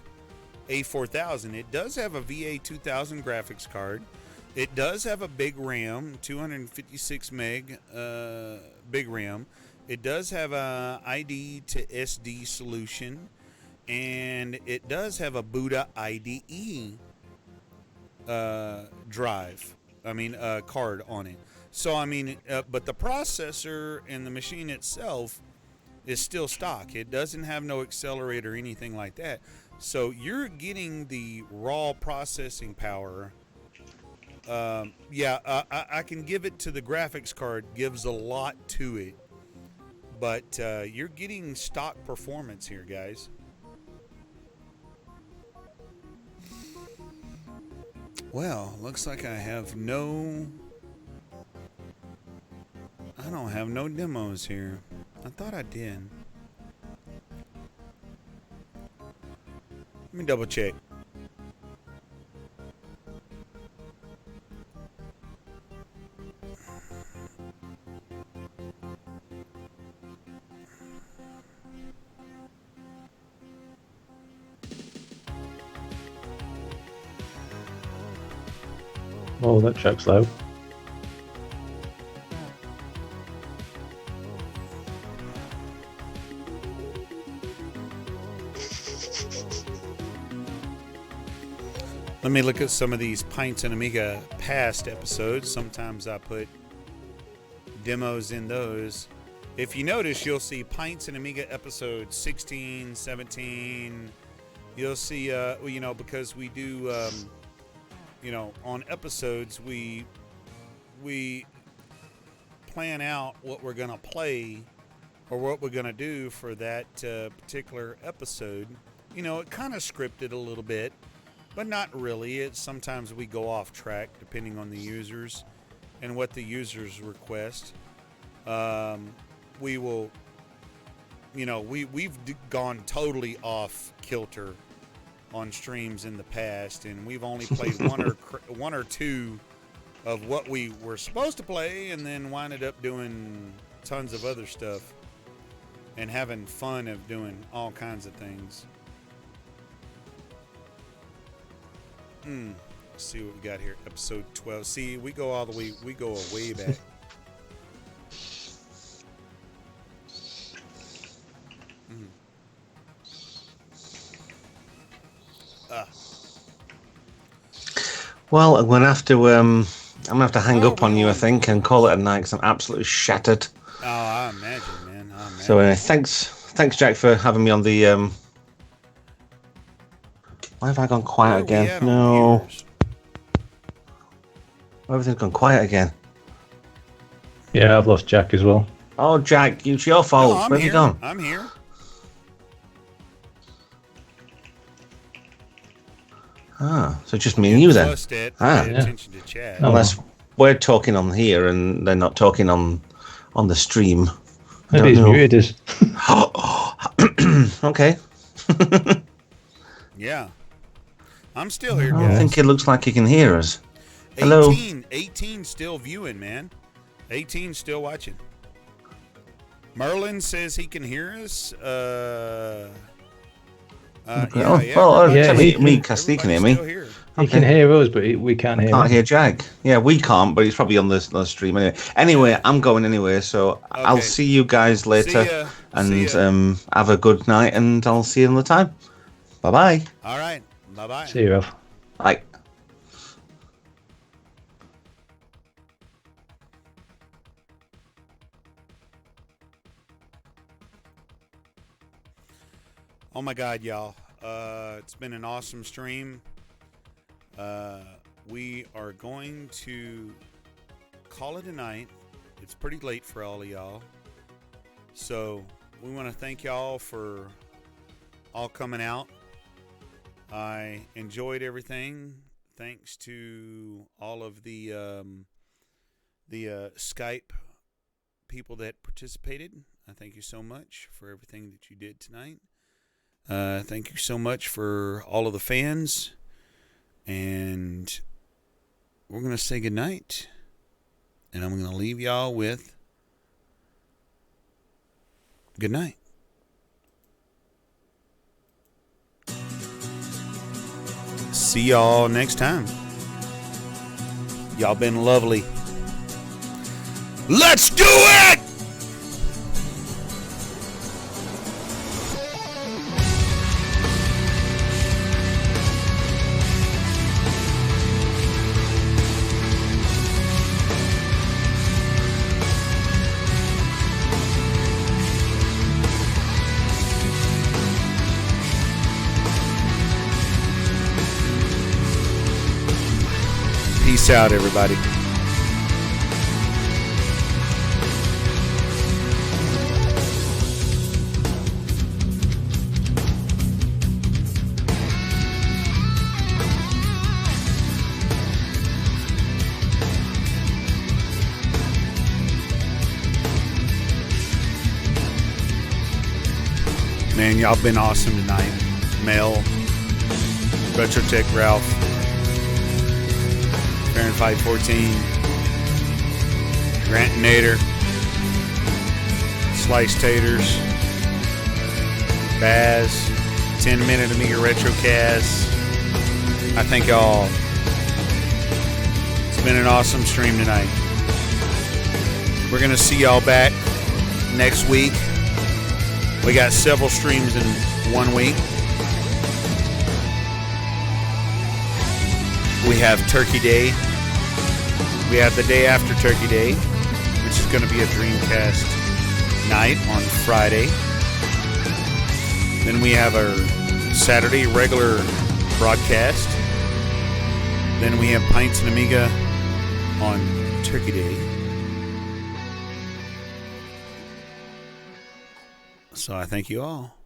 A4000. It does have a VA2000 graphics card. It does have a big RAM, 256 meg big RAM. It does have a ID to SD solution, and it does have a Buddha IDE drive. Card on it. So but the processor and the machine itself is still stock. It doesn't have no accelerator or anything like that. So you're getting the raw processing power. I can give it to the graphics card. Gives a lot to it, but you're getting stock performance here, guys. Well, looks like I don't have no demos here. I thought I did. Let me double check. oh, that track's low. Let me look at some of these Pintz and Amiga past episodes. Sometimes I put demos in those. If you notice, you'll see Pintz and Amiga episode 16, 17. You'll see, because we do, on episodes, we plan out what we're going to play or what we're going to do for that particular episode. It kind of scripted a little bit. But not really. Sometimes we go off track depending on the users and what the users request. We will, we've gone totally off kilter on streams in the past, and we've only played one or two of what we were supposed to play, and then winded up doing tons of other stuff and having fun of doing all kinds of things. Let's see what we got here. Episode 12. See, we go way back. Well, I'm gonna have to hang up on you, I think, and call it a night because I'm absolutely shattered. Oh, I imagine, man. So thanks, Jack, for having me on the. Why have I gone quiet again? No. Everything's gone quiet again. Yeah, I've lost Jack as well. Oh, Jack, it's your fault. No, Where have you gone? I'm here. So just me and you then. Pay attention to chat. Unless we're talking on here and they're not talking on the stream. Maybe he's muted us. Okay. Yeah. I'm still here, guys. I think it looks like he can hear us. Hello. 18 still viewing, man. 18 still watching. Merlin says he can hear us. Okay. Yeah. Well, Yeah, actually, he me, can- Cassie can hear everybody's me. still here. He can hear us, but we can't hear Can't him. hear Jag. Yeah, we can't, but he's probably on the stream anyway. Anyway, I'm going anyway, so I'll Okay. see you guys later. See ya. And See ya. have a good night, and I'll see you another time. Bye bye. All right. Bye-bye. See you, Ralph. Bye. Oh my God, y'all. It's been an awesome stream. We are going to call it a night. It's pretty late for all of y'all. So we want to thank y'all for all coming out. I enjoyed everything. Thanks to all of the Skype people that participated. I thank you so much for everything that you did tonight. Thank you so much for all of the fans. And we're going to say goodnight. And I'm going to leave y'all with good night. See y'all next time. Y'all been lovely. Let's do it! Peace out, everybody. Man, y'all been awesome tonight. Mel, Retrotech Ralph, Fahrenheit 14, Grant Nader, Slice Taters, Baz, 10-minute Amiga Retrocast. I thank y'all. It's been an awesome stream tonight. We're going to see y'all back next week. We got several streams in 1 week. We have Turkey Day. We have the day after Turkey Day, which is going to be a Dreamcast night on Friday. Then we have our Saturday regular broadcast. Then we have Pintz Amiga on Turkey Day. So I thank you all.